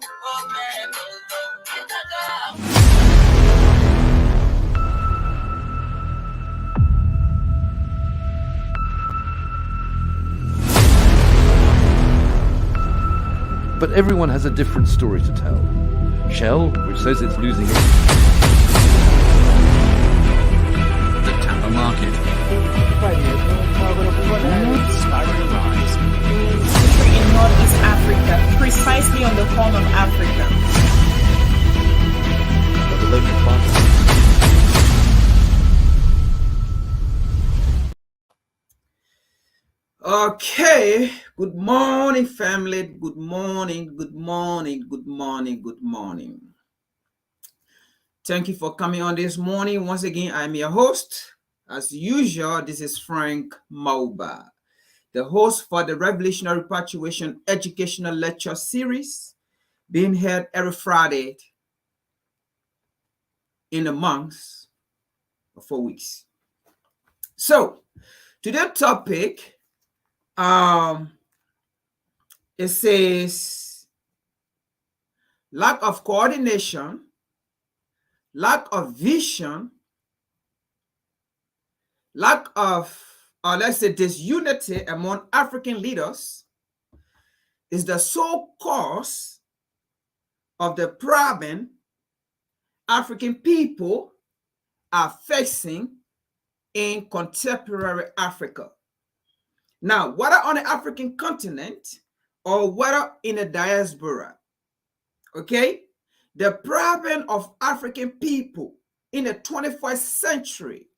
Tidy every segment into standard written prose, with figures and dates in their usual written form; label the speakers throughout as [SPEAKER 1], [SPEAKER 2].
[SPEAKER 1] But everyone has a different story to tell. Shell, which says it's losing it.
[SPEAKER 2] The Tampa market. Starting to rise.
[SPEAKER 3] Country in Northeast Africa, precisely on the Horn of Africa.
[SPEAKER 1] But the local farmers.
[SPEAKER 4] Okay, good morning, family. Good morning, good morning, good morning, good morning. Thank you for coming on this morning. Once again, I'm your host. As usual, this is Frank Mauba, the host for the Revolutionary Repatriation Educational Lecture Series, being held every Friday in a month of 4 weeks. So, today's topic, it says lack of coordination, lack of vision, lack of, let's say, disunity among African leaders is the sole cause of the problem African people are facing in contemporary Africa. Now, whether on the African continent or whether in a diaspora, okay, the problem of African people in the 21st century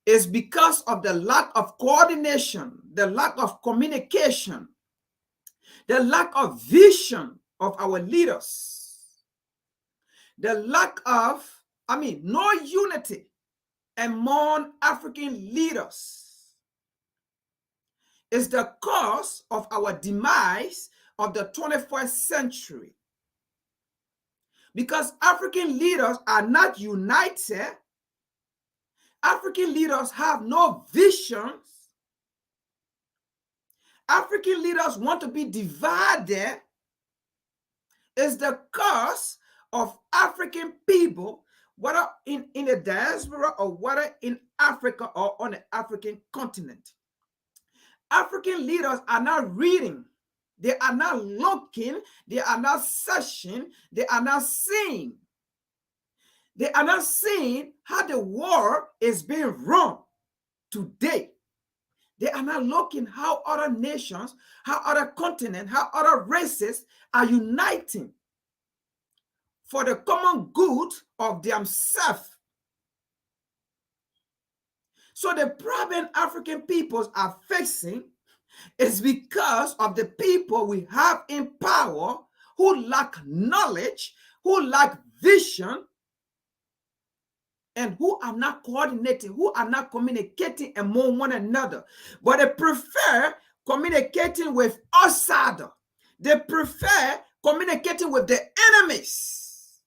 [SPEAKER 4] is because of the lack of coordination, the lack of communication, the lack of vision of our leaders, the lack of, no unity among African leaders is the cause of our demise of the 21st century. Because African leaders are not united, African leaders have no visions, African leaders want to be divided, is the cause of African people, whether in the diaspora or whether in Africa or on the African continent. African leaders are not reading, they are not looking, they are not searching, they are not seeing. They are not seeing how the world is being run today. They are not looking how other nations, how other continents, how other races are uniting for the common good of themselves. So the problem African peoples are facing is because of the people we have in power who lack knowledge, who lack vision, and who are not coordinating, who are not communicating among one another. But they prefer communicating with outsiders. They prefer communicating with the enemies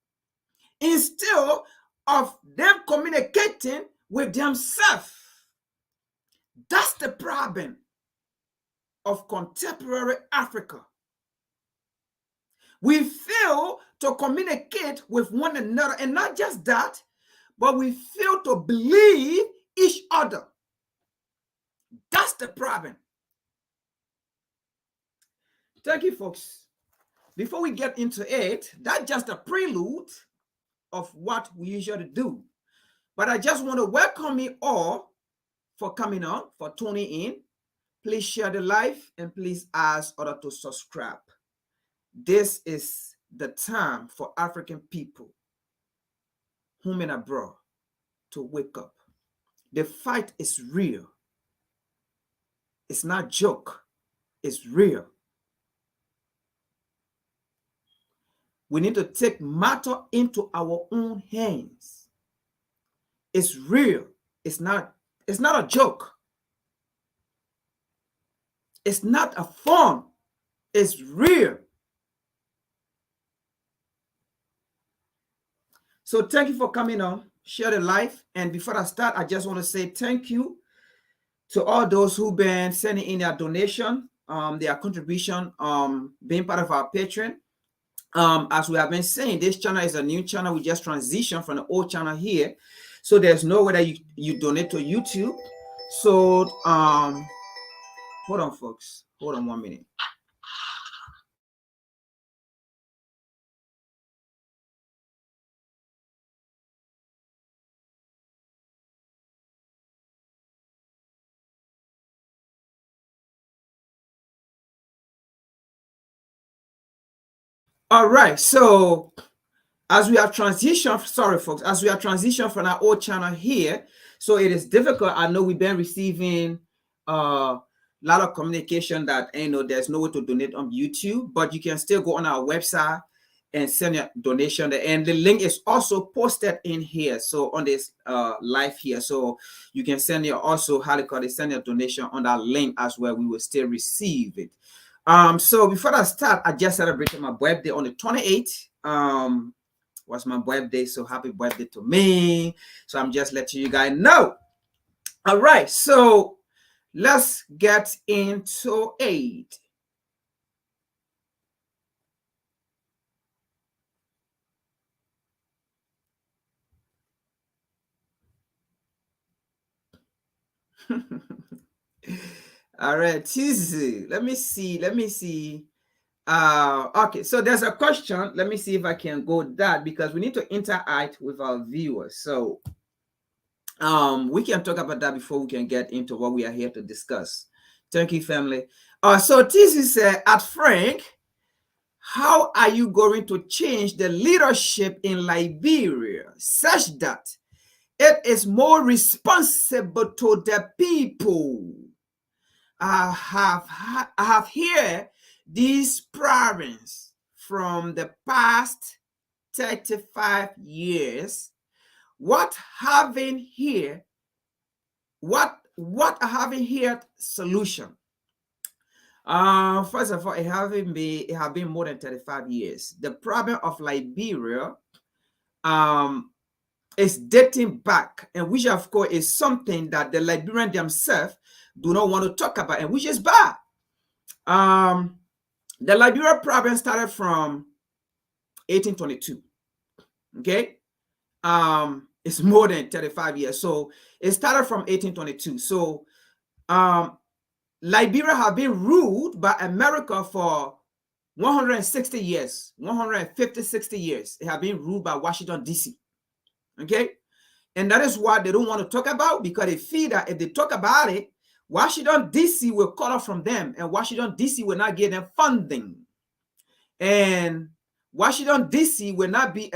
[SPEAKER 4] instead of them communicating with themselves. That's the problem of contemporary Africa. We fail to communicate with one another, and not just that, but we fail to believe each other. That's the problem. Thank you, folks. Before we get into it, that's just a prelude of what we usually do. But I just want to welcome you all for coming on, for tuning in. Please share the live and please ask others to subscribe. This is the time for African people, home and abroad, to wake up. The fight is real. It's not a joke. It's real. We need to take matter into our own hands. It's real. It's not a joke. It's not a fun. It's real. So thank you for coming on. Share the live. And before I start, I just want to say thank you to all those who've been sending in their donation, their contribution, being part of our Patreon. As we have been saying, this channel is a new channel. We just transitioned from the old channel here, so there's no way that you donate to YouTube. So hold on, folks, hold on 1 minute. All right, so as we have transitioned, sorry folks, as we have transitioned from our old channel here, so it is difficult. I know we've been receiving a lot of communication that there's no way to donate on YouTube, but you can still go on our website and send your donation there. And the link is also posted in here, so on this live here, so you can send your send your donation on that link as well. We will still receive it. So before I start, I just celebrated my birthday on the 28th. Was my birthday, so happy birthday to me. So I'm just letting you guys know. All right, so let's get into it. All right, Tuesday. Let me see. Okay, so there's a question. Let me see if I can go that, because we need to interact with our viewers. So we can talk about that before we can get into what we are here to discuss. Thank you, family. So Tuesday said, at Frank, how are you going to change the leadership in Liberia such that it is more responsible to the people? I have heard these problems from the past 35 years. What having here solution? First of all, it have been more than 35 years. The problem of Liberia is dating back, and which of course is something that the Liberians themselves do not want to talk about, and which is bad. The Liberia problem started from 1822. Okay, it's more than 35 years. So it started from 1822. So Liberia have been ruled by America for 160 years, 150, 60 years. It have been ruled by Washington, D.C. Okay, and that is what they don't want to talk about, because they feel that if they talk about it, Washington, D.C. will cut off from them, and Washington, D.C. will not give them funding. And Washington, D.C. will not be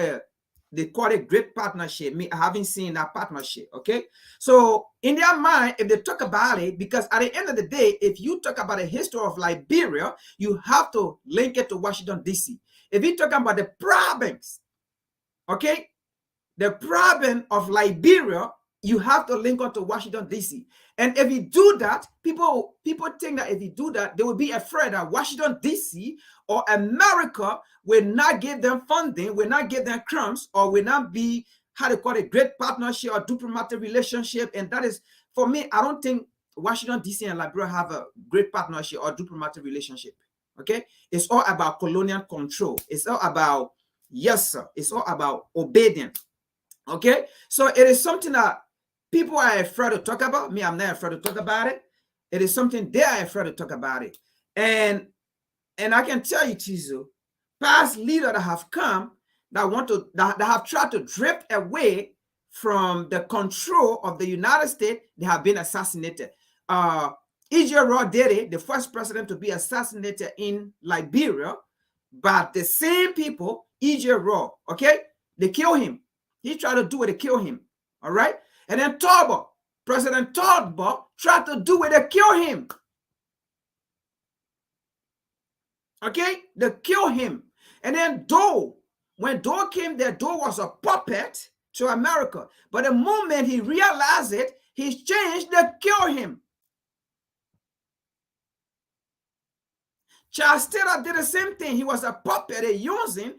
[SPEAKER 4] they call it great partnership. Me, I haven't seen that partnership. Okay, so in their mind, if they talk about it, because at the end of the day, if you talk about the history of Liberia, you have to link it to Washington, D.C. If you talk about the problems, okay, the problem of Liberia, you have to link up to Washington, D.C. And if you do that, people think that if you do that, they will be afraid that Washington, D.C. or America will not give them funding, will not give them crumbs, or will not be, how to call it, great partnership or diplomatic relationship. And that is, for me, I don't think Washington, D.C. and Liberia have a great partnership or diplomatic relationship. Okay? It's all about colonial control. It's all about, yes, sir. It's all about obedience. Okay? So it is something that people are afraid to talk about. Me, I'm not afraid to talk about it. It is something they are afraid to talk about it. And I can tell you, Tizo, past leaders that have come that have tried to drift away from the control of the United States, they have been assassinated. E.J. Raw did it, the first president to be assassinated in Liberia, but the same people, E.J. Raw, okay, they killed him. He tried to do it to kill him. All right. And then President Tolba tried to do it to kill him. Okay, they kill him. And then when Doe came there, Doe was a puppet to America. But the moment he realized it, he changed, they kill him. Charles Taylor did the same thing. He was a puppet, they used him.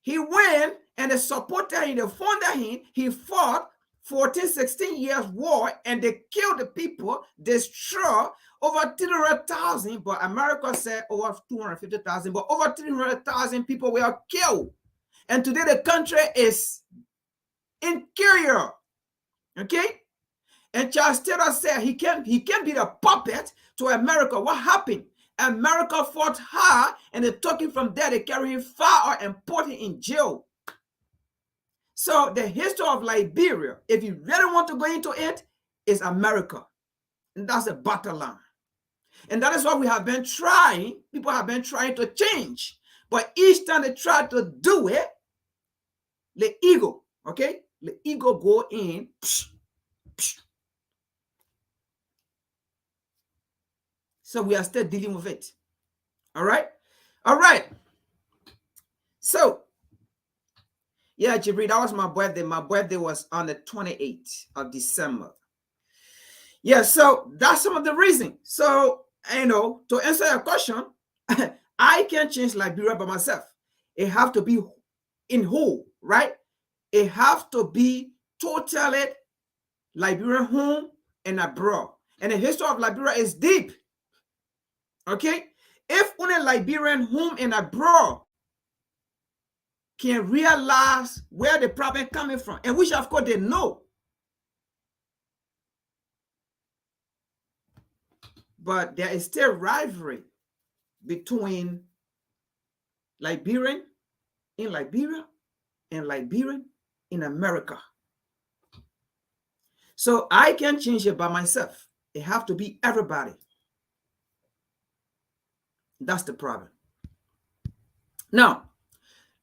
[SPEAKER 4] He went and they supported him, they funded him. He fought 14, 16 years war, and they killed the people, destroy over 300,000, but America said over 250,000, but over 300,000 people were killed. And today the country is inferior. Okay? And Charles Taylor said he can't be the puppet to America. What happened? America fought hard, and they took him from there. They carried him far and put him in jail. So the history of Liberia, if you really want to go into it, is America. And that's a battle line. And that is what we have been trying. People have been trying to change. But each time they try to do it, the ego, okay? The ego go in. Psh, psh. So we are still dealing with it. All right? All right. So, yeah, Jibril, that was my birthday. My birthday was on the 28th of December. Yeah, so that's some of the reason. So, to answer your question, I can't change Liberia by myself. It have to be in whole, right? It have to be totally Liberian home and abroad. And the history of Liberia is deep. Okay? If only Liberian home and abroad can realize where the problem coming from, and which of course they know. But there is still rivalry between Liberian in Liberia and Liberian in America. So I can't change it by myself. It have to be everybody. That's the problem. Now,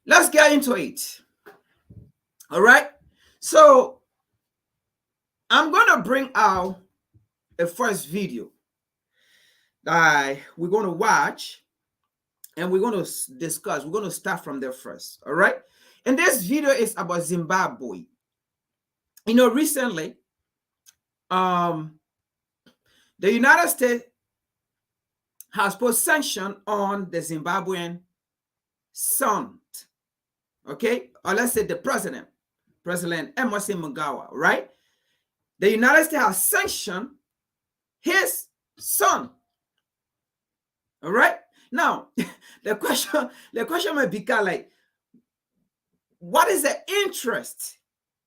[SPEAKER 4] let's get into it. All right. So I'm going to bring out a first video that we're going to watch, and we're going to discuss. We're going to start from there first. All right. And this video is about Zimbabwe. Recently, the United States has put sanction on the Zimbabwean son, okay? Or let's say the President Emerson Mnangagwa, right? The United States has sanctioned his son, all right? Now, the question may become like, what is the interest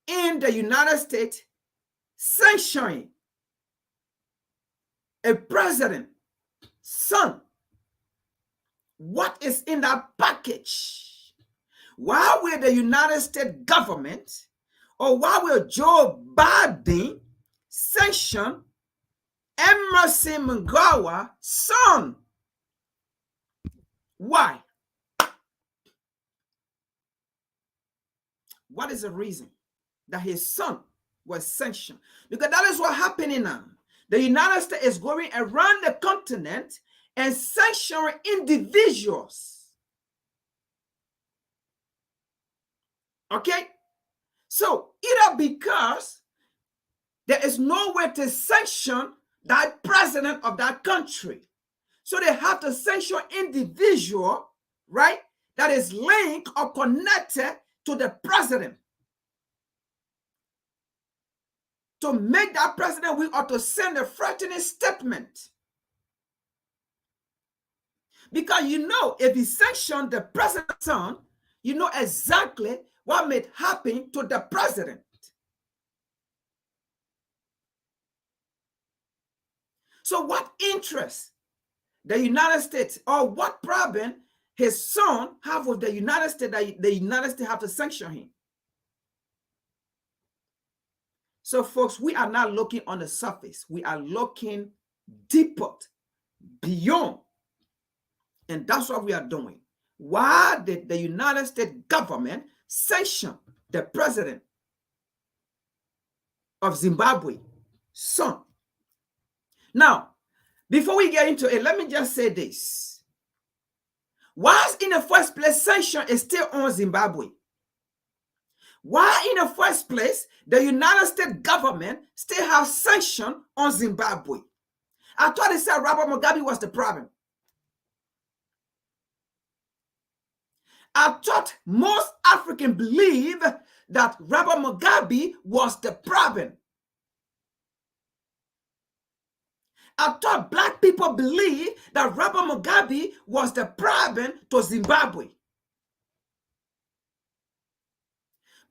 [SPEAKER 4] in the United States sanctioning a president son? What is in that package? Why will the United States government, or why will Joe Biden sanction Emerson Mnangagwa's son? Why? What is the reason that his son was sanctioned? Because that is what's happening now. The United States is going around the continent and sanctioning individuals. Okay? So either because there is no way to sanction that president of that country, so they have to sanction individual, right, that is linked or connected to the president, to make that president weak or to send a threatening statement. Because if he sanctioned the president's son, you know exactly what may happen to the president. So what interest the United States, or what problem his son have with the United States that the United States have to sanction him? So folks, we are not looking on the surface. We are looking deeper, beyond. And that's what we are doing. Why did the United States government sanction the president of Zimbabwe son? Now, before we get into it, let me just say this. Why in the first place sanction is still on Zimbabwe? Why in the first place the United States government still has sanction on Zimbabwe? I thought they said Robert Mugabe was the problem. I thought most Africans believe that Robert Mugabe was the problem. I thought black people believed that Robert Mugabe was the problem to Zimbabwe.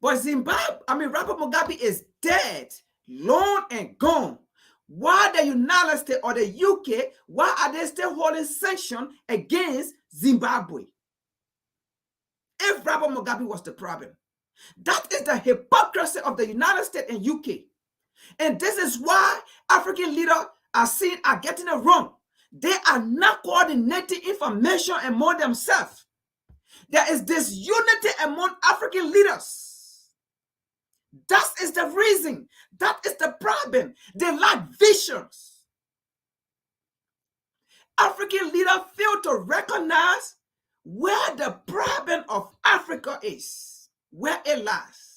[SPEAKER 4] But Robert Mugabe is dead, long and gone. Why the United States or the UK, why are they still holding sanctions against Zimbabwe? If Robert Mugabe was the problem. That is the hypocrisy of the United States and UK. And this is why African leaders are getting it wrong. They are not coordinating information among themselves. There is this unity among African leaders. That is the reason. That is the problem. They lack visions. African leaders fail to recognize where the problem of Africa is, where it lies.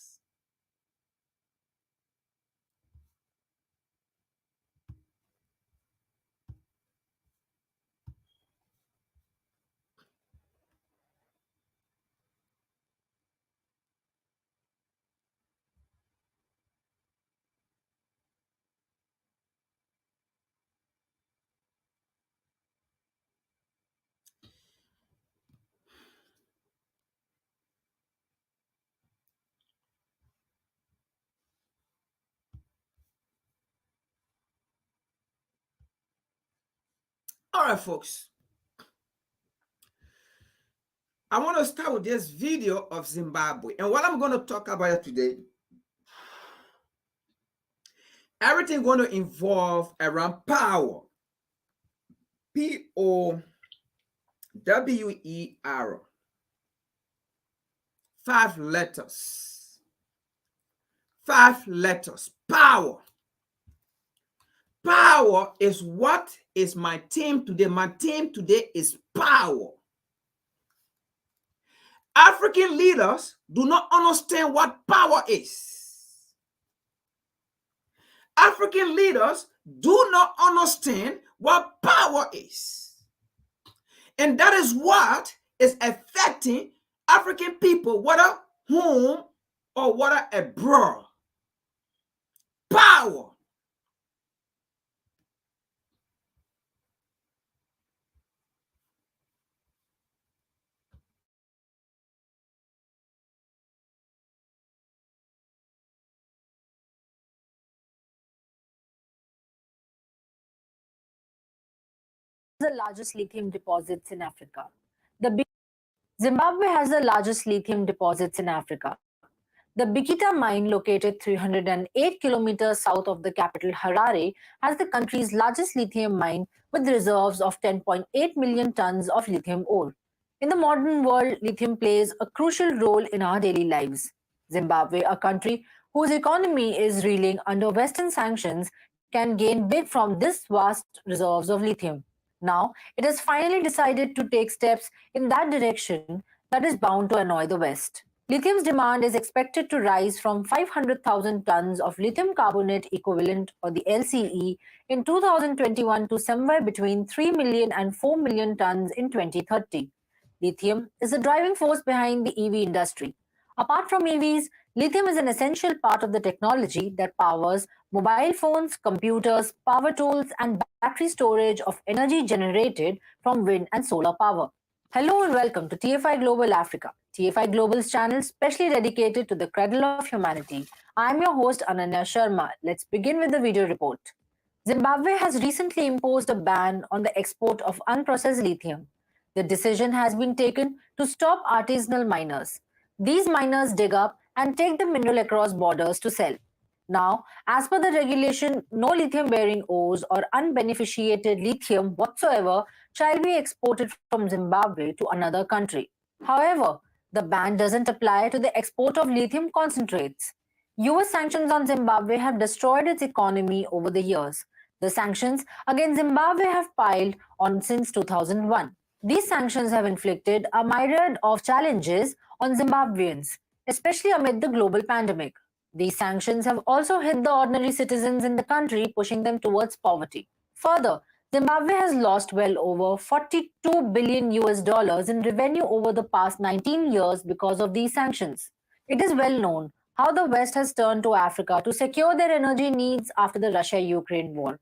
[SPEAKER 4] All right, folks. I want to start with this video of Zimbabwe. And what I'm going to talk about today, everything going to involve around power. P-O-W-E-R. 5 letters. 5 letters. Power. Power is what is my theme today. My theme today is power. African leaders do not understand what power is. African leaders do not understand what power is. And that is what is affecting African people, whether home or whether abroad. Power.
[SPEAKER 5] The largest lithium deposits in Africa. Zimbabwe has the largest lithium deposits in Africa. The Bikita mine, located 308 kilometers south of the capital Harare, has the country's largest lithium mine with reserves of 10.8 million tons of lithium ore. In the modern world, lithium plays a crucial role in our daily lives. Zimbabwe, a country whose economy is reeling under Western sanctions, can gain big from this vast reserves of lithium. Now, it has finally decided to take steps in that direction that is bound to annoy the West. Lithium's demand is expected to rise from 500,000 tons of lithium carbonate equivalent, or the LCE, in 2021 to somewhere between 3 million and 4 million tons in 2030. Lithium is the driving force behind the EV industry. Apart from EVs, lithium is an essential part of the technology that powers mobile phones, computers, power tools, and battery storage of energy generated from wind and solar power. Hello and welcome to TFI Global Africa, TFI Global's channel specially dedicated to the cradle of humanity. I'm your host Ananya Sharma. Let's begin with the video report. Zimbabwe has recently imposed a ban on the export of unprocessed lithium. The decision has been taken to stop artisanal miners. These miners dig up and take the mineral across borders to sell. Now, as per the regulation, no lithium-bearing ores or unbeneficiated lithium whatsoever shall be exported from Zimbabwe to another country. However, the ban doesn't apply to the export of lithium concentrates. US sanctions on Zimbabwe have destroyed its economy over the years. The sanctions against Zimbabwe have piled on since 2001. These sanctions have inflicted a myriad of challenges on Zimbabweans, especially amid the global pandemic. These sanctions have also hit the ordinary citizens in the country, pushing them towards poverty. Further, Zimbabwe has lost well over 42 billion US dollars in revenue over the past 19 years because of these sanctions. It is well known how the West has turned to Africa to secure their energy needs after the Russia-Ukraine war.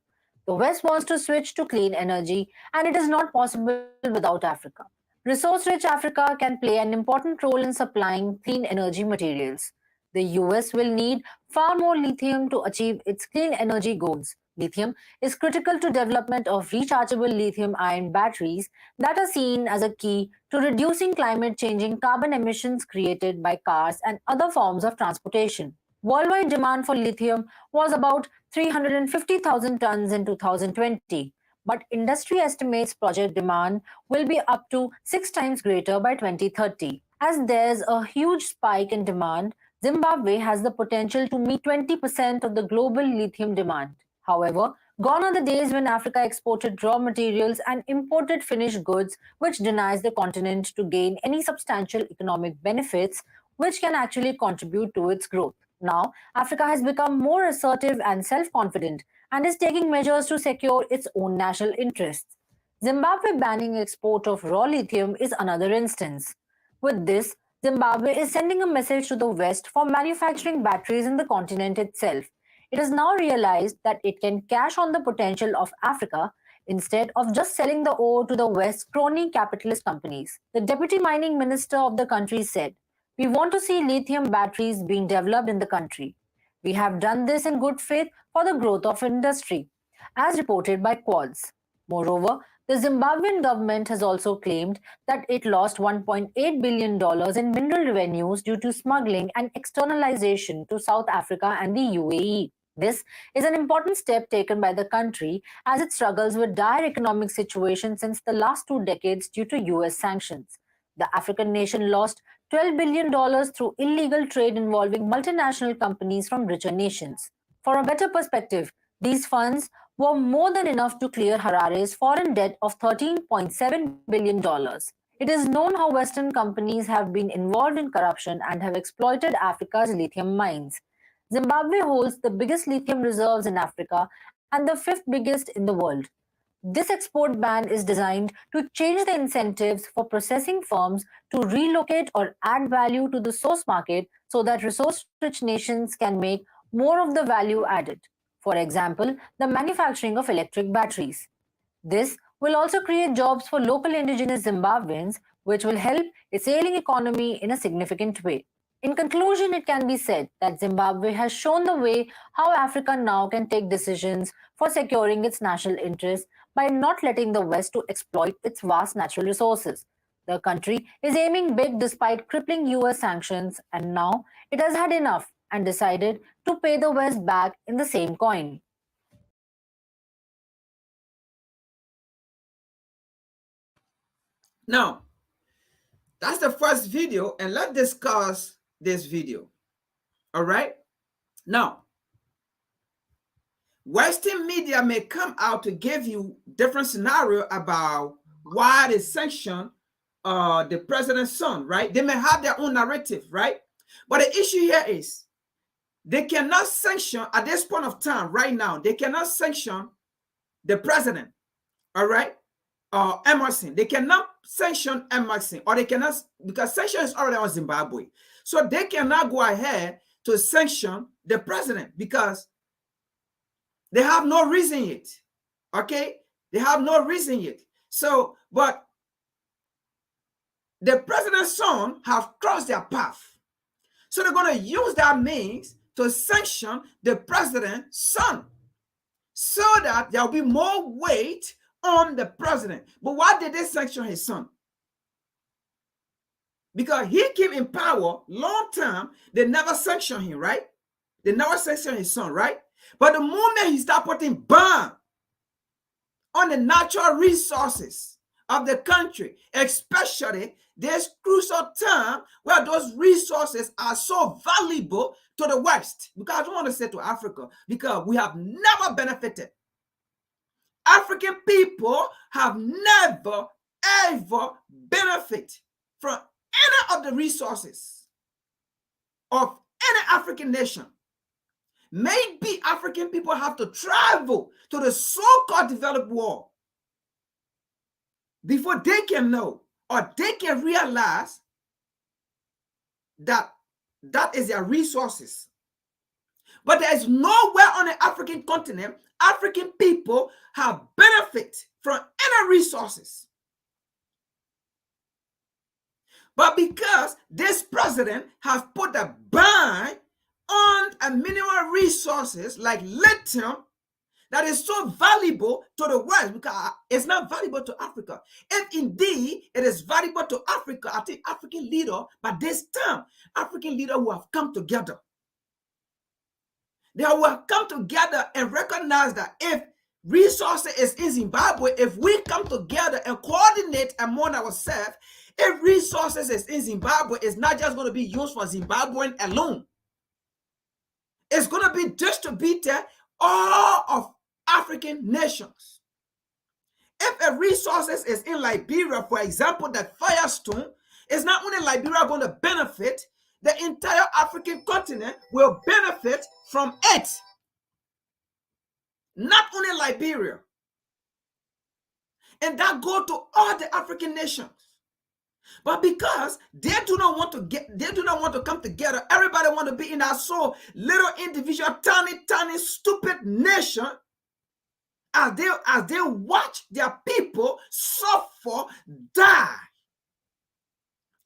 [SPEAKER 5] The West wants to switch to clean energy, and it is not possible without Africa. Resource-rich Africa can play an important role in supplying clean energy materials. The US will need far more lithium to achieve its clean energy goals. Lithium is critical to development of rechargeable lithium-ion batteries that are seen as a key to reducing climate-changing carbon emissions created by cars and other forms of transportation. Worldwide demand for lithium was about 350,000 tons in 2020, but industry estimates project demand will be up to 6 times greater by 2030. As there's a huge spike in demand, Zimbabwe has the potential to meet 20% of the global lithium demand. However, gone are the days when Africa exported raw materials and imported finished goods, which denies the continent to gain any substantial economic benefits which can actually contribute to its growth. Now, Africa has become more assertive and self-confident and is taking measures to secure its own national interests. Zimbabwe banning export of raw lithium is another instance. With this, Zimbabwe is sending a message to the West for manufacturing batteries in the continent itself. It has now realized that it can cash on the potential of Africa instead of just selling the ore to the West's crony capitalist companies. The deputy mining minister of the country said, "We want to see lithium batteries being developed in the country. We have done this in good faith for the growth of industry," as reported by Quartz. Moreover, the Zimbabwean government has also claimed that it lost $1.8 billion in mineral revenues due to smuggling and externalization to South Africa and the UAE. This is an important step taken by the country as it struggles with dire economic situation since the last 2 decades due to US sanctions. The African nation lost $12 billion through illegal trade involving multinational companies from richer nations. For a better perspective, these funds were more than enough to clear Harare's foreign debt of $13.7 billion. It is known how Western companies have been involved in corruption and have exploited Africa's lithium mines. Zimbabwe holds the biggest lithium reserves in Africa and the fifth biggest in the world. This export ban is designed to change the incentives for processing firms to relocate or add value to the source market so that resource-rich nations can make more of the value added. For example, the manufacturing of electric batteries. This will also create jobs for local indigenous Zimbabweans, which will help its ailing economy in a significant way. In conclusion, it can be said that Zimbabwe has shown the way how Africa now can take decisions for securing its national interests by not letting the West to exploit its vast natural resources. The country is aiming big despite crippling US sanctions, and now it has had enough and decided to pay the West back in the same coin.
[SPEAKER 4] Now, that's the first video, and let's discuss this video. All right? Now, Western media may come out to give you different scenario about why they sanction the president's son, right? They may have their own narrative, right? But the issue here is they cannot sanction at this point of time, right now, they cannot sanction the president, all right? Emerson. They cannot sanction Emerson, or they cannot, because sanction is already on Zimbabwe. So they cannot go ahead to sanction the president because they have no reason yet. Okay? They have no reason yet. So, but the president's son have crossed their path. So they're going to use that means to sanction the president's son so that there will be more weight on the president. But why did they sanction his son? Because he came in power long time, they never sanctioned him, right? They never sanctioned his son, right? But the moment he started putting ban on the natural resources of the country, especially this crucial time where those resources are so valuable to the West, because I don't want to say to Africa, because we have never benefited. African people have never, ever benefit from any of the resources of any African nation. Maybe African people have to travel to the so-called developed world before they can know or they can realize that that is their resources. But there is nowhere on the African continent African people have benefit from any resources. But because this president has put a ban on a mineral resources like lithium that is so valuable to the West, because it's not valuable to Africa. If indeed it is valuable to Africa, I think African leader, by this time, African leader who have come together. They will come together and recognize that if resources is in Zimbabwe, if we come together and coordinate among ourselves, if resources is in Zimbabwe, it's not just going to be used for Zimbabwean alone. It's going to be distributed all of African nations. If a resources is in Liberia, for example, that Firestone, is not only Liberia going to benefit, the entire African continent will benefit from it. Not only Liberia. And that go to all the African nations. But because they do not want to come together, everybody want to be in our so little individual, tiny, stupid nation. As they watch their people suffer, die,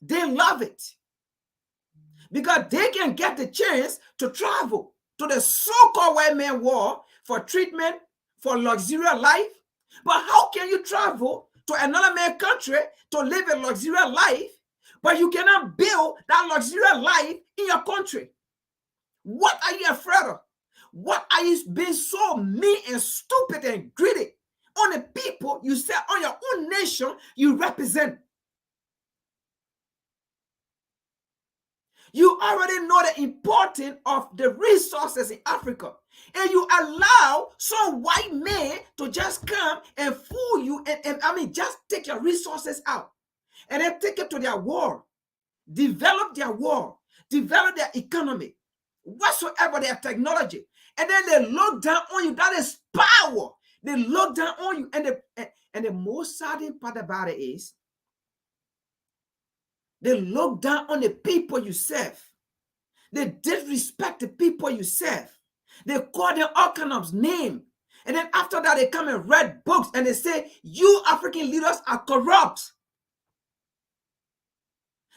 [SPEAKER 4] they love it. Because they can get the chance to travel to the so-called white man war for treatment, for luxurious life. But how can you travel to another man's country to live a luxurious life, but you cannot build that luxurious life in your country? What are you afraid of? What are you being so mean and stupid and greedy on the people you say, on your own nation you represent? You already know the importance of the resources in Africa. And you allow some white man to just come and fool you and just take your resources out. And then take it to their war. Develop their war. Develop their economy. Whatsoever their technology. And then they look down on you. That is power. They look down on you. And the most saddening part about it is, they look down on the people you serve. They disrespect the people you serve. They call them all kinds of names. And then after that, they come and read books and they say, you African leaders are corrupt.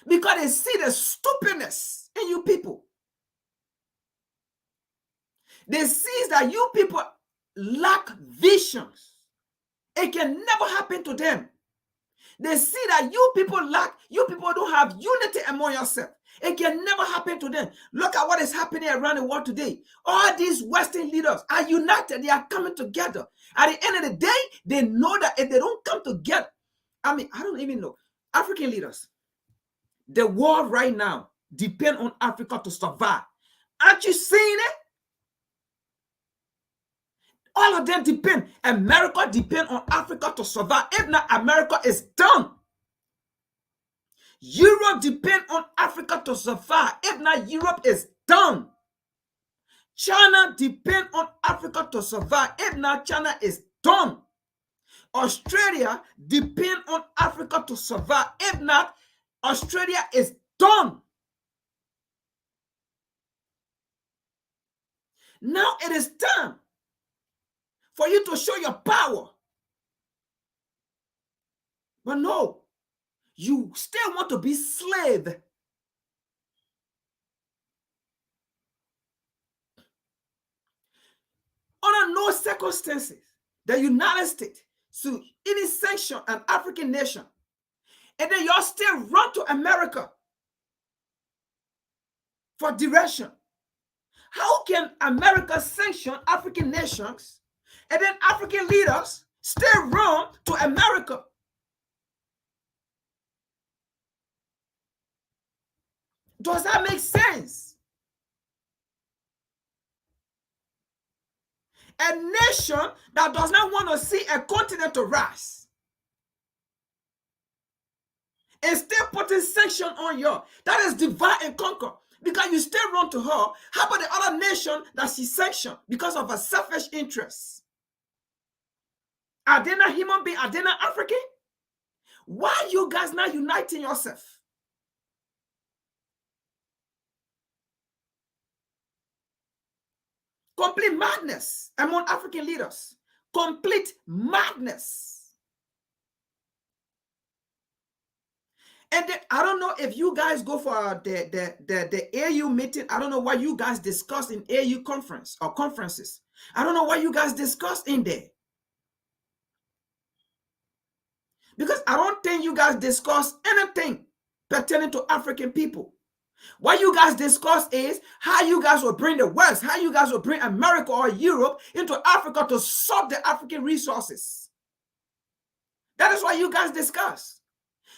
[SPEAKER 4] Because they see the stupidness in you people. They see that you people lack visions. It can never happen to them. They see that you people don't have unity among yourselves. It can never happen to them. Look at what is happening around the world today. All these Western leaders are united. They are coming together. At the end of the day, they know that if they don't come together, I don't even know. African leaders, the world right now depends on Africa to survive. Aren't you seeing it? All of them depend. America depends on Africa to survive. If not, America is done. Europe depends on Africa to survive. If not, Europe is done. China depends on Africa to survive. If not, China is done. Australia depends on Africa to survive. If not, Australia is done. Now it is time for you to show your power. But no, you still want to be slave. Under no circumstances, the United States should any sanction an African nation, and then y'all still run to America for direction. How can America sanction African nations, and then African leaders still run to America? Does that make sense? A nation that does not want to see a continent to rise and still putting sanction on you, that is divide and conquer, because you still run to her. How about the other nation that she sanctioned because of her selfish interests? Are they not human beings? Are they not African? Why are you guys not uniting yourself? Complete madness among African leaders. Complete madness. And then, I don't know if you guys go for the AU meeting. I don't know what you guys discuss in AU conference or conferences. I don't know what you guys discuss in there. Because I don't think you guys discuss anything pertaining to African people. What you guys discuss is how you guys will bring the West, how you guys will bring America or Europe into Africa to solve the African resources. That is what you guys discuss.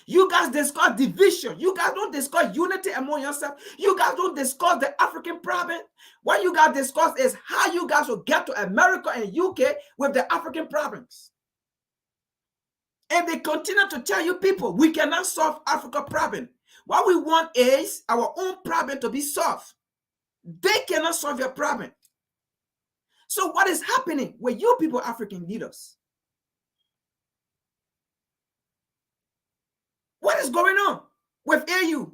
[SPEAKER 4] You guys discuss division. You guys don't discuss unity among yourself. You guys don't discuss the African problem. What you guys discuss is how you guys will get to America and UK with the African problems. And they continue to tell you people, we cannot solve Africa problem. What we want is our own problem to be solved. They cannot solve your problem. So what is happening with you people, African leaders? What is going on with AU?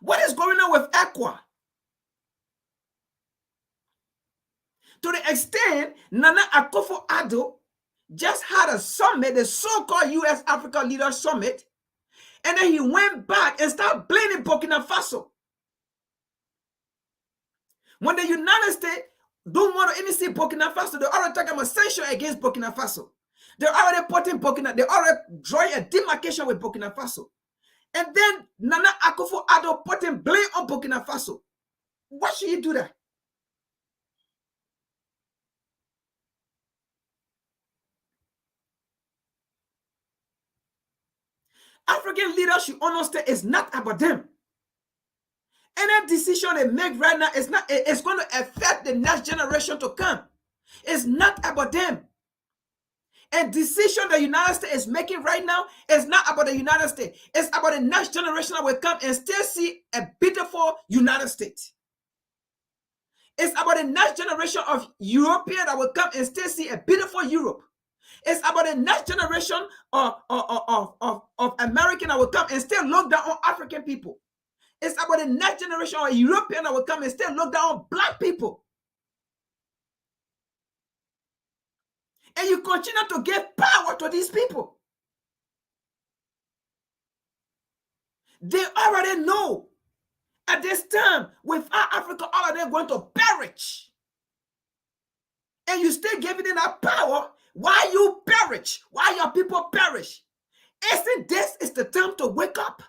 [SPEAKER 4] What is going on with ECWA? To the extent Nana Akufo-Addo just had a summit, the so-called U.S. Africa Leaders Summit, and then he went back and started blaming Burkina Faso. When the United States don't want to even see Burkina Faso, they're already talking about sanctions against Burkina Faso. They're already putting they're already drawing a demarcation with Burkina Faso. And then Nana Akufo-Addo putting blame on Burkina Faso. Why should you do that? African leadership, honestly, is not about them. Any decision they make right now is not. It's going to affect the next generation to come. It's not about them. A decision the United States is making right now is not about the United States. It's about the next generation that will come and still see a beautiful United States. It's about the next generation of Europeans that will come and still see a beautiful Europe. It's about the next generation of American that will come and still look down on African people. It's about the next generation of European that will come and still look down on black people. And you continue to give power to these people. They already know at this time, without Africa, all of them going to perish. And you still giving them that power. Why you perish? Why your people perish? Isn't this is the time to wake up?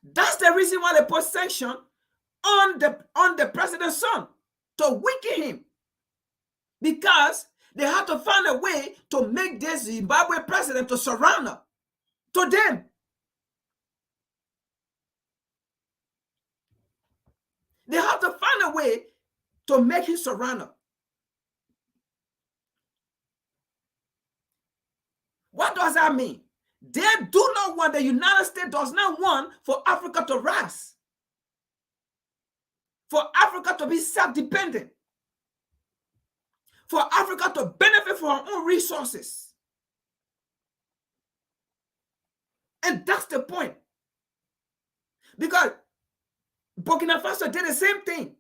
[SPEAKER 4] That's the reason why they put sanction on the president's son to weaken him, because they had to find a way to make this Zimbabwe president to surrender to them. They have to find a way to make him surrender. What does that mean? They do not want, the United States does not want for Africa to rise, for Africa to be self-dependent, for Africa to benefit from our own resources. And that's the point. Because Burkina Faso did the same thing.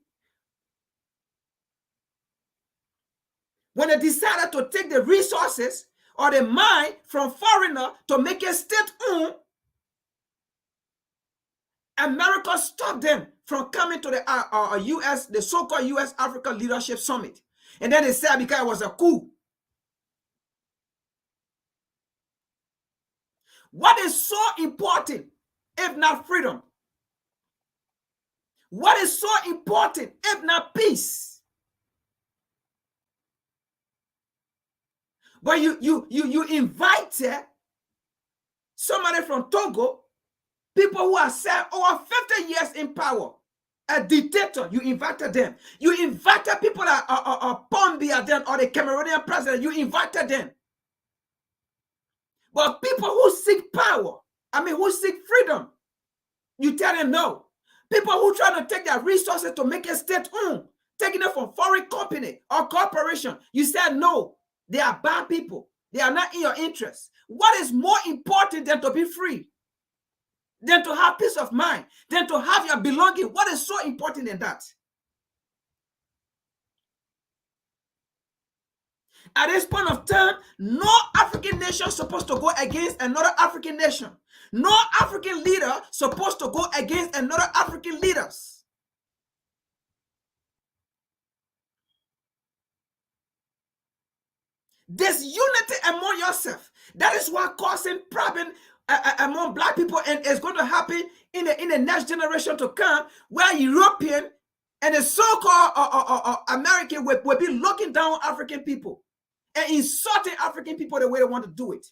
[SPEAKER 4] When they decided to take the resources or the mine from foreigner to make it state-owned, America stopped them from coming to the U.S., the so-called U.S. Africa Leadership Summit. And then they said because it was a coup. What is so important if not freedom? What is so important if not peace? But you invited somebody from Togo, people who have served over 50 years in power, a dictator, you invited them. You invited people that are Pombia then, or the Cameroonian president, you invited them. But people who seek power, who seek freedom, you tell them no. People who try to take their resources to make it state-owned, taking it from foreign company or corporation, you said no. They are bad people. They are not in your interest. What is more important than to be free? than to have peace of mind, than to have your belonging. What is so important in that? At this point of time, no African nation is supposed to go against another African nation. No African leader is supposed to go against another African leaders. This unity among yourself, that is what causing problem among black people, and it's going to happen in the next generation to come, where European and the so-called American will be looking down on African people and insulting African people the way they want to do it.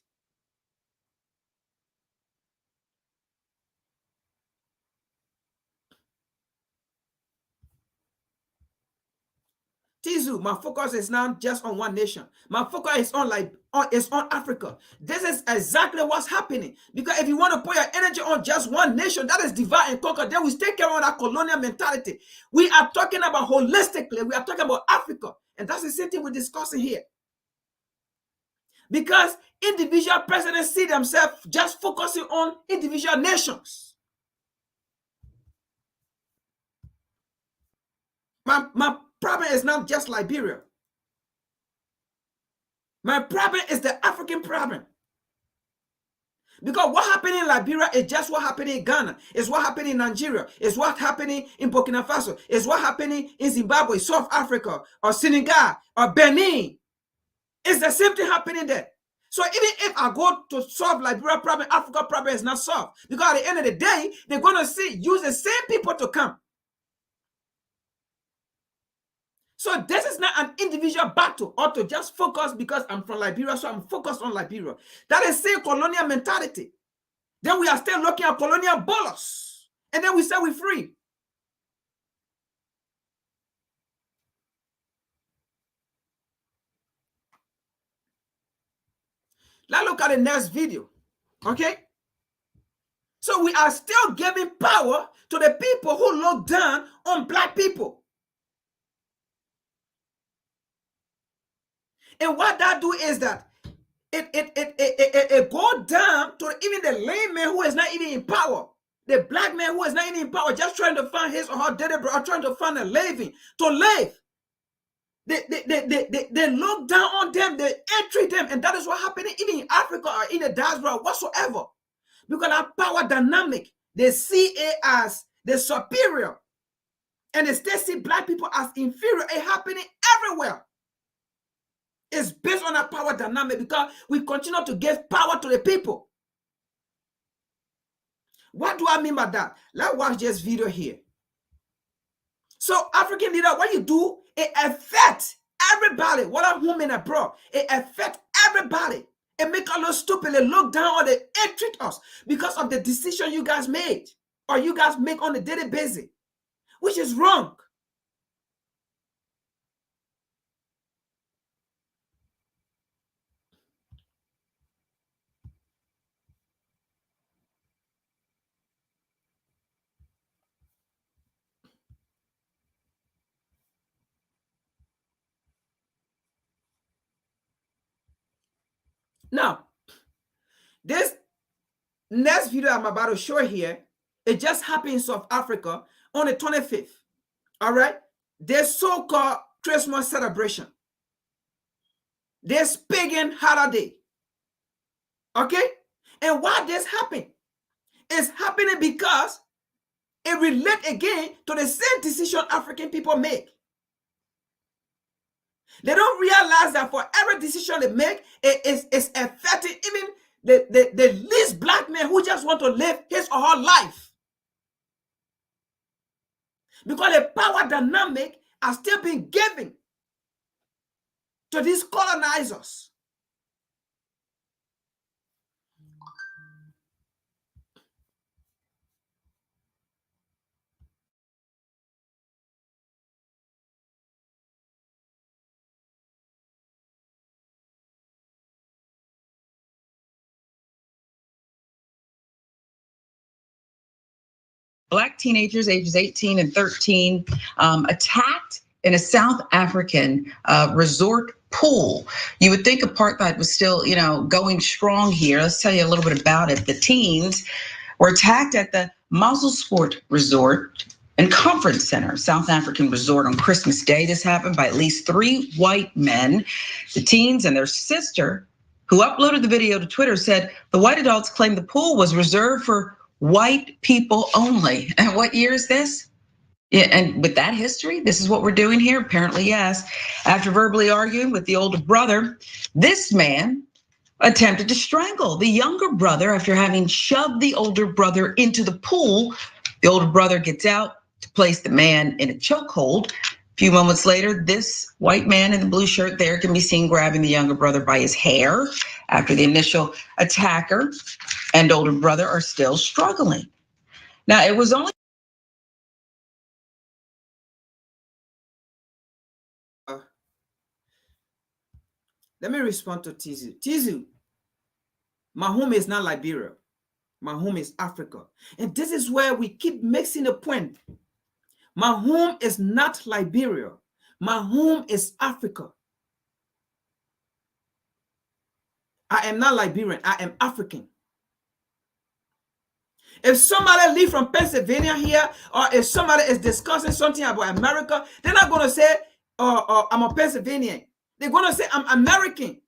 [SPEAKER 4] Tizu, my focus is not just on one nation. My focus is on Africa. This is exactly what's happening. Because if you want to put your energy on just one nation, that is divide and conquer, then we stay carrying on that colonial mentality. We are talking about holistically. We are talking about Africa. And that's the same thing we're discussing here. Because individual presidents see themselves just focusing on individual nations. My problem is not just Liberia. My problem is the African problem. Because what happened in Liberia is just what happened in Ghana. It's what happened in Nigeria. It's what happening in Burkina Faso. It's what happening in Zimbabwe, South Africa, or Senegal, or Benin. It's the same thing happening there. So even if I go to solve Liberia problem, Africa problem is not solved. Because at the end of the day, they're going to use the same people to come. So this is not an individual battle or to just focus because I'm from Liberia, so I'm focused on Liberia. That is same colonial mentality. Then we are still looking at colonial bullets. And then we say we're free. Let's look at the next video. Okay? So we are still giving power to the people who look down on black people. And what that do is that it go down to even the layman who is not even in power. The black man who is not even in power, just trying to find his or her daily bread, or trying to find a living, to live. They look down on them, they treat them, and that is what happened even in Africa or in the diaspora whatsoever. Because that power dynamic, they see it as the superior, and they still see black people as inferior. It happening everywhere. It's based on that power dynamic because we continue to give power to the people. What do I mean by that? Let's watch this video here. So African leader, what you do, it affects everybody, whether home and abroad. It affects everybody. It make us look stupid, they look down, or they treat us because of the decision you guys made or you guys make on a daily basis, which is wrong. Now, this next video I'm about to show here, it just happened in South Africa on the 25th. All right? This so-called Christmas celebration. This pagan holiday. Okay? And why this happened? It's happening because it relates again to the same decision African people make. They don't realize that for every decision they make, it's affecting even the least black man who just want to live his or her life. Because the power dynamic has still been given to these colonizers.
[SPEAKER 6] Black teenagers ages 18 and 13 attacked in a South African resort pool. You would think apartheid was still, going strong here. Let's tell you a little bit about it. The teens were attacked at the Sport Resort and Conference Center, South African resort, on Christmas Day. This happened by at least 3 white men. The teens and their sister, who uploaded the video to Twitter, said the white adults claimed the pool was reserved for white people only. And what year is this? Yeah, and with that history, this is what we're doing here? Apparently, yes. After verbally arguing with the older brother, this man attempted to strangle the younger brother after having shoved the older brother into the pool. The older brother gets out to place the man in a chokehold. A few moments later, this white man in the blue shirt there can be seen grabbing the younger brother by his hair after the initial attacker and older brother are still struggling. Now, it was only
[SPEAKER 4] let me respond to Tizu. Tizu, my home is not Liberia. My home is Africa. And this is where we keep mixing the point. My home is not Liberia. My home is Africa. I am not Liberian. I am African. If somebody live from Pennsylvania here, or if somebody is discussing something about America, they're not going to say, I'm a Pennsylvanian. They're going to say, I'm American.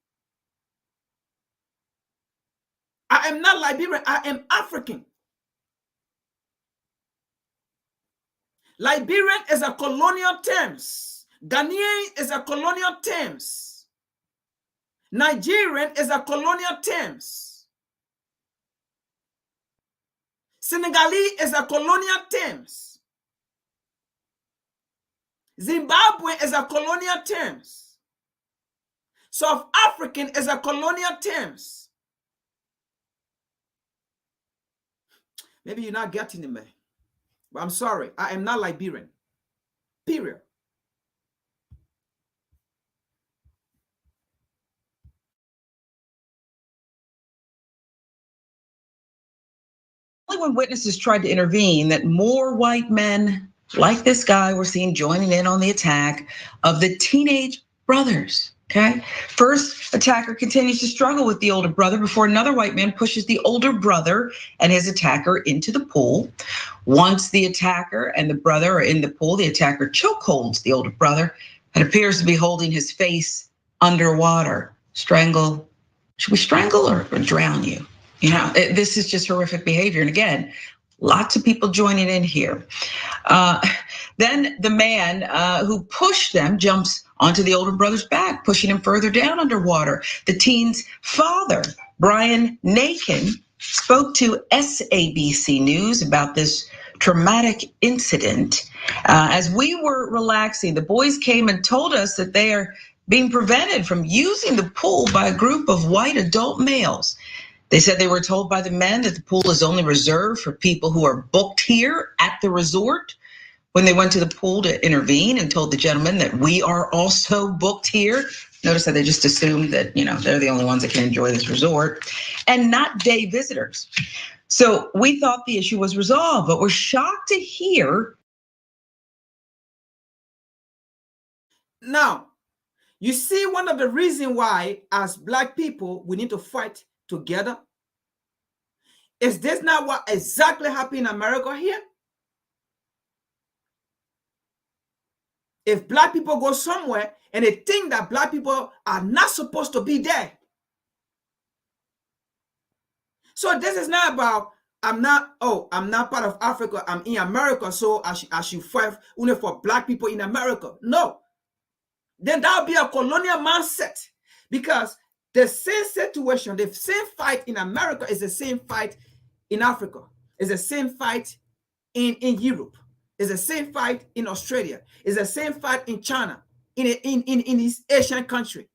[SPEAKER 4] I am not Liberian. I am African. Liberian is a colonial term. Ghanaian is a colonial term. Nigerian is a colonial term. Senegalese is a colonial term. Zimbabwe is a colonial term. South African is a colonial term. Maybe you're not getting it, man. But I'm sorry, I am not Liberian. Period.
[SPEAKER 6] only when witnesses tried to intervene that more white men like this guy were seen joining in on the attack of the teenage brothers. Okay. First, attacker continues to struggle with the older brother before another white man pushes the older brother and his attacker into the pool. Once the attacker and the brother are in the pool, the attacker chokeholds the older brother and appears to be holding his face underwater. Strangle. Should we strangle or drown you? You know, this is just horrific behavior. And again, lots of people joining in here. Then the man who pushed them jumps onto the older brother's back, pushing him further down underwater. The teen's father, Brian Nakin, spoke to SABC News about this traumatic incident. As we were relaxing, the boys came and told us that they are being prevented from using the pool by a group of white adult males. They said they were told by the men that the pool is only reserved for people who are booked here at the resort. When they went to the pool to intervene and told the gentleman that we are also booked here, notice how they just assumed that, you know, they're the only ones that can enjoy this resort and not day visitors. So we thought the issue was resolved, but we're shocked to hear.
[SPEAKER 4] Now, you see, one of the reasons why, as Black people, we need to fight together. Is this not what exactly happened in America here? If Black people go somewhere and they think that Black people are not supposed to be there. So this is not about, I'm not part of Africa, I'm in America, so I should fight only for Black people in America. No. Then that would be a colonial mindset, because the same situation, the same fight in America is the same fight in Africa. It's the same fight in Europe. It's the same fight in Australia. It's the same fight in China, in this Asian country.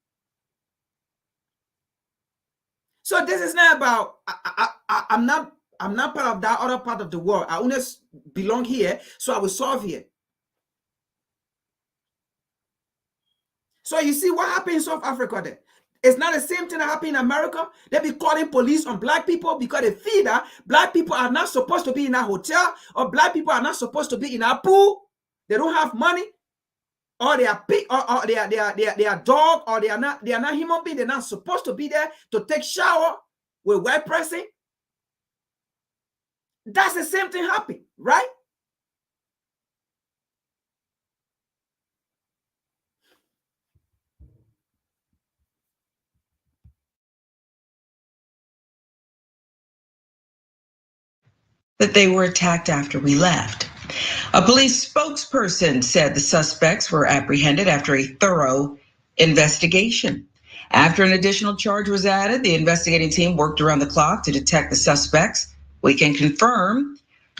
[SPEAKER 4] So this is not about, I'm not part of that other part of the world. I only belong here, so I will solve here. So you see what happened in South Africa there. It's not the same thing that happened in America. They be calling police on Black people because they feel that Black people are not supposed to be in a hotel, or Black people are not supposed to be in a pool. They don't have money, or they are pig, or they are dog, or they are not human beings. They're not supposed to be there to take shower with white person. That's the same thing happened, right?
[SPEAKER 6] That they were attacked after we left. A police spokesperson said the suspects were apprehended after a thorough investigation. After an additional charge was added, the investigating team worked around the clock to detect the suspects. We can confirm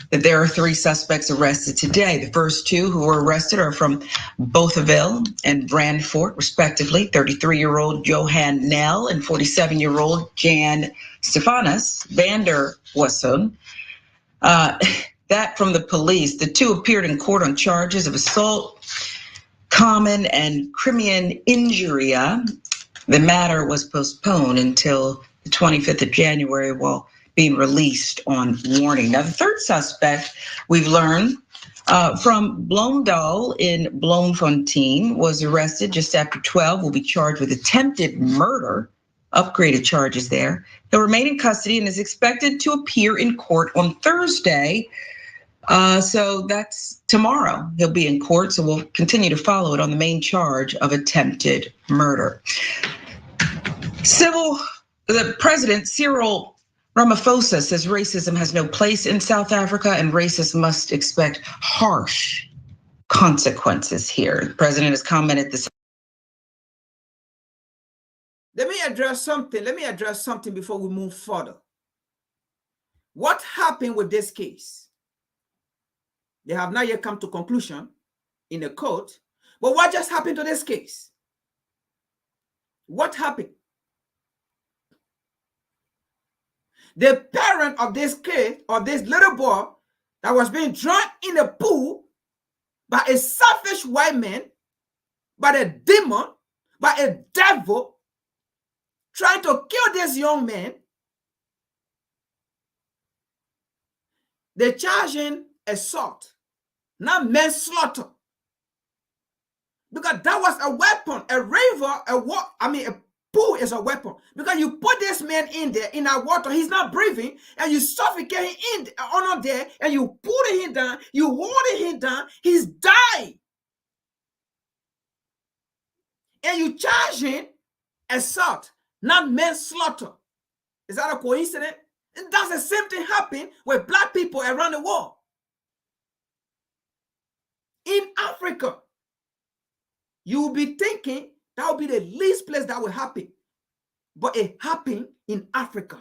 [SPEAKER 6] that there are 3 suspects arrested today. The first 2 who were arrested are from Bothaville and Brandfort, respectively. 33-year-old Johan Nell and 47-year-old Jan Stefanas Vander Wasson. That from the police. The 2 appeared in court on charges of assault, common and criminal injury. The matter was postponed until the 25th of January while being released on warning. Now, the third suspect we've learned from Blondal in Bloemfontein was arrested just after 12, will be charged with attempted murder, upgraded charges there. He'll remain in custody and is expected to appear in court on Thursday. So that's tomorrow. He'll be in court, so we'll continue to follow it on the main charge of attempted murder. The president, Cyril Ramaphosa, says racism has no place in South Africa and racists must expect harsh consequences here. The president has commented this.
[SPEAKER 4] Let me address something before we move further. What happened with this case? They have not yet come to conclusion in the court, but what just happened to this case? What happened? The parent of this kid, of this little boy that was being drowned in a pool by a selfish white man, by a demon, by a devil, trying to kill this young man. They're charging assault, not manslaughter. Because that was a weapon, a river, a pool is a weapon. Because you put this man in there, in that water, he's not breathing, and you suffocate him under there, and you put him down, you hold him down, he's dying. And you charge him assault, not manslaughter. Is that a coincidence? And that's the same thing happen with black people around the world. In Africa, you will be thinking that will be the least place that will happen. But it happened in Africa,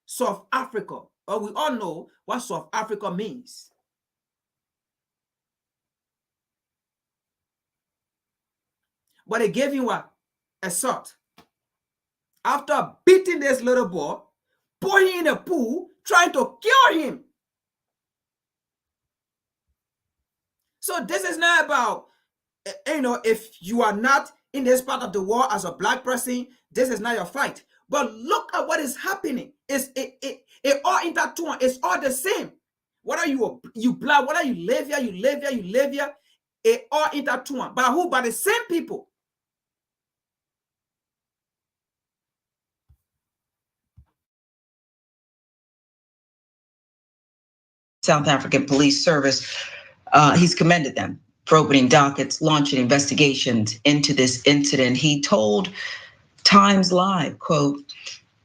[SPEAKER 4] South Africa. Or we all know what South Africa means. But they gave him what? Assault. After beating this little boy, put him in a pool, trying to kill him. So this is not about, if you are not in this part of the world as a black person, this is not your fight. But look at what is happening. It all intertwined. It's all the same. Whether you black, whether you live here, it all intertwined. By who? By the same people.
[SPEAKER 6] South African Police Service, he's commended them for opening dockets, launching investigations into this incident. He told Times Live, quote,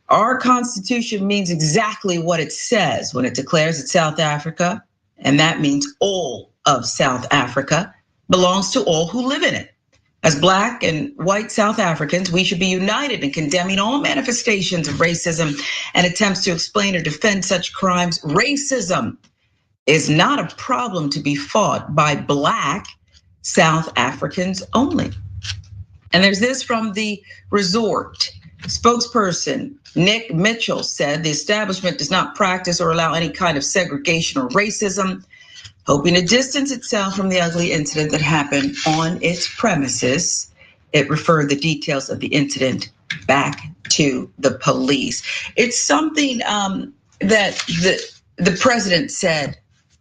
[SPEAKER 6] "Our Constitution means exactly what it says when it declares that South Africa, and that means all of South Africa, belongs to all who live in it. As Black and white South Africans, we should be united in condemning all manifestations of racism and attempts to explain or defend such crimes. Racism is not a problem to be fought by Black South Africans only." And there's this from the resort. Spokesperson Nick Mitchell said the establishment does not practice or allow any kind of segregation or racism, hoping to distance itself from the ugly incident that happened on its premises. It referred the details of the incident back to the police. It's something that the president said,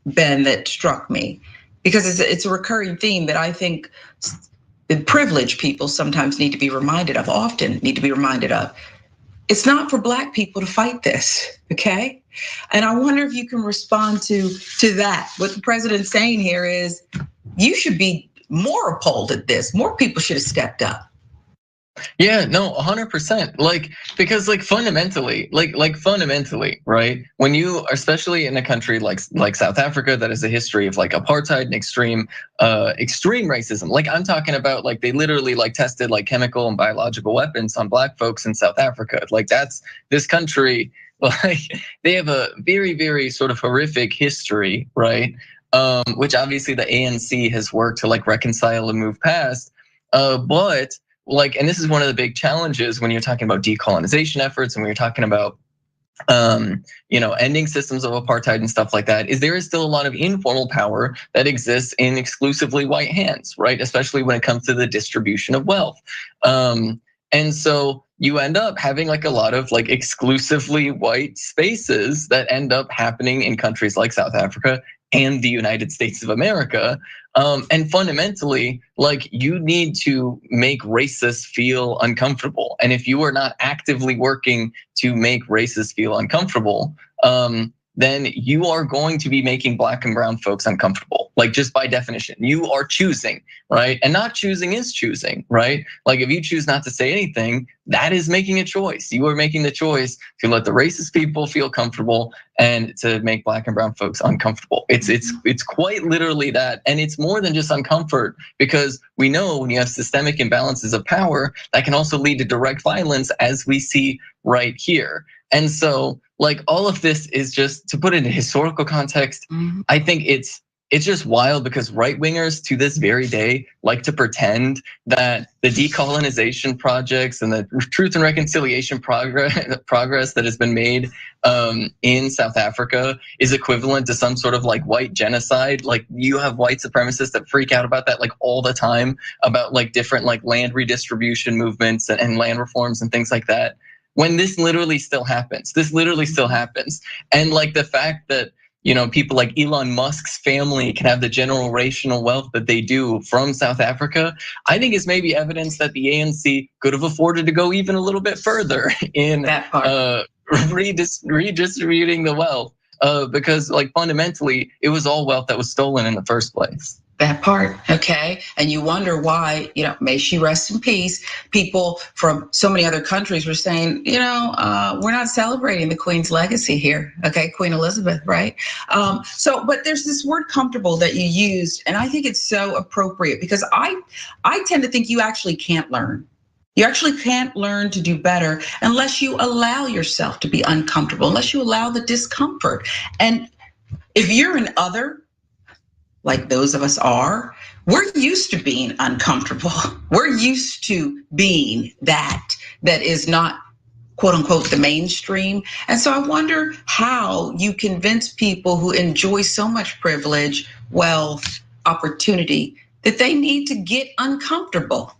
[SPEAKER 6] Ben, that struck me, because it's a recurring theme that I think the privileged people sometimes need to be reminded of, often need to be reminded of. It's not for Black people to fight this, okay? And I wonder if you can respond to that. What the president's saying here is, you should be more appalled at this. More people should have stepped up.
[SPEAKER 7] Yeah, no, 100%. Like, because like fundamentally, right? When you are, especially in a country like South Africa that has a history of like apartheid and extreme racism. Like I'm talking about, like they literally like tested like chemical and biological weapons on black folks in South Africa. Like that's this country, like they have a very, very sort of horrific history, right? Which obviously the ANC has worked to like reconcile and move past. But like, and this is one of the big challenges when you're talking about decolonization efforts and when you're talking about, ending systems of apartheid and stuff like that, is there is still a lot of informal power that exists in exclusively white hands, right? Especially when it comes to the distribution of wealth. And so you end up having like a lot of like exclusively white spaces that end up happening in countries like South Africa and the United States of America. And fundamentally, like you need to make racists feel uncomfortable. And if you are not actively working to make racists feel uncomfortable, then you are going to be making black and brown folks uncomfortable. Like just by definition, you are choosing, right? And not choosing is choosing, right? Like if you choose not to say anything, that is making a choice. You are making the choice to let the racist people feel comfortable and to make black and brown folks uncomfortable. It's quite literally that. And it's more than just uncomfort, because we know when you have systemic imbalances of power, that can also lead to direct violence, as we see right here. And so like all of this is just, to put it in historical context, I think it's just wild because right wingers to this very day like to pretend that the decolonization projects and the truth and reconciliation progress that has been made in South Africa is equivalent to some sort of like white genocide. Like you have white supremacists that freak out about that like all the time, about like different like land redistribution movements and land reforms and things like that. When this literally still happens, And like the fact that, people like Elon Musk's family can have the generational wealth that they do from South Africa, I think is maybe evidence that the ANC could have afforded to go even a little bit further in redistributing the wealth. Because like fundamentally, it was all wealth that was stolen in the first place.
[SPEAKER 6] That part, okay? And you wonder why, may she rest in peace, people from so many other countries were saying, we're not celebrating the Queen's legacy here, okay? Queen Elizabeth, right? But there's this word comfortable that you used, and I think it's so appropriate because I tend to think you actually can't learn. You actually can't learn to do better unless you allow yourself to be uncomfortable, unless you allow the discomfort. And if you're an other, like those of us are, we're used to being uncomfortable. We're used to being that is not, quote unquote, the mainstream. And so I wonder how you convince people who enjoy so much privilege, wealth, opportunity, that they need to get uncomfortable.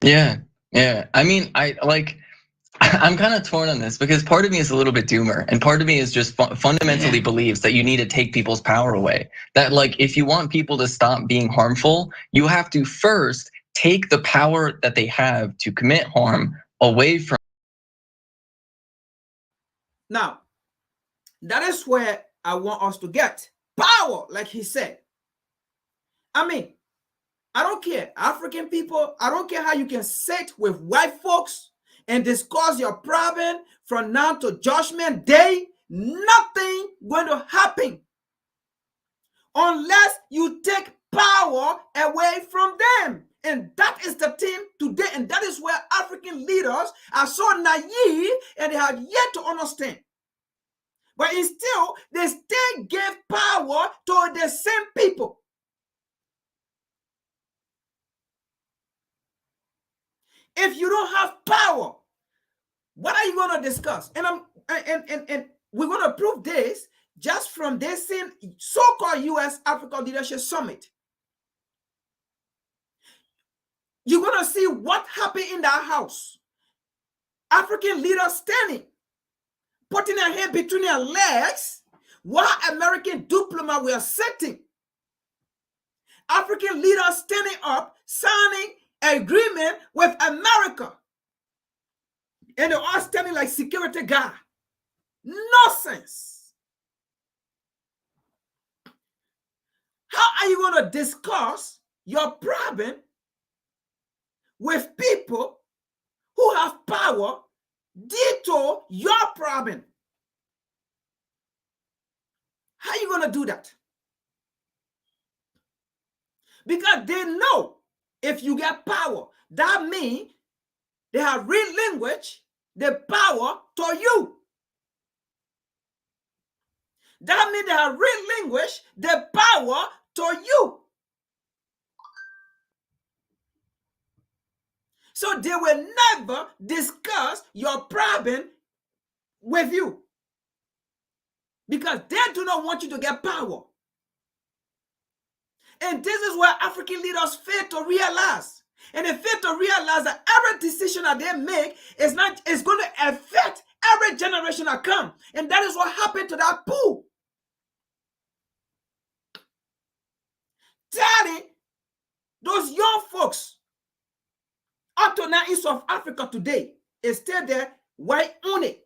[SPEAKER 7] Yeah. I mean, I'm kind of torn on this because part of me is a little bit doomer and part of me is just fundamentally believes that you need to take people's power away. That like, if you want people to stop being harmful, you have to first take the power that they have to commit harm away from.
[SPEAKER 4] Now, that is where I want us to get power, like he said. I mean, I don't care, African people, I don't care how you can sit with white folks and discuss your problem from now to Judgment Day. Nothing going to happen unless you take power away from them. And that is the theme today. And that is where African leaders are so naive and they have yet to understand. But instead, they still give power to the same people. If you don't have power, what are you going to discuss? And we're going to prove this just from this same so-called US Africa Leadership Summit. You're going to see what happened in that house. African leaders standing, putting their hand between their legs, while American diplomats were sitting. African leaders standing up, signing agreement with America. And they're all standing like security guard. Nonsense. How are you going to discuss your problem with people who have power dito your problem? How are you going to do that? Because they know if you get power, that means they have relinquished the power to you. That means they have relinquished the power to you. So they will never discuss your problem with you because they do not want you to get power. And this is where African leaders fail to realize. And they fail to realize that every decision that they make is going to affect every generation that comes. And that is what happened to that pool. Telling those young folks up to now in South Africa today is still there white only.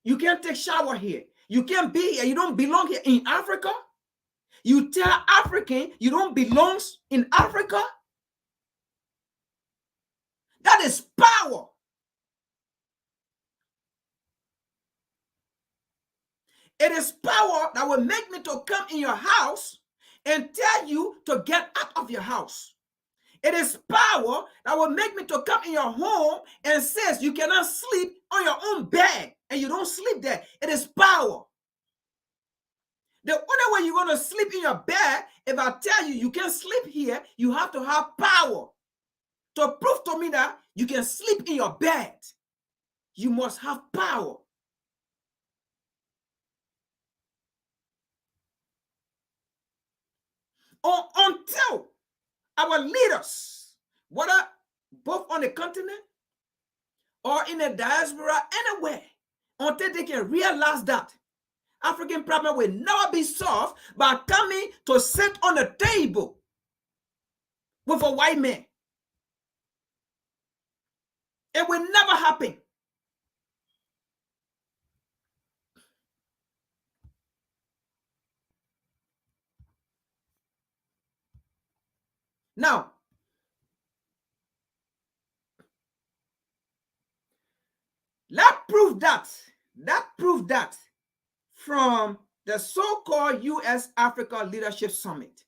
[SPEAKER 4] You can't take shower here. You can't be here. You don't belong here in Africa. You tell African you don't belong in Africa. That is power. It is power that will make me to come in your house and tell you to get out of your house. It is power that will make me to come in your home and says you cannot sleep on your own bed and you don't sleep there. It is power. The only way you're going to sleep in your bed, if I tell you you can't sleep here, you have to have power to prove to me that you can sleep in your bed. You must have power. Or until our leaders, whether both on the continent or in the diaspora, anywhere, until they can realize that African problem will never be solved by coming to sit on the table with a white man. It will never happen. Now, let's prove that from the so-called U.S. Africa Leadership Summit.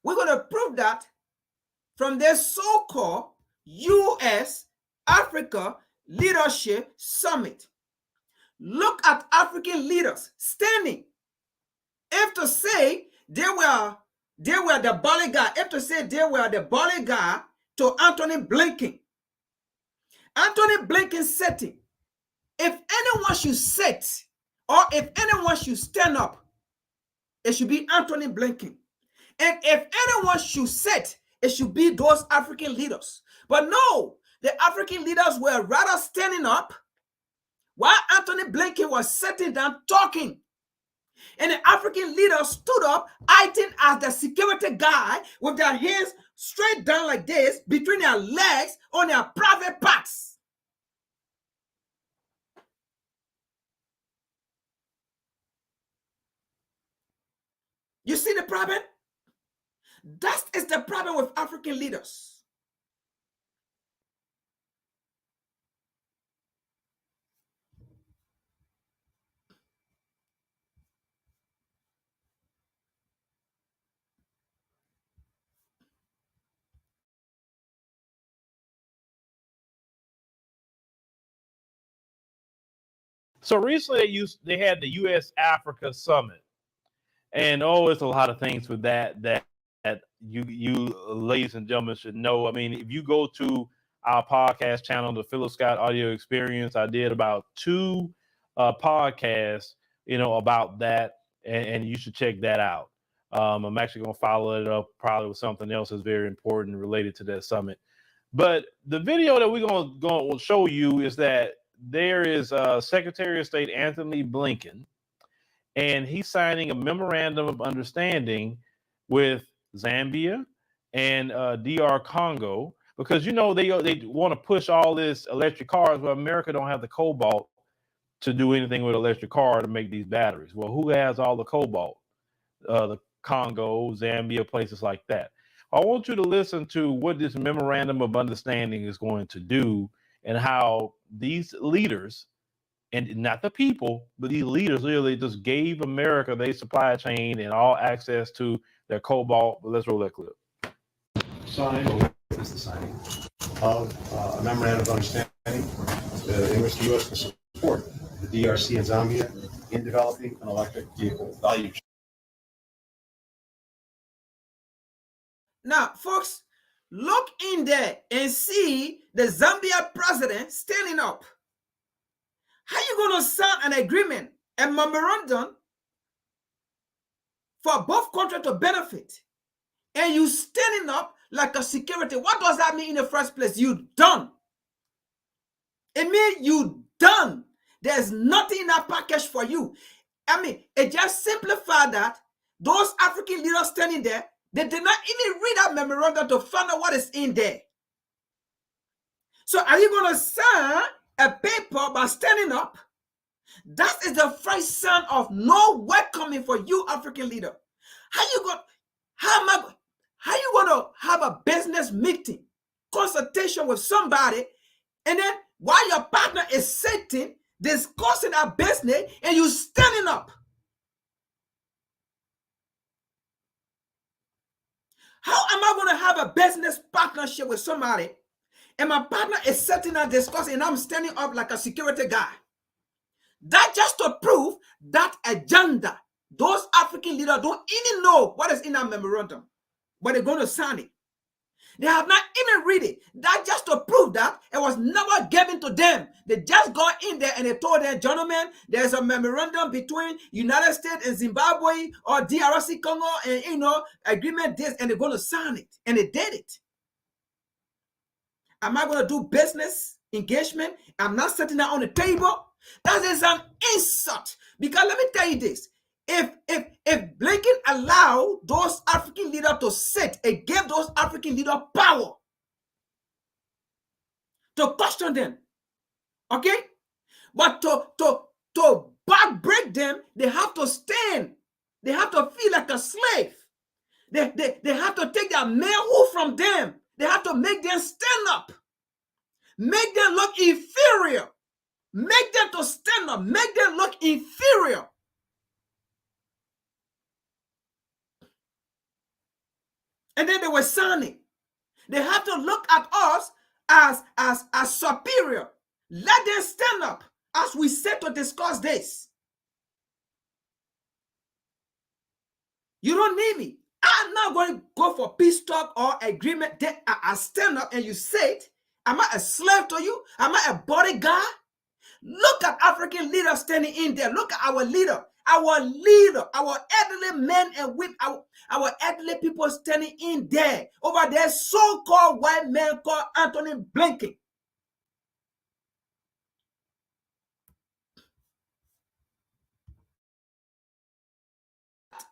[SPEAKER 4] We're going to prove that from the so-called U.S. Africa Leadership Summit. Look at African leaders standing. If to say they were the bodyguard, if to say they were the bodyguard to Anthony Blinken. Anthony Blinken sitting. If anyone should sit or if anyone should stand up, it should be Anthony Blinken. And if anyone should sit, it should be those African leaders. But no, the African leaders were rather standing up while Anthony Blinken was sitting down talking. And the African leaders stood up, acting as the security guy with their hands straight down like this between their legs on their private parts. You see the problem? That is the problem with African leaders.
[SPEAKER 8] So recently they had the U.S. Africa Summit, and it's a lot of things with that you ladies and gentlemen should know. I mean, if you go to our podcast channel, the Philip Scott Audio Experience, I did about 2 podcasts, about that, and you should check that out. I'm actually going to follow it up probably with something else that's very important related to that summit. But the video that we're going to show you is that there is Secretary of State Anthony Blinken and he's signing a memorandum of understanding with Zambia and DR Congo, because you know they want to push all this electric cars, but America don't have the cobalt to do anything with electric car to make these batteries. Well, who has all the cobalt? The Congo, Zambia, places like that. I want you to listen to what this memorandum of understanding is going to do, and how these leaders, and not the people, but these leaders literally just gave America their supply chain and all access to their cobalt. But let's roll that clip.
[SPEAKER 9] Sign or witness the signing of a memorandum of understanding in which the U.S. can support the DRC and Zambia in developing an electric vehicle value chain.
[SPEAKER 4] Now, folks, look in there and see the Zambia president standing up. How you going to sign an agreement, a memorandum for both countries to benefit, and you standing up like a security? What does that mean in the first place? You done. It means you done. There's nothing in that package for you. I mean, it just simplified that those African leaders standing there, they did not even read that memorandum to find out what is in there. So are you going to sign a paper by standing up? That is the first sign of no welcoming for you, African leader. How you going to have a business meeting, consultation with somebody, and then while your partner is sitting discussing our business and you standing up? How am I going to have a business partnership with somebody and my partner is sitting and discussing and I'm standing up like a security guy? That just to prove that agenda. Those African leaders don't even know what is in that memorandum, but they're going to sign it. They have not even read it. That just to prove that it was never given to them. They just got in there and they told them, gentlemen, there's a memorandum between United States and Zimbabwe or DRC Congo, and agreement this, and they're going to sign it. And they did it. Am I going to do business engagement? I'm not sitting there on the table. That is an insult. Because let me tell you this. If Blinken allowed those African leaders to sit and gave those African leaders power to question them, okay? But to back break them, they have to stand. They have to feel like a slave. They have to take their manhood from them. They have to make them stand up. Make them look inferior. Make them to stand up. Make them look inferior. And then they were signing. They have to look at us as superior. Let them stand up as we set to discuss this. You don't need me. I'm not going to go for peace talk or agreement. Then I stand up and you say it. Am I a slave to you? Am I a bodyguard? Look at African leaders standing in there. Look at our leader, our elderly men and women, our elderly people standing in there. Over there, so-called white man called Anthony Blinken.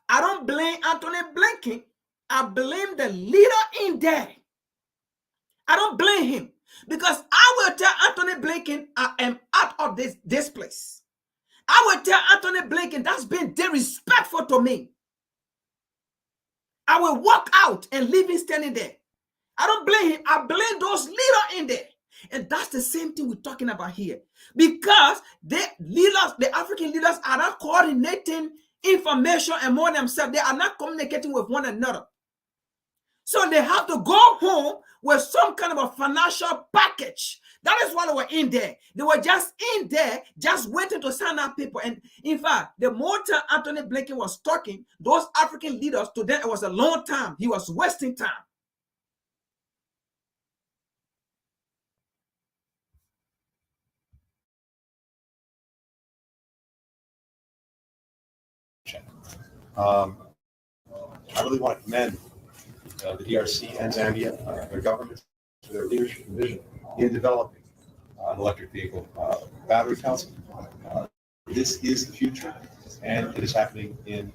[SPEAKER 4] I don't blame Anthony Blinken. I blame the leader in there. I don't blame him. Because I will tell Anthony Blinken, I am out of this place. I will tell Anthony Blinken, that's been disrespectful to me. I will walk out and leave him standing there. I don't blame him. I blame those leaders in there. And that's the same thing we're talking about here. Because the African leaders are not coordinating information among themselves. They are not communicating with one another. So they have to go home with some kind of a financial package. That is why they were in there. They were just in there, just waiting to sign up people. And in fact, the more time Anthony Blinken was talking, those African leaders, to them, it was a long time. He was wasting time.
[SPEAKER 9] I really want to commend the DRC and Zambia, their governments, for their leadership and vision in developing an electric vehicle battery council. This is the future, and it is happening in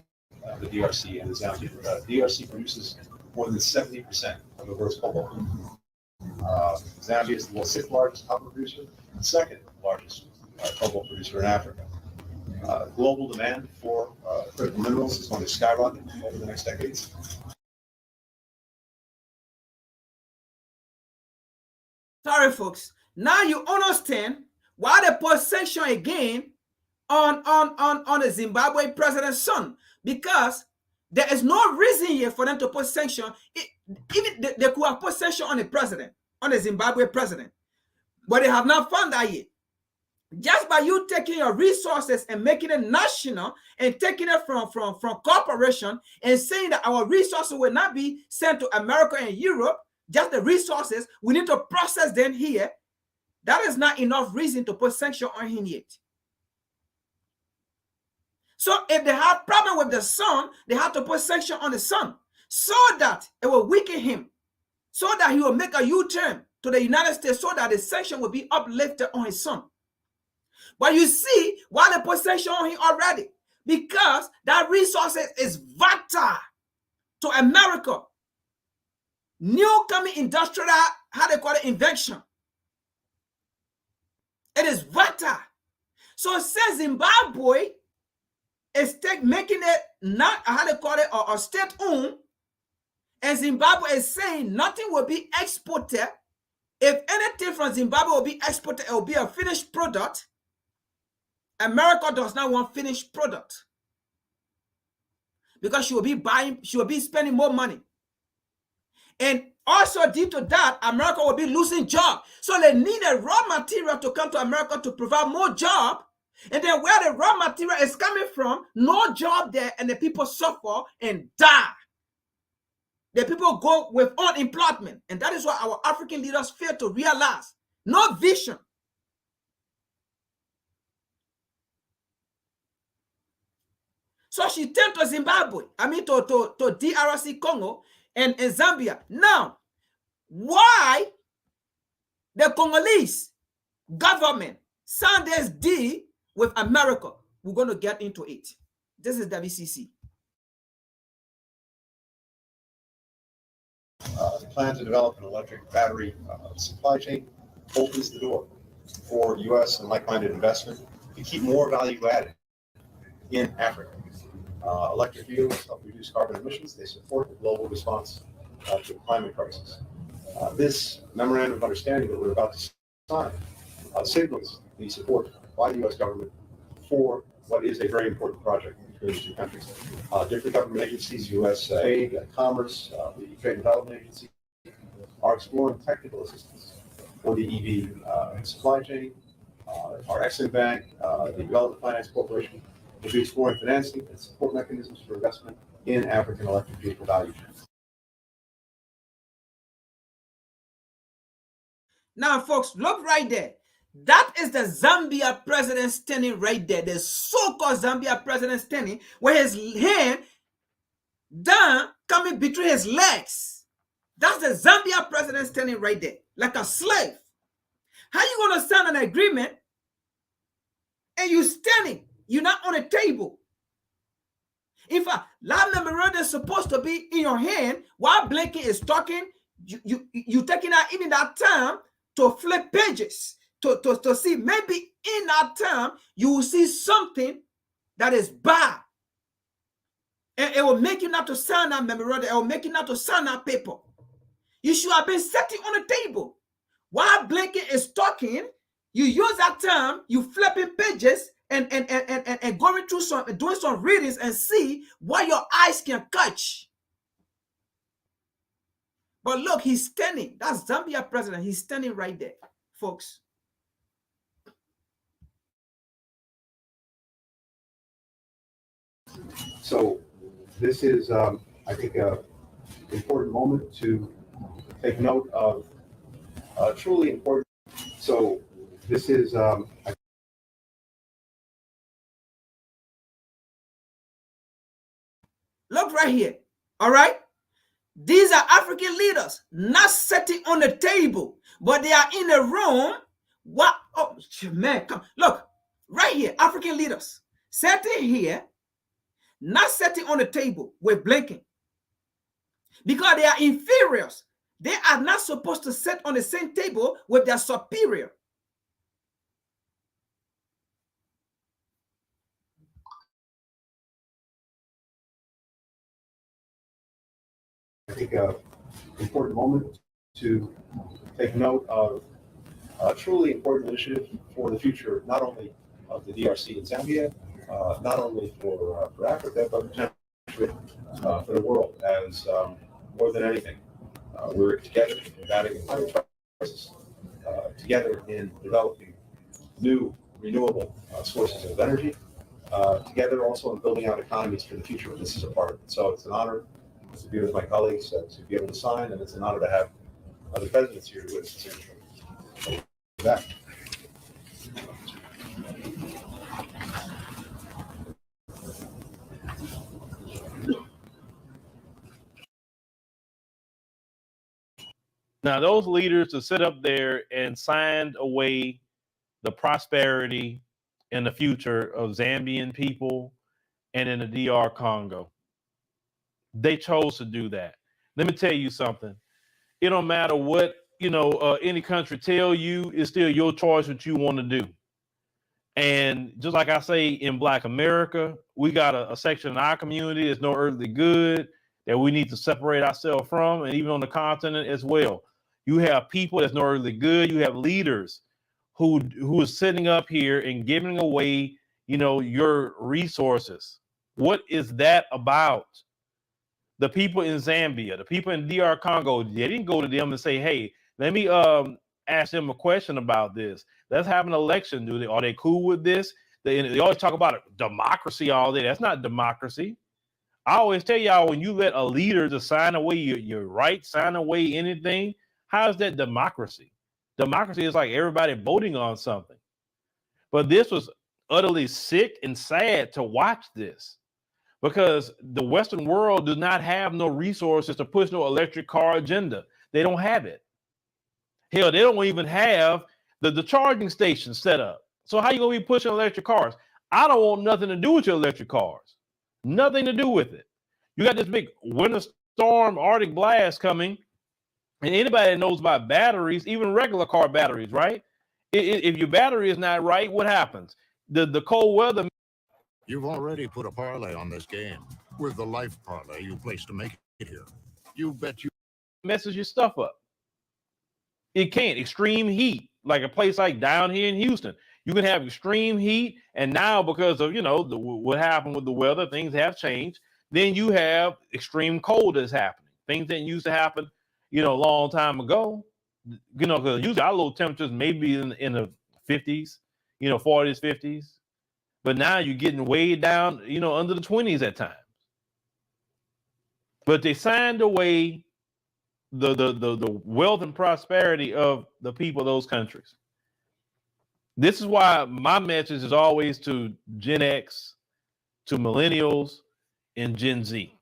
[SPEAKER 9] the DRC and the Zambia. DRC produces more than 70% of the world's cobalt. Zambia is the sixth largest copper producer, the second largest cobalt producer in Africa. Global demand for critical minerals is going to skyrocket over the next decades.
[SPEAKER 4] Sorry, folks. Now you understand why they put sanction again on the Zimbabwe president's son, because there is no reason here for them to put sanction. Even they could have put sanction on the president, on the Zimbabwe president, but they have not found that yet. Just by you taking your resources and making it national and taking it from corporation and saying that our resources will not be sent to America and Europe, just the resources, we need to process them here. That is not enough reason to put sanction on him yet. So if they have problem with the son, they have to put sanction on the son so that it will weaken him, so that he will make a U-turn to the United States, so that the sanction will be uplifted on his son. But you see why they put sanction on him already, because that resources is vital to America. New coming industrial, how they call it, invention. It is vital. So since Zimbabwe is making it not, how they call it, or state-owned, and Zimbabwe is saying nothing will be exported. If anything from Zimbabwe will be exported, it will be a finished product. America does not want finished product, because she will be spending more money. And also due to that, America will be losing jobs. So they need a raw material to come to America to provide more job. And then where the raw material is coming from, no job there, and the people suffer and die. The people go with unemployment. And that is what our African leaders fail to realize. No vision. So she turned to Zimbabwe, to DRC Congo and Zambia. Now, why the Congolese government signed this deal with America? We're going to get into it. This is WCC.
[SPEAKER 9] The plan to develop an electric battery supply chain opens the door for U.S. and like-minded investment to keep more value added in Africa. Electric vehicles help reduce carbon emissions. They support the global response to the climate crisis. This memorandum of understanding that we're about to sign signals the support by the U.S. government for what is a very important project between the two countries. Different government agencies, USAID, Commerce, the Trade and Development Agency, are exploring technical assistance for the EV supply chain. Our Exim Bank, the Development Finance Corporation, will be exploring financing and support mechanisms for investment in African electric vehicle value chains.
[SPEAKER 4] Now, folks, look right there. That is the Zambia president standing right there. The so-called Zambia president standing with his hand down, coming between his legs. That's the Zambia president standing right there, like a slave. How you going to sign an agreement and you standing? You're not on a table. In fact, that memorandum is supposed to be in your hand while Blinken is talking. You taking out even that time to flip pages to see, maybe in that time you will see something that is bad, and it will make you not to sign that memorandum. It will make you not to sign that paper. You should have been sitting on the table while Blinken is talking. You use that time, you flipping pages and going through doing some readings and see what your eyes can catch. But look, he's standing. That's Zambia president. He's standing right there, folks.
[SPEAKER 9] So this is, I think, an important moment to take note of. Truly important. So this is,
[SPEAKER 4] look right here. All right. These are African leaders not sitting on the table, but they are in a room. What? Oh, man, come. Look, right here, African leaders, sitting here, not sitting on the table with blinking, because they are inferiors. They are not supposed to sit on the same table with their superior.
[SPEAKER 9] I think an important moment to take note of a truly important initiative for the future, not only of the DRC and Zambia, not only for Africa, but potentially for the world, as more than anything, we're together in combating climate crisis, together in developing new renewable sources of energy, together also in building out economies for the future. This is a part of it. So it's an honor to be with my colleagues, to be able to sign, and it's an honor to have other presidents here to witness this initiative. Back.
[SPEAKER 8] Now, those leaders to sit up there and signed away the prosperity and the future of Zambian people and in the DR Congo. They chose to do that. Let me tell you something. It don't matter what, any country tell you, it's still your choice what you want to do. And just like I say in Black America, we got a section in our community that's no earthly good that we need to separate ourselves from, and even on the continent as well. You have people that's no earthly good. You have leaders who is sitting up here and giving away, your resources. What is that about? The people in Zambia, the people in DR Congo, they didn't go to them and say, hey, let me ask them a question about this. Let's have an election. Are they cool with this? They always talk about democracy all day. That's not democracy. I always tell y'all, when you let a leader to sign away your rights, sign away anything, how is that democracy? Democracy is like everybody voting on something. But this was utterly sick and sad to watch this, because the Western world does not have no resources to push no electric car agenda. They don't have it. Hell, they don't even have the charging station set up. So how you gonna be pushing electric cars? I don't want nothing to do with your electric cars. Nothing to do with it. You got this big winter storm, Arctic blast coming, and anybody that knows about batteries, even regular car batteries, right? If your battery is not right, what happens? The cold weather.
[SPEAKER 10] You've already put a parlay on this game with the life parlay you placed to make it here. You bet you
[SPEAKER 8] messes your stuff up. It can't. Extreme heat, like a place like down here in Houston, you can have extreme heat, and now because of what happened with the weather, things have changed. Then you have extreme cold that's happening. Things that used to happen, a long time ago. Because usually our low temperatures maybe in the 50s, 40s, 50s. But now you're getting way down, under the 20s at times. But they signed away the wealth and prosperity of the people of those countries. This is why my message is always to Gen X, to millennials, and Gen Z.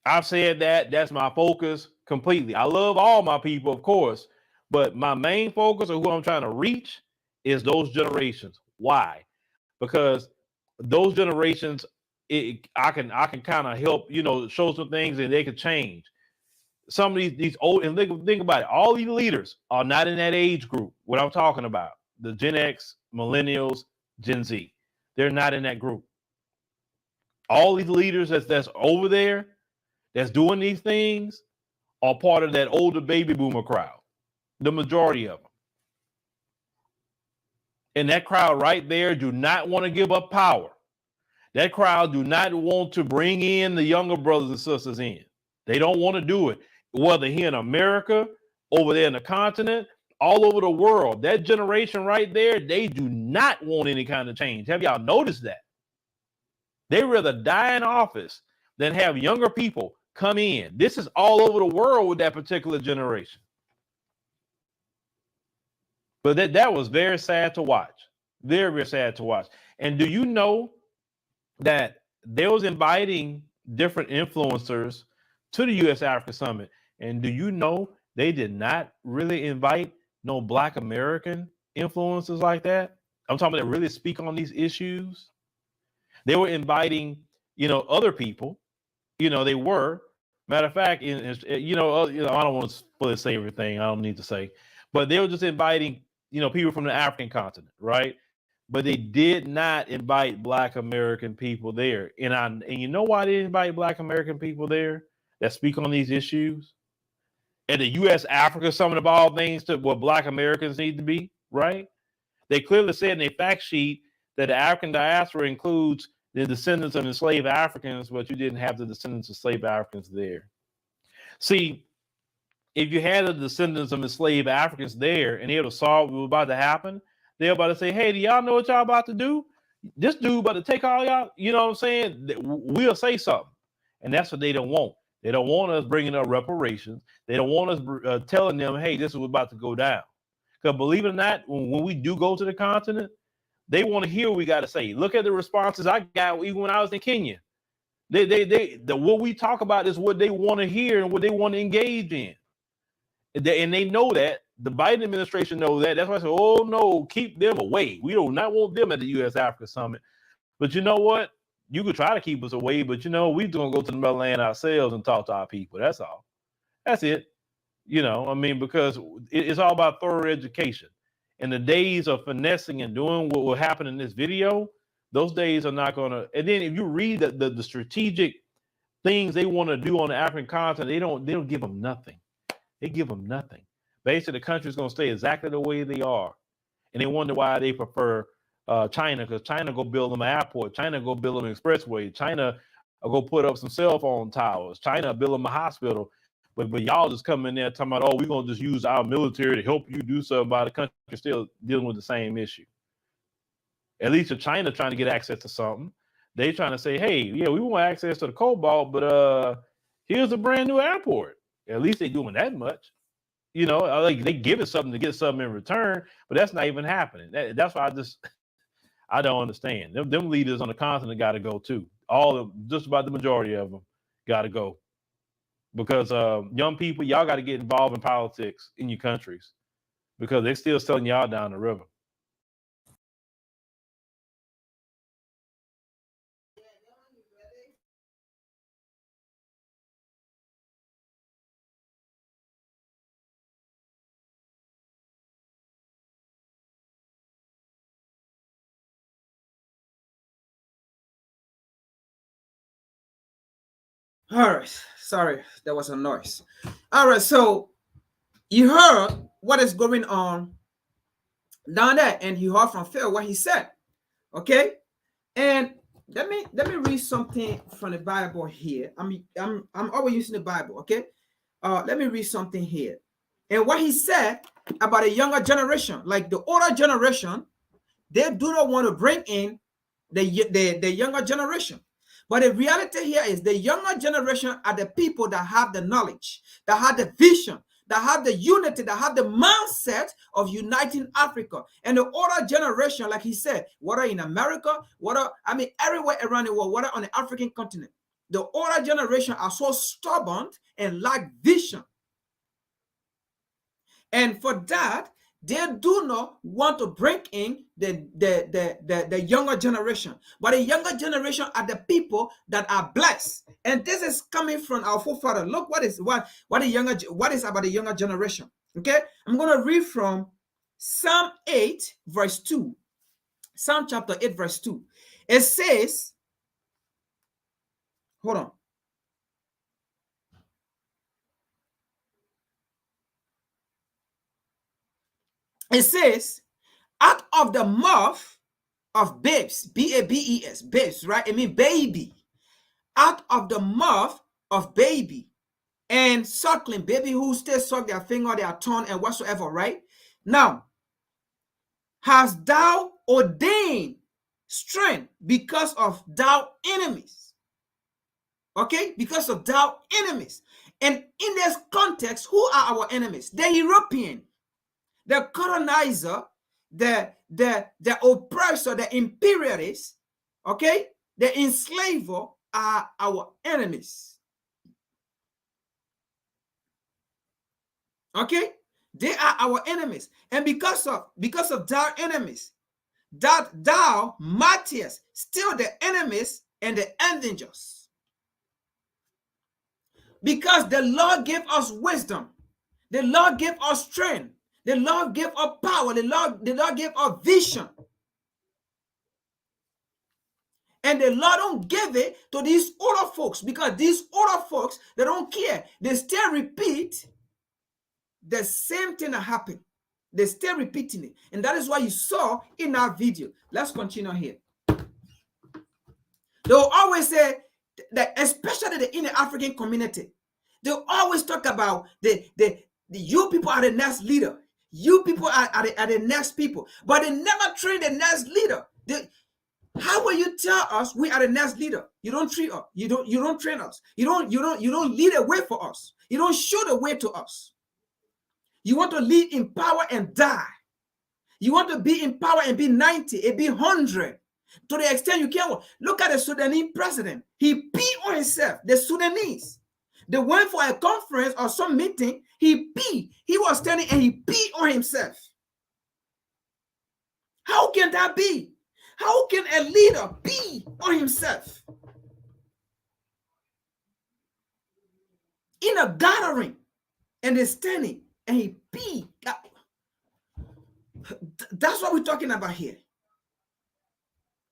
[SPEAKER 8] I've said that's my focus completely. I love all my people, of course, but my main focus of who I'm trying to reach is those generations. Why? Because those generations, I can kind of help, show some things and they can change. Some of these old, and think about it, all these leaders are not in that age group, what I'm talking about. The Gen X, millennials, Gen Z. They're not in that group. All these leaders that's over there, that's doing these things, are part of that older baby boomer crowd. The majority of them. And that crowd right there do not want to give up power. That crowd do not want to bring in the younger brothers and sisters in. They don't want to do it. Whether here in America, over there in the continent, all over the world, that generation right there, they do not want any kind of change. Have y'all noticed that? They rather die in office than have younger people come in. This is all over the world with that particular generation. But that was very sad to watch. Very, very sad to watch. And do you know that they was inviting different influencers to the U.S. Africa Summit? And do you know they did not really invite no Black American influencers like that? I'm talking about that really speak on these issues. They were inviting, other people. They were. Matter of fact, I don't want to fully say everything. I don't need to say, but they were just inviting, people from the African continent, right? But they did not invite Black American people there. And you know why they didn't invite Black American people there that speak on these issues? And the U.S. Africa Summit of all things to what Black Americans need to be, right? They clearly said in their fact sheet that the African diaspora includes the descendants of enslaved Africans, but you didn't have the descendants of enslaved Africans there. See, if you had the descendants of enslaved Africans there and they would have saw what was about to happen, they're about to say, hey, do y'all know what y'all about to do? This dude about to take all y'all, you know what I'm saying? We'll say something. And that's what they don't want. They don't want us bringing up reparations. They don't want us telling them, hey, this is what's about to go down. Because believe it or not, when we do go to the continent, they want to hear what we got to say. Look at the responses I got even when I was in Kenya. What we talk about is what they want to hear and what they want to engage in. And they know that. The Biden administration knows that. That's why I said, oh, no, keep them away. We do not want them at the U.S. Africa Summit. But you know what? You could try to keep us away, but, we're going to go to the motherland ourselves and talk to our people. That's all. That's it. Because it's all about thorough education. And the days of finessing and doing what will happen in this video, those days are not going to. And then if you read the strategic things they want to do on the African continent, they don't give them nothing. They give them nothing. Basically, the country's going to stay exactly the way they are. And they wonder why they prefer China, because China go build them an airport. China go build them an expressway. China go put up some cell phone towers. China build them a hospital. But y'all just come in there talking about, oh, we're going to just use our military to help you do something about the country still dealing with the same issue. At least if China trying to get access to something, they trying to say, hey, yeah, we want access to the cobalt, but here's a brand new airport. At least they doing that much. Like they give it something to get something in return, but that's not even happening. That's why I don't understand. Them leaders on the continent got to go too. Just about the majority of them got to go. Because young people, y'all got to get involved in politics in your countries because they're still selling y'all down the river.
[SPEAKER 4] All right. Sorry, there was a noise. All right. So you heard what is going on down there, and you heard from Phil what he said. Okay. And let me read something from the Bible here. I'm always using the Bible. Okay. Let me read something here. And what he said about a younger generation, like the older generation, they do not want to bring in the younger generation. But the reality here is the younger generation are the people that have the knowledge, that have the vision, that have the unity, that have the mindset of uniting Africa. And the older generation, like he said, whether in America, everywhere around the world, whether on the African continent, the older generation are so stubborn and lack vision. And for that, they do not want to bring in the younger generation. But the younger generation are the people that are blessed. And this is coming from our forefather. Look what is about the younger generation. Okay? I'm going to read from Psalm 8, verse 2. Psalm chapter 8, verse 2. It says, hold on. It says, out of the mouth of babes, B-A-B-E-S, babes, right? I mean baby. Out of the mouth of baby and suckling, baby who still suck their finger, their tongue, and whatsoever, right? Now, hast thou ordained strength because of thou enemies? Okay? Because of thou enemies. And in this context, who are our enemies? The European, the colonizer, the oppressor, the imperialists, okay, the enslaver are our enemies. Okay, they are our enemies, and because of their enemies, that thou mightest still the enemies and the avengers. Because the Lord gave us wisdom. The Lord gave us strength. The Lord gave us power. The Lord gave us vision. And the Lord don't give it to these older folks, because these older folks, they don't care. They still repeat the same thing that happened. They still repeating it. And that is why you saw in our video. Let's continue here. They'll always say that, especially in the African community, they'll always talk about the you people are the next leader. You people are the next people. But they never train the next leader. How will you tell us we are the next leader? You don't treat us. You don't train us. You don't lead a way for us. You don't show the way to us. You want to lead in power and die. You want to be in power and be 90 and be 100. To the extent you can't. Look at the Sudanese president. He peed on himself. The Sudanese. They went for a conference or some meeting. He peed. He was standing and he peed on himself. How can that be? How can a leader pee on himself? In a gathering, and they're standing and he pee. That's what we're talking about here.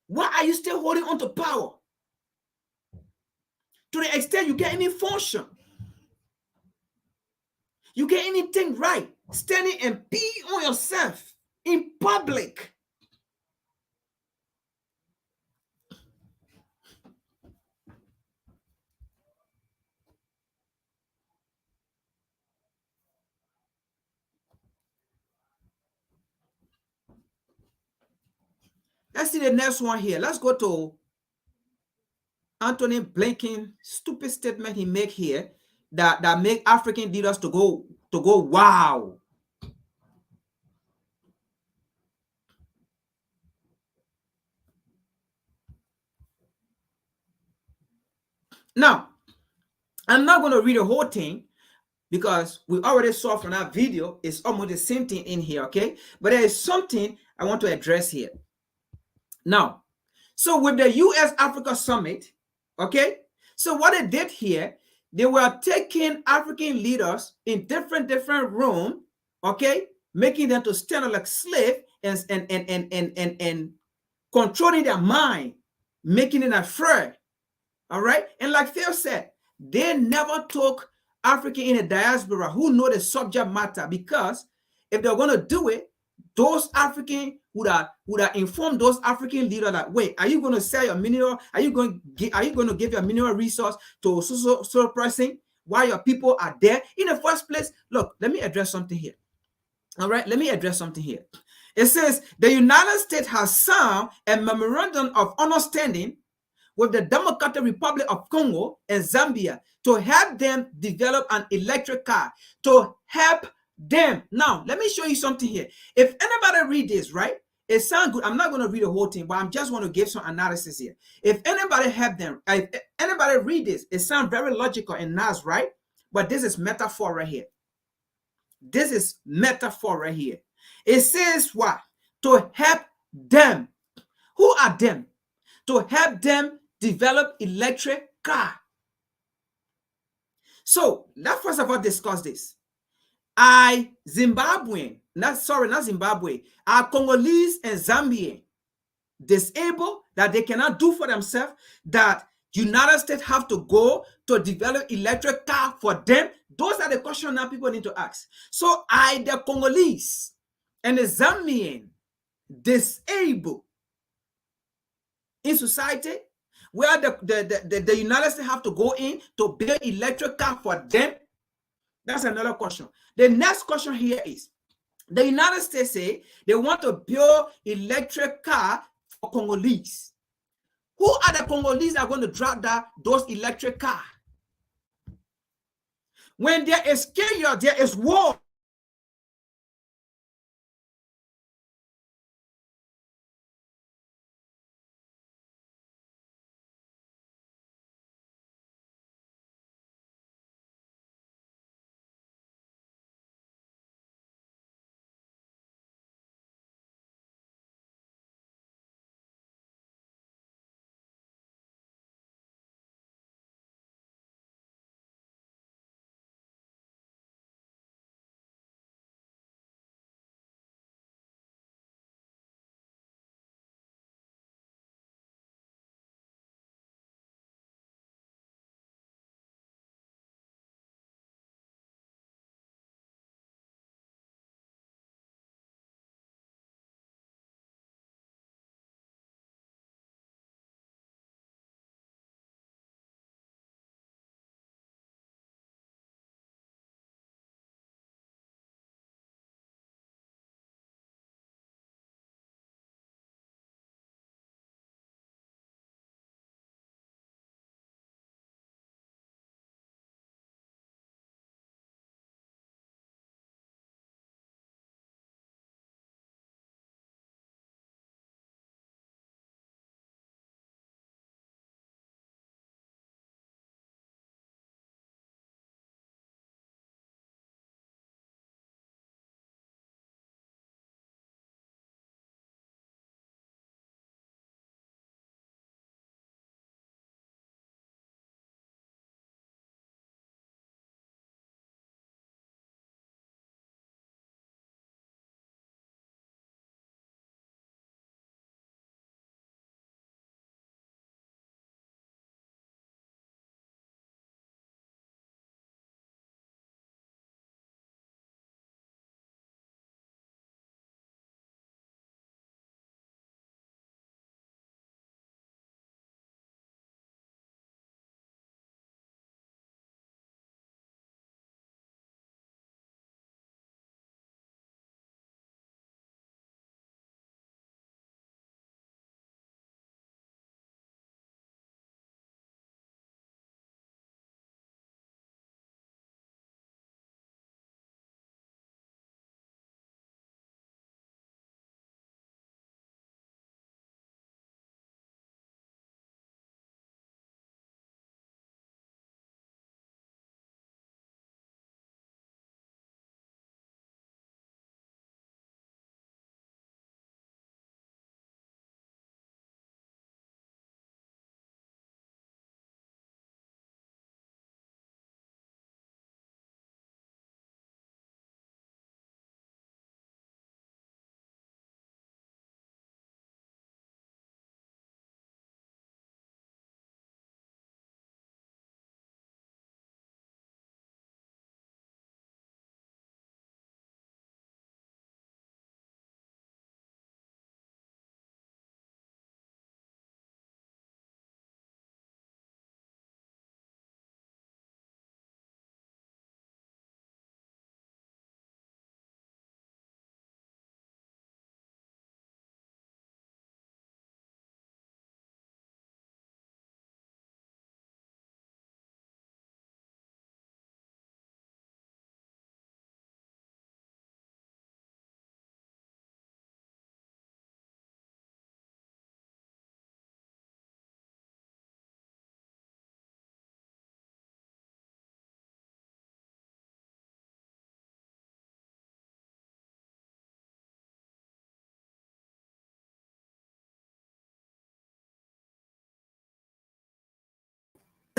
[SPEAKER 4] Why are you still holding on to power? To the extent you get any function, you get anything right, standing and pee on yourself in public. Let's see the next one here. Let's go to Anthony Blinken stupid statement he make here that make African leaders to go wow. Now, I'm not going to read the whole thing because we already saw from that video, it's almost the same thing in here, okay? But there is something I want to address here. Now, so with the US-Africa Summit, okay? So what they did here, they were taking African leaders in different rooms, okay? Making them to stand like slave and controlling their mind, making it afraid. All right. And like Phil said, they never took African in the diaspora who know the subject matter, because if they're going to do it, those African would have informed those African leaders that, wait, are you going to sell your mineral? Are you going to give your mineral resource to so person while your people are there in the first place? Look, let me address something here. All right, let me address something here. It says the United States has signed a memorandum of understanding with the Democratic Republic of Congo and Zambia to help them develop an electric car, to help them. Now, let me show you something here. If anybody read this, right, it sounds good. I'm not going to read the whole thing, but I'm just want to give some analysis here. If anybody help them, if anybody read this, it sounds very logical and nice, right? But this is metaphor right here. This is metaphor right here. It says what? To help them. Who are them? To help them develop electric car. So let's first of all discuss this. Are Zimbabwean, not Zimbabwe, are Congolese and Zambian disabled that they cannot do for themselves, that United States have to go to develop electric car for them? Those are the questions now people need to ask. So are the Congolese and the Zambian disabled in society, where the United States have to go in to build electric car for them? That's another question. The next question here is, the United States say they want to build electric car for Congolese. Who are the Congolese that are going to drive those electric car? When there is chaos, there is war.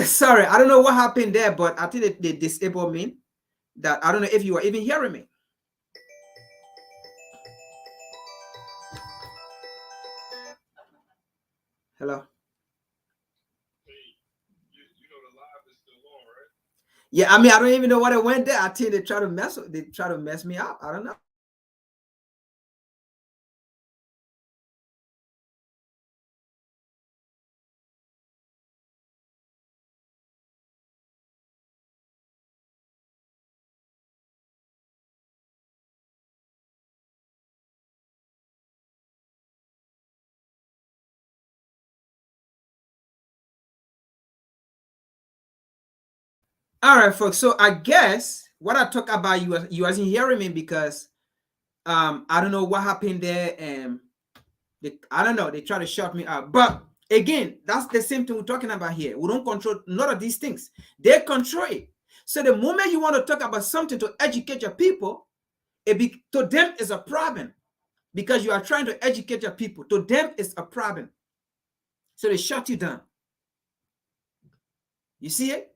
[SPEAKER 4] Sorry, I don't know what happened there, but I think they disabled me. That I don't know if you are even hearing me. Hello. Yeah, I mean, I don't even know what it went there. I think they try to mess me up. I don't know. All right, folks. So I guess what I talk about you wasn't hearing me because I don't know what happened there, and I don't know, they try to shut me out. But again, that's the same thing we're talking about here. We don't control none of these things. They control it. So the moment you want to talk about something to educate your people, to them is a problem because you are trying to educate your people. To them is a problem. So they shut you down. You see it?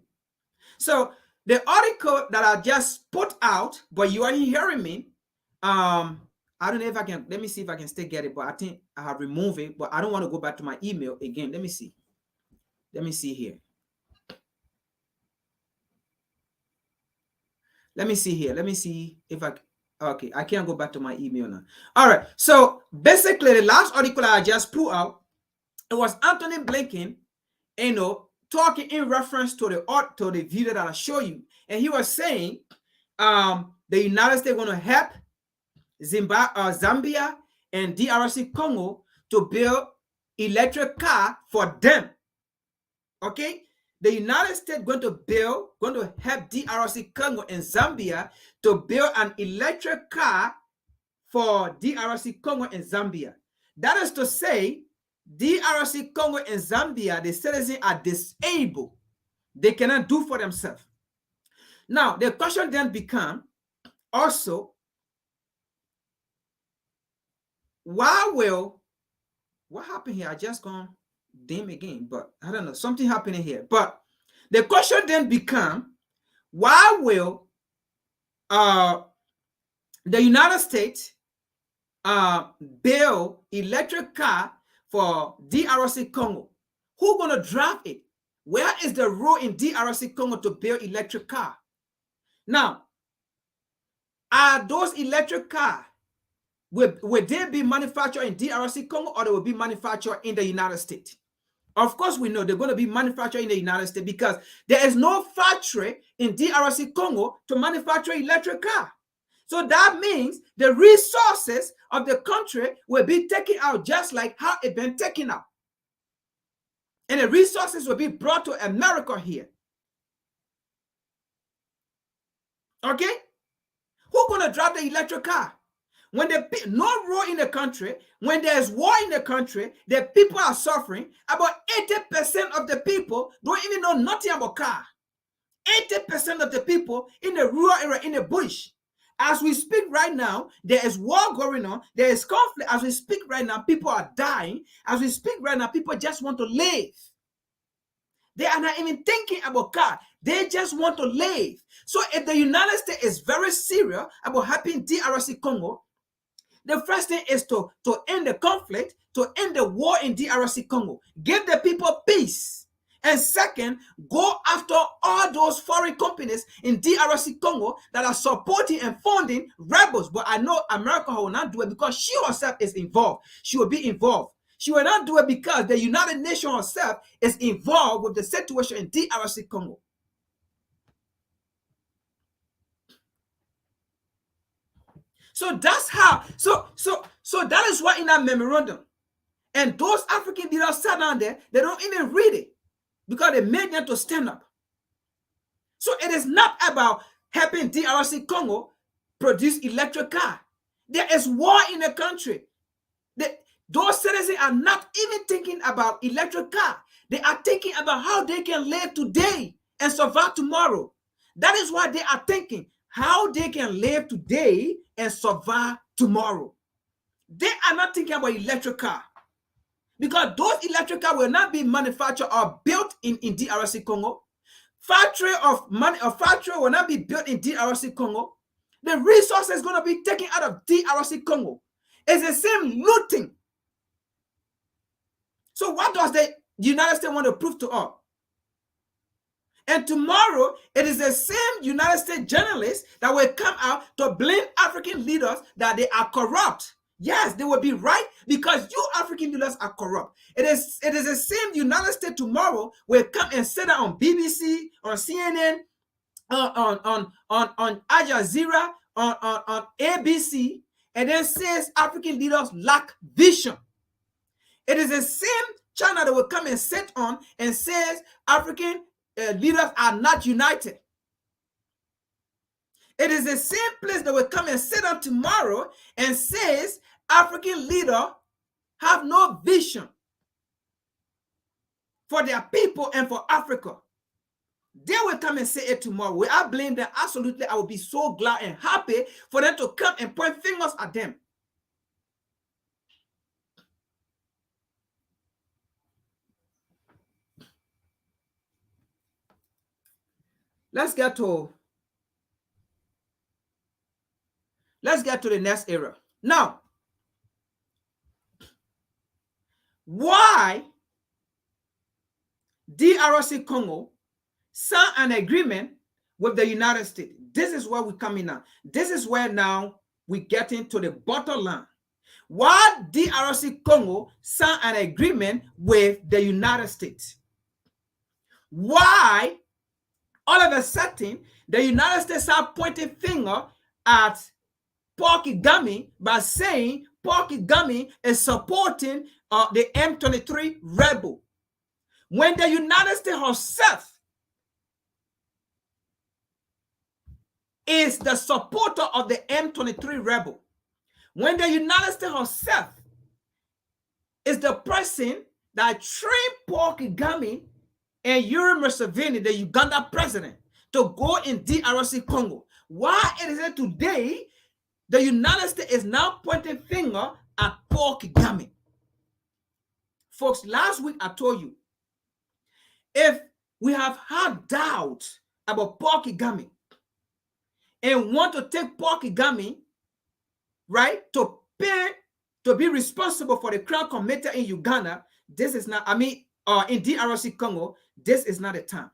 [SPEAKER 4] So the article that I just put out, but you aren't hearing me, I don't know if I can, let me see if I can still get it, but I think I have removed it, but I don't want to go back to my email again. Let me see. Let me see here. Let me see here. Let me see if okay, I can't go back to my email now. All right. So basically, the last article I just put out, it was Anthony Blinken, talking in reference to the video that I show you. And he was saying the United States going to help Zambia and DRC Congo to build electric car for them. Okay, the United States going to help DRC Congo and Zambia to build an electric car for DRC Congo and Zambia. That is to say, DRC Congo and Zambia, the citizens are disabled. They cannot do for themselves. Now, the question then becomes also, what happened here? I just gone dim again, but I don't know, something happening here. But the question then becomes, why will the United States build electric car for DRC Congo? Who's going to drive it? Where is the rule in DRC Congo to build electric car? Now, are those electric cars, will they be manufactured in DRC Congo or they will be manufactured in the United States? Of course, we know they're going to be manufactured in the United States because there is no factory in DRC Congo to manufacture electric car. So that means the resources of the country will be taken out just like how it's been taken out. And the resources will be brought to America here. Okay? Who's going to drive the electric car? When no war in the country, when there's war in the country, the people are suffering. About 80% of the people don't even know nothing about car. 80% of the people in the rural area, in the bush. As we speak right now, there is war going on. There is conflict. As we speak right now, people are dying. As we speak right now, people just want to live. They are not even thinking about God. They just want to live. So if the United States is very serious about helping DRC Congo, the first thing is to end the conflict, to end the war in DRC Congo. Give the people peace. And second, go after all those foreign companies in DRC Congo that are supporting and funding rebels. But I know America will not do it because she herself is involved. She will be involved. She will not do it because the United Nations herself is involved with the situation in DRC Congo. So that's how, so that is why in that memorandum, and those African leaders sat down there, they don't even read it because they made them to stand up. So it is not about helping DRC Congo produce electric car. There is war in the country. Those citizens are not even thinking about electric car. They are thinking about how they can live today and survive tomorrow. That is why they are thinking how they can live today and survive tomorrow. They are not thinking about electric car. because those electrical will not be manufactured or built in DRC Congo. Factory will not be built in DRC Congo. The resources is going to be taken out of DRC Congo. It's the same looting. So what does the United States want to prove to us? And tomorrow, it is the same United States journalists that will come out to blame African leaders that they are corrupt. Yes, they will be right because you African leaders are corrupt. It is the same United States tomorrow will come and sit down on BBC, on CNN, on Al Jazeera, on ABC, and then says African leaders lack vision. It is the same China that will come and sit on and says African leaders are not united. It is the same place that will come and sit on tomorrow and says African leaders have no vision for their people and for Africa. They will come and say it tomorrow. Will I blame them? Absolutely. I will be so glad and happy for them to come and point fingers at them. Let's get to the next era. Now, why DRC Congo signed an agreement with the United States? This is where we're coming now. This is where now we're getting to the bottom line. Why DRC Congo signed an agreement with the United States? Why all of a sudden the United States are pointing finger at Paul Kagame by saying Paul Kagame is supporting the M23 rebel, when the United States herself is the supporter of the M23 rebel, when the United States herself is the person that trained Paul Kagame and Yoweri Museveni, the Uganda president, to go in DRC Congo. Why is it today the United States is now pointing finger at Paul Kagame? Folks, last week I told you, if we have had doubt about Paul Kagame and want to take Paul Kagame, right, to be responsible for the crime committed in Uganda, this is not, in DRC Congo, this is not the time.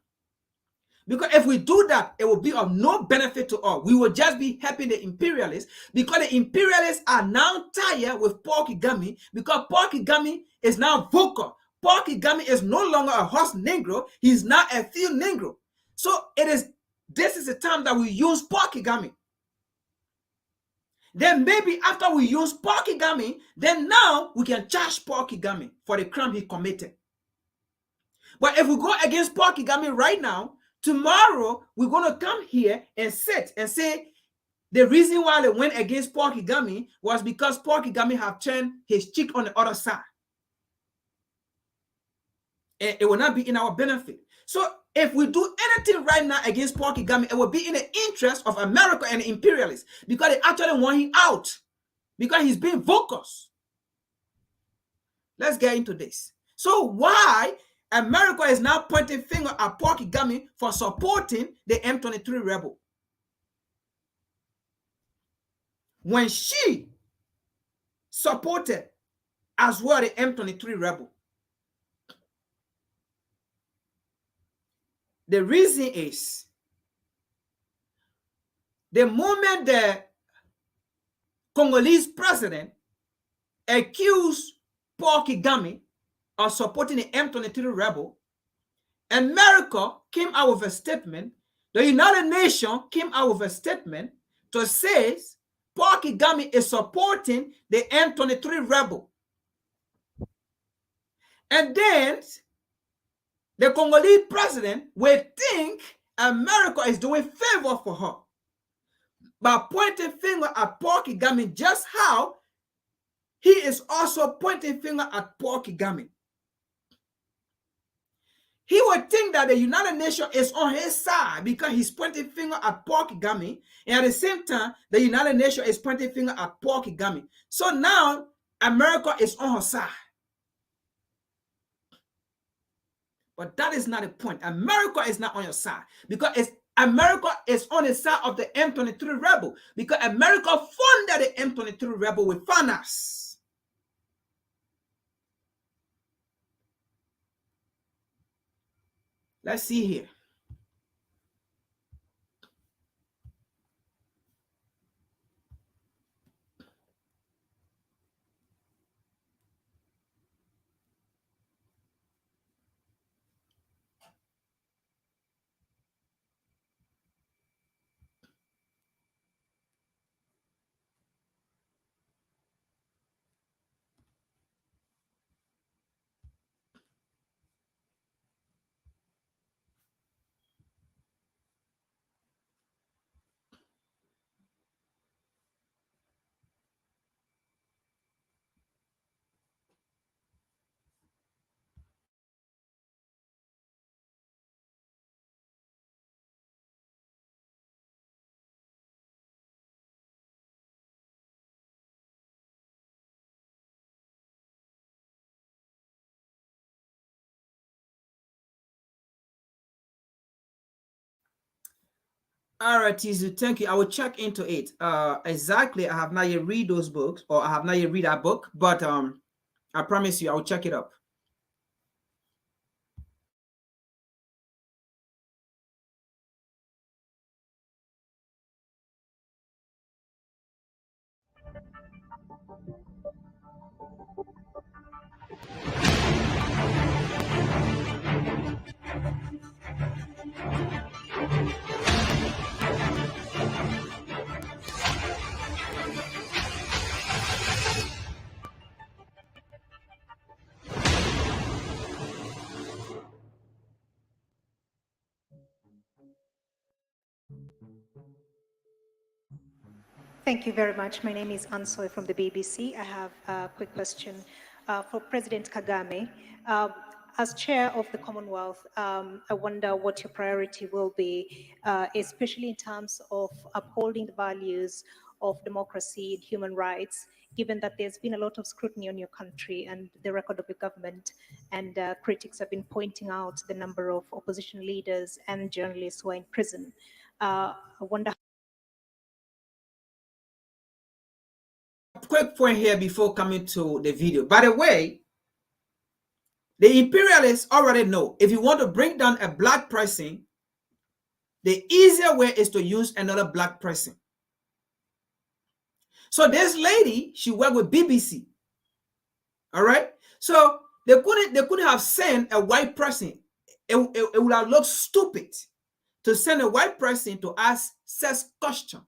[SPEAKER 4] Because if we do that, it will be of no benefit to all. We will just be helping the imperialists, because the imperialists are now tired with Paul Kagame, because Paul Kagame is now vocal. Paul Kagame is no longer a horse Negro, he's now a field Negro. So this is the time that we use Paul Kagame. Then maybe after we use Paul Kagame, then now we can charge Paul Kagame for the crime he committed. But if we go against Paul Kagame right now, tomorrow we're going to come here and sit and say the reason why they went against Paul Kagame was because Paul Kagame have turned his cheek on the other side. And it will not be in our benefit. So if we do anything right now against Paul Kagame, it will be in the interest of America and the imperialists, because they actually want him out, because he's being vocal. Let's get into this. So why America is now pointing finger at Paul Kagame for supporting the M23 rebel, when she supported as well the M23 rebel? The reason is, the moment the Congolese president accused Paul Kagame of supporting the M23 rebel, America came out with a statement, the United Nations came out with a statement to say Paul Kagame is supporting the M23 rebel. And then the Congolese president will think America is doing favor for her by pointing finger at Paul Kagame, just how he is also pointing finger at Paul Kagame. He would think that the United Nations is on his side because he's pointing finger at Paul Kagame, and at the same time, the United Nations is pointing finger at Paul Kagame. So now America is on her side. But that is not the point. America is not on your side because America is on the side of the M23 rebel because America funded the M23 rebel with finance. Let's see here. All right, Tizu, thank you. I will check into it. Exactly, I have not yet read those books, or I have not yet read that book, but I promise you, I will check it up.
[SPEAKER 11] Thank you very much. My name is Ansoy from the BBC. I have a quick question for President Kagame. As chair of the Commonwealth, I wonder what your priority will be, especially in terms of upholding the values of democracy and human rights, given that there's been a lot of scrutiny on your country and the record of your government, and critics have been pointing out the number of opposition leaders and journalists who are in prison. I wonder.
[SPEAKER 4] Quick point here before coming to the video. By the way, the imperialists already know if you want to bring down a black person, the easier way is to use another black person. So this lady, she worked with BBC. All right. So they couldn't have sent a white person. It would have looked stupid to send a white person to ask such question.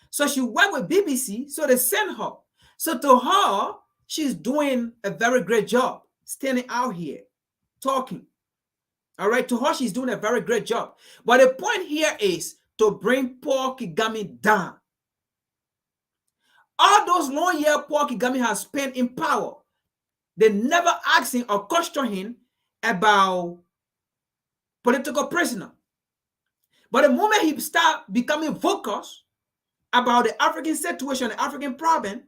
[SPEAKER 4] So she worked with BBC, so they sent her. So to her, she's doing a very great job standing out here talking. All right, to her, she's doing a very great job. But the point here is to bring Paul Kagame down. All those long years Paul Kagame has spent in power, they never asked him or questioned him about political prisoner. But the moment he start becoming vocal about the African situation, the African problem,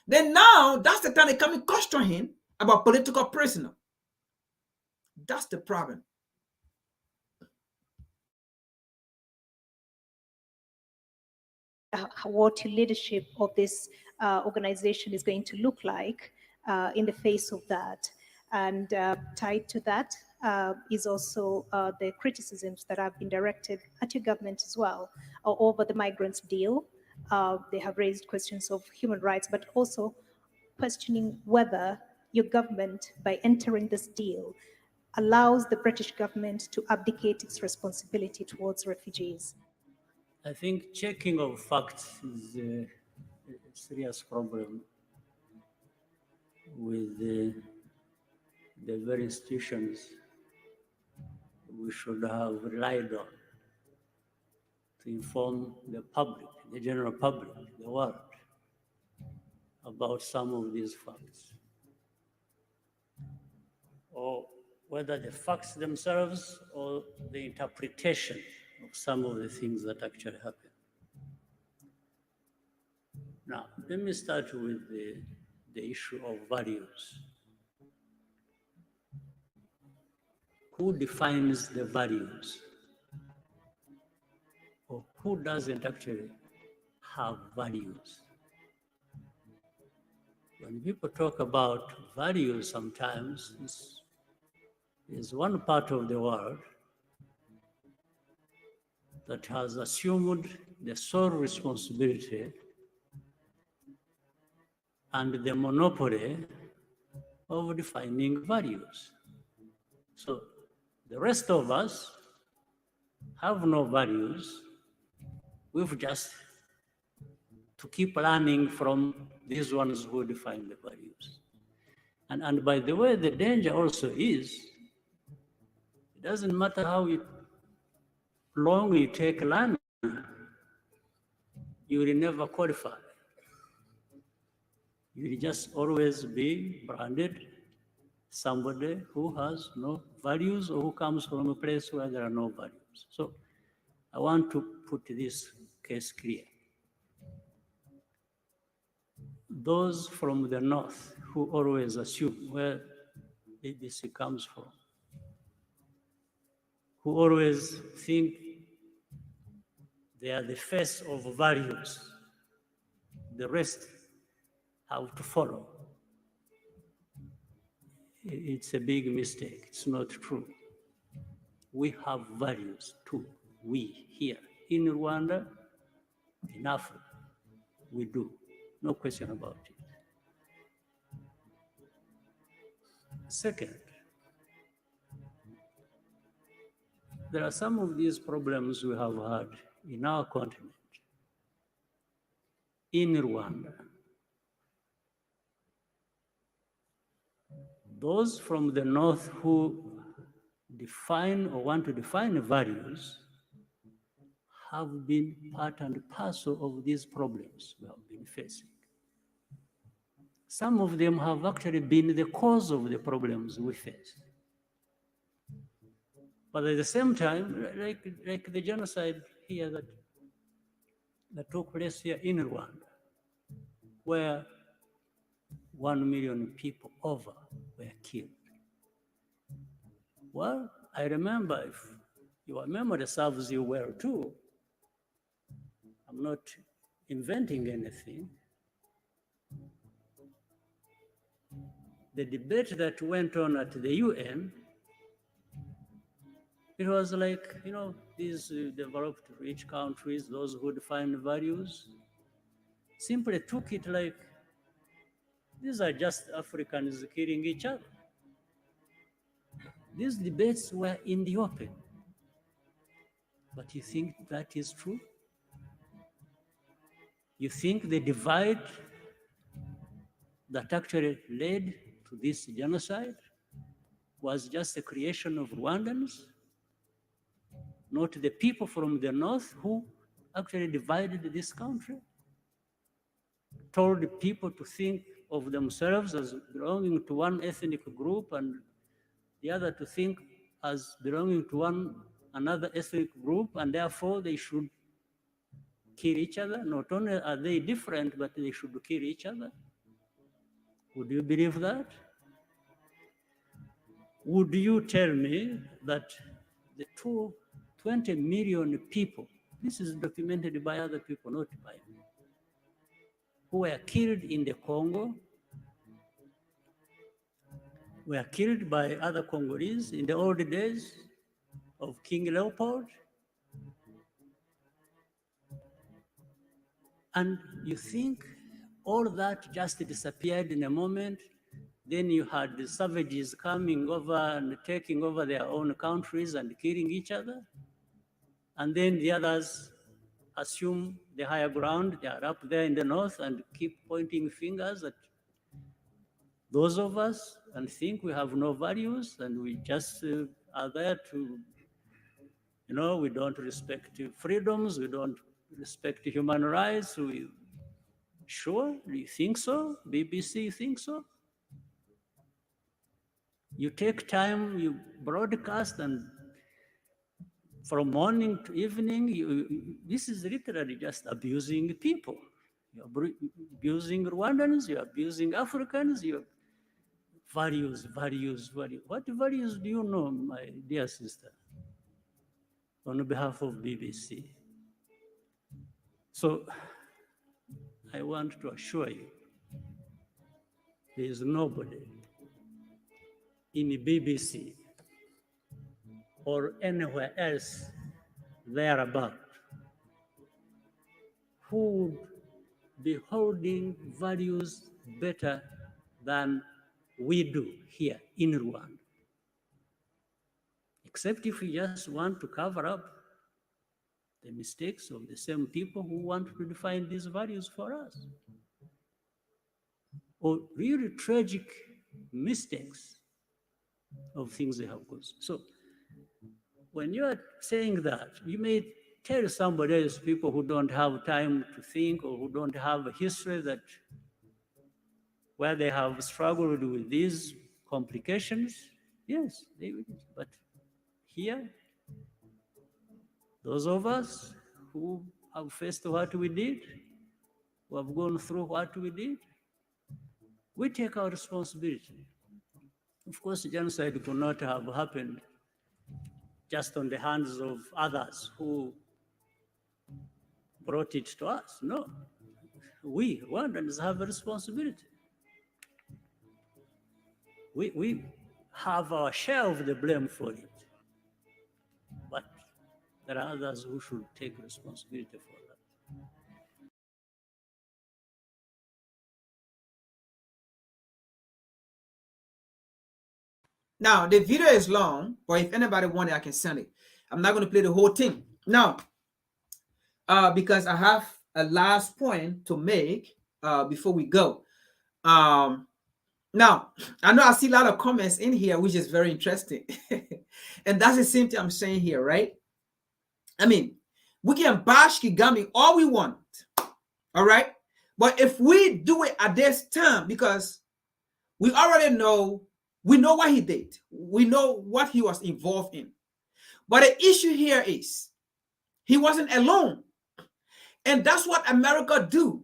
[SPEAKER 4] then now that's the time they come and question him about political prisoner. That's the problem.
[SPEAKER 11] What your leadership of this organization is going to look like in the face of that. And tied to that is also the criticisms that have been directed at your government as well over the migrants deal. They have raised questions of human rights, but also questioning whether your government, by entering this deal, allows the British government to abdicate its responsibility towards refugees.
[SPEAKER 12] I think checking of facts is a serious problem with the very institutions we should have relied on to inform the public, the general public, the world, about some of these facts. Or whether the facts themselves or the interpretation of some of the things that actually happen. Now, let me start with the issue of values. who defines the values? Or who doesn't actually have values? When people talk about values sometimes, there's one part of the world that has assumed the sole responsibility and the monopoly of defining values. So the rest of us have no values. We've just to keep learning from these ones who define the values. And by the way, the danger also is, it doesn't matter how long you take learning, you will never qualify. You will just always be branded somebody who has no values or who comes from a place where there are no values. So I want to put this case clear. Those from the north who always assume where ABC comes from, who always think they are the face of values, the rest have to follow. It's a big mistake. It's not true. We have values too. We here in Rwanda, in Africa, we do. No question about it. Second, there are some of these problems we have had in our continent, in Rwanda. Those from the north who define or want to define values have been part and parcel of these problems we have been facing. Some of them have actually been the cause of the problems we face. But at the same time, like the genocide here that took place here in Rwanda, where 1 million people over were killed. Well, I remember, if your memory serves you well too, I'm not inventing anything. The debate that went on at the UN, it was like, you know, these developed rich countries, those who define values, simply took it like, these are just Africans killing each other. These debates were in the open. But you think that is true? You think the divide that actually led to this genocide was just a creation of Rwandans, not the people from the north who actually divided this country, told the people to think of themselves as belonging to one ethnic group and the other to think as belonging to another ethnic group, and therefore they should kill each other. Not only are they different, but they should kill each other. Would you believe that? Would you tell me that the 20 million people, this is documented by other people, not by me, who were killed in the Congo, were killed by other Congolese in the old days of King Leopold? And you think all that just disappeared in a moment? Then you had the savages coming over and taking over their own countries and killing each other. And then the others assume the higher ground. They are up there in the north and keep pointing fingers at those of us and think we have no values and we just are there to, you know, we don't respect freedoms, we don't respect human rights. Sure, do you think so? BBC, you think so? You take time, you broadcast, and from morning to evening, this is literally just abusing people. You're abusing Rwandans, you're abusing Africans, you're Values. What values do you know, my dear sister, on behalf of BBC? So I want to assure you, there is nobody in the BBC or anywhere else thereabout who would be holding values better than we do here in Rwanda. Except if we just want to cover up the mistakes of the same people who want to define these values for us. Or really tragic mistakes of things they have caused. So when you are saying that, you may tell somebody else, people who don't have time to think or who don't have a history that where they have struggled with these complications, yes, they will. But here, those of us who have faced what we did, who have gone through what we did, we take our responsibility. Of course, genocide could not have happened just on the hands of others who brought it to us. No, we Rwandans have a responsibility. We have our share of the blame for it, but there are others who should take responsibility for that.
[SPEAKER 4] Now, the video is long, but if anybody wants it, I can send it. I'm not going to play the whole thing. Now, because I have a last point to make before we go. Now, I know I see a lot of comments in here, which is very interesting. And that's the same thing I'm saying here, right? I mean, we can bash Kagame all we want, all right? But if we do it at this time, because we already know, we know what he did. We know what he was involved in. But the issue here is he wasn't alone. And that's what America do.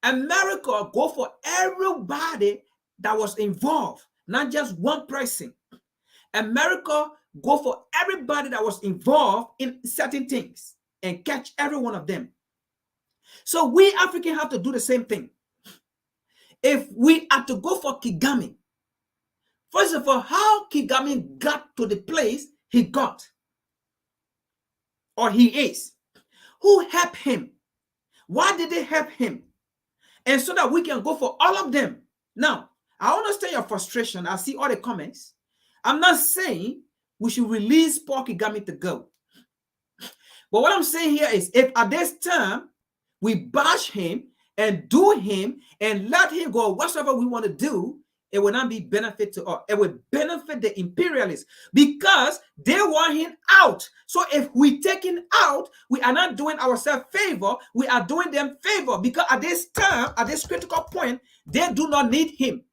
[SPEAKER 4] America go for everybody that was involved, not just one person. America go for everybody that was involved in certain things and catch every one of them. So we Africans have to do the same thing. If we have to go for Kagame, first of all, how Kagame got to the place he got, or he is, who helped him? Why did they help him? And so that we can go for all of them. Now, I understand your frustration. I see all the comments. I'm not saying we should release Paul Kagame to go. But what I'm saying here is, if at this time we bash him and do him and let him go whatever we want to do, it will not be benefit to us. It will benefit the imperialists because they want him out. So if we take him out, we are not doing ourselves favor. We are doing them favor because at this time, at this critical point, they do not need him.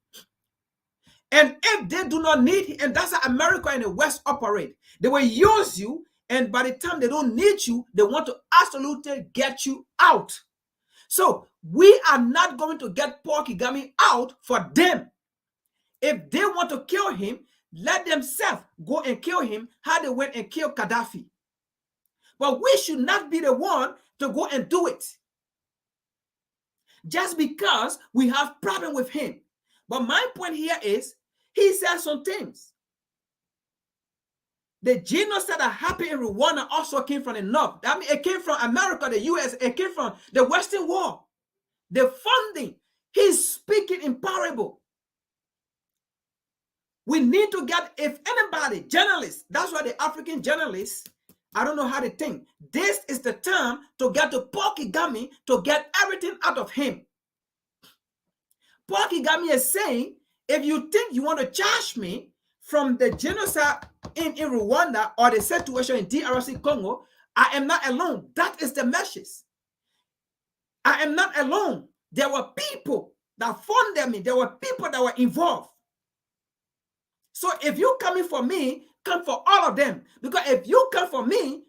[SPEAKER 4] And if they do not need him, and that's how America and the West operate, they will use you, and by the time they don't need you, they want to absolutely get you out. So we are not going to get Paul Kagame out for them. If they want to kill him, let themselves go and kill him how they went and killed Gaddafi. But we should not be the one to go and do it. Just because we have problem with him. But my point here is, he said some things. The genocide that happened in Rwanda also came from the North. I mean, it came from America, the US, it came from the Western world. The funding, he's speaking in parable. We need to get, if anybody, journalists, that's why the African journalists, I don't know how they think. This is the time to get to Paul Kagame to get everything out of him. Paul Kagame is saying, if you think you want to charge me from the genocide in Rwanda or the situation in DRC Congo, I am not alone. That is the message. I am not alone. There were people that funded me. There were people that were involved. So if you're coming for me, come for all of them. Because if you come for me,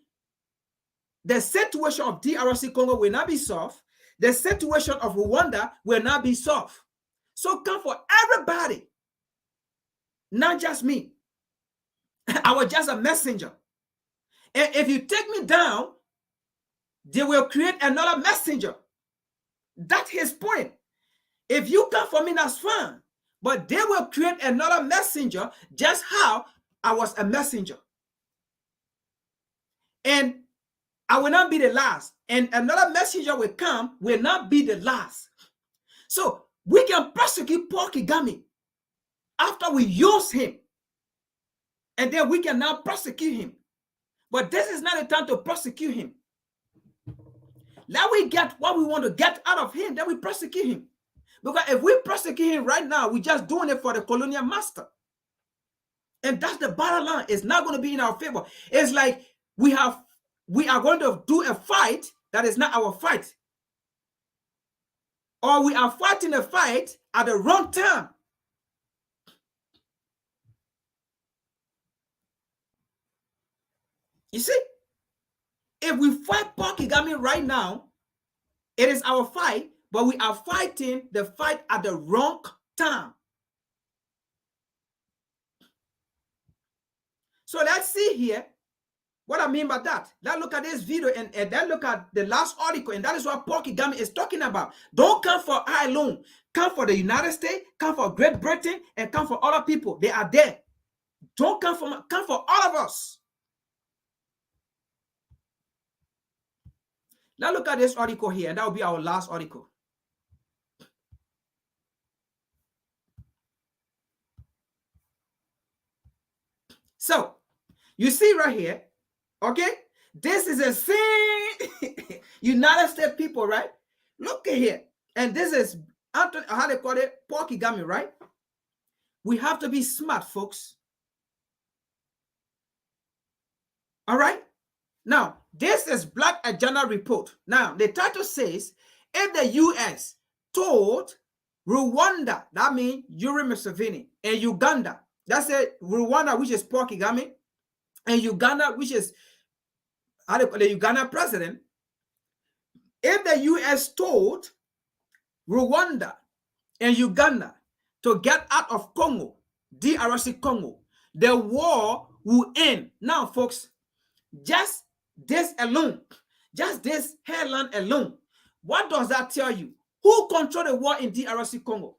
[SPEAKER 4] the situation of DRC Congo will not be solved. The situation of Rwanda will not be solved. So come for everybody. not just me. I was just a messenger. And if you take me down, they will create another messenger. That's his point. If you come for me, that's fine. But they will create another messenger, just how I was a messenger. And I will not be the last. And another messenger will come, will not be the last. So we can prosecute Paul Kagame after we use him. And then we can now prosecute him. But this is not the time to prosecute him. Let we get what we want to get out of him, then we prosecute him. Because if we prosecute him right now, we're just doing it for the colonial master. And that's the bottom line. It's not going to be in our favor. It's like we are going to do a fight that is not our fight. Or we are fighting a fight at the wrong time. You see, if we fight Paul Kagame right now, it is our fight, but we are fighting the fight at the wrong time. So let's see here what I mean by that. Let's look at this video and then look at the last article, and that is what Paul Kagame is talking about. Don't come for I alone. Come for the United States, come for Great Britain, and come for other people. They are there. Don't come for all of us. Now look at this article here, and that will be our last article. So, you see right here, okay? This is a same United States people, right? Look at here. And this is, how they call it, Paul Kagame, right? We have to be smart, folks. All right? Now, this is Black Agenda Report. Now, the title says, if the U.S. told Rwanda, that means Yoweri Museveni, and Uganda, that's it, Rwanda, which is Paul Kagame, and Uganda, which is the Uganda president, if the U.S. told Rwanda and Uganda to get out of Congo, DRC Congo, the war will end. Now, folks, just this alone, just this headline alone, what does that tell you? Who control the war in DRC Congo?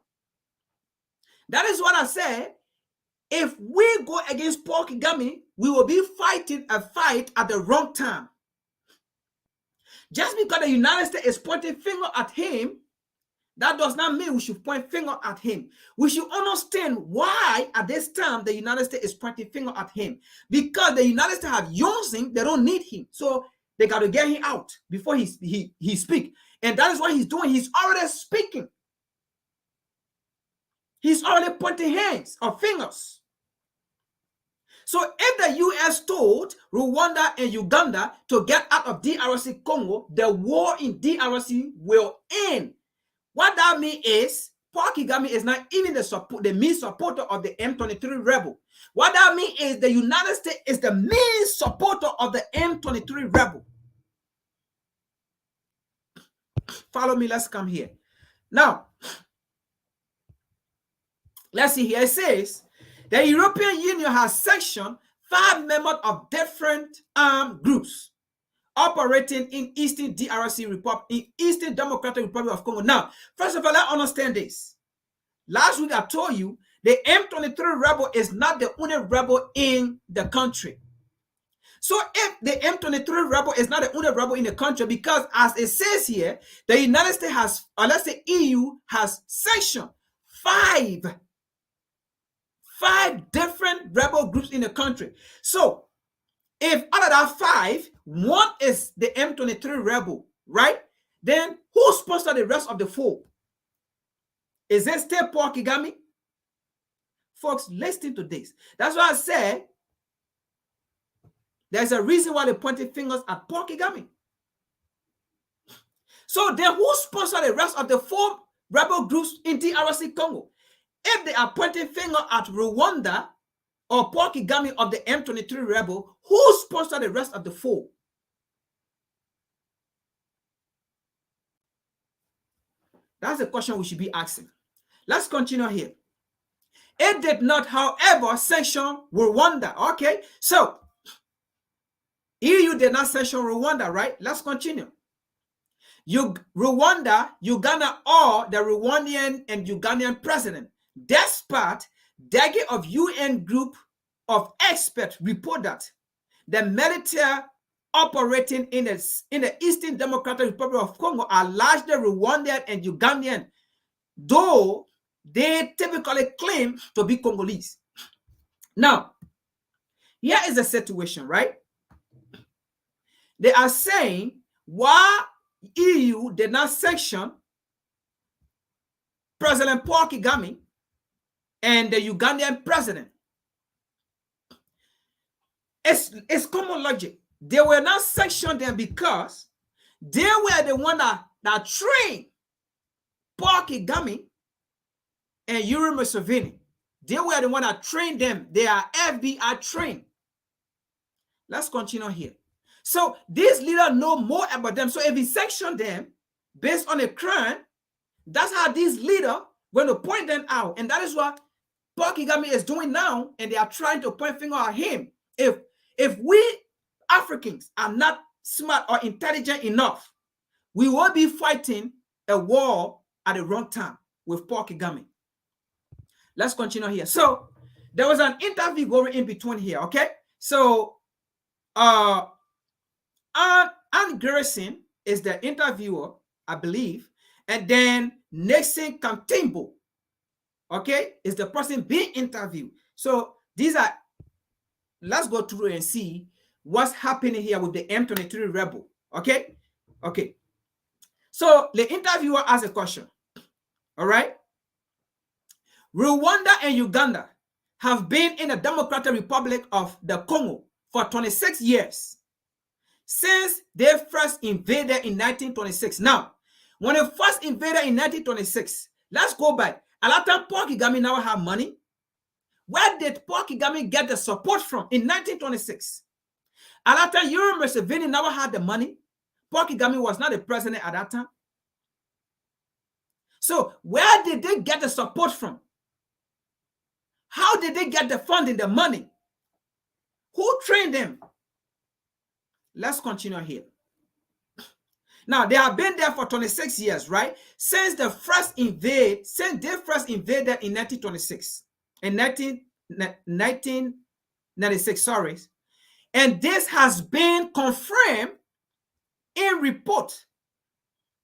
[SPEAKER 4] That is what I said. If we go against Paul Kagame, we will be fighting a fight at the wrong time. Just because the United States is pointing finger at him, that does not mean we should point finger at him. We should understand why at this time the United States is pointing finger at him. Because the United States have used him, they don't need him. So they got to get him out before he speak. And that is what he's doing. He's already speaking. He's already pointing hands or fingers. So if the U.S. told Rwanda and Uganda to get out of DRC Congo, the war in DRC will end. What that means is Paul Kagame is not even the main supporter of the M23 rebel. What that means is the United States is the main supporter of the M23 rebel. Follow me, let's come here. Now, let's see here. It says, the European Union has sanctioned 5 members of different armed groups operating in Eastern DRC Republic, in Eastern Democratic Republic of Congo. Now, first of all, let's understand this. Last week I told you the M23 rebel is not the only rebel in the country. So if the M23 rebel is not the only rebel in the country, because as it says here, the United States has, or let's say EU has sanctioned 5 different rebel groups in the country. So if out of that 5, one is the M23 rebel, right? Then who sponsored the rest of the 4? Is it still Paul Kagame? Folks, listen to this. That's why I said there's a reason why they're pointing fingers at Paul Kagame. So then who sponsored the rest of the 4 rebel groups in DRC Congo? If they are pointing finger at Rwanda or Paul Kagame of the M23 rebel, who sponsored the rest of the 4? That's the question we should be asking. Let's continue here. It did not, however, sanction Rwanda. Okay, so EU did not sanction Rwanda, right? Let's continue. Rwanda, Uganda, or the Rwandan and Ugandan president, despite decade of UN group of experts report that the military operating in the Eastern Democratic Republic of Congo are largely Rwandan and Ugandan, though they typically claim to be Congolese. Now, here is the situation, right? They are saying why EU did not sanction President Paul Kagame and the Ugandan president. It's common logic. They were not sanctioned them because they were the one that trained Paul Kagame and Yoweri Museveni. They were the one that trained them. They are FBI trained. Let's continue here. So these leaders know more about them. So if we sanction them based on a crime, that's how these leaders going to point them out. And that is what Paul Kagame is doing now. And they are trying to point finger at him. If we Africans are not smart or intelligent enough, we will be fighting a war at the wrong time with Paul Kagame. Let's continue here. So there was an interview going in between here, okay? So Ann Garrison is the interviewer, I believe, and then Nixon Kantimbo, okay, is the person being interviewed. So these are, let's go through and see what's happening here with the M23 rebel, okay? Okay. So the interviewer asks a question, all right? Rwanda and Uganda have been in the Democratic Republic of the Congo for 26 years since they first invaded in 1926. Now, when they first invaded in 1926, let's go back. A lot of Paul Kagame now have money. Where did Paul Kagame get the support from in 1926? A lot of Yoweri Museveni never had the money. Paul Kagame was not the president at that time. So where did they get the support from? How did they get the funding, the money? Who trained them? Let's continue here. Now, they have been there for 26 years, right? Since they first invaded in 1926, in 1996, sorry. And this has been confirmed in report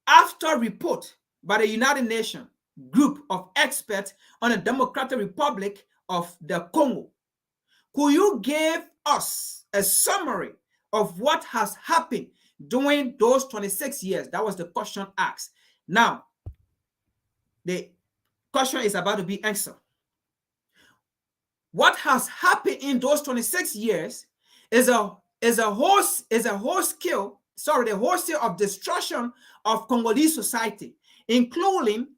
[SPEAKER 4] after report by the United Nations group of experts on the Democratic Republic of the Congo. Could you give us a summary of what has happened during those 26 years? That was the question asked. Now, the question is about to be answered. What has happened in those 26 years is the wholesale of destruction of Congolese society, including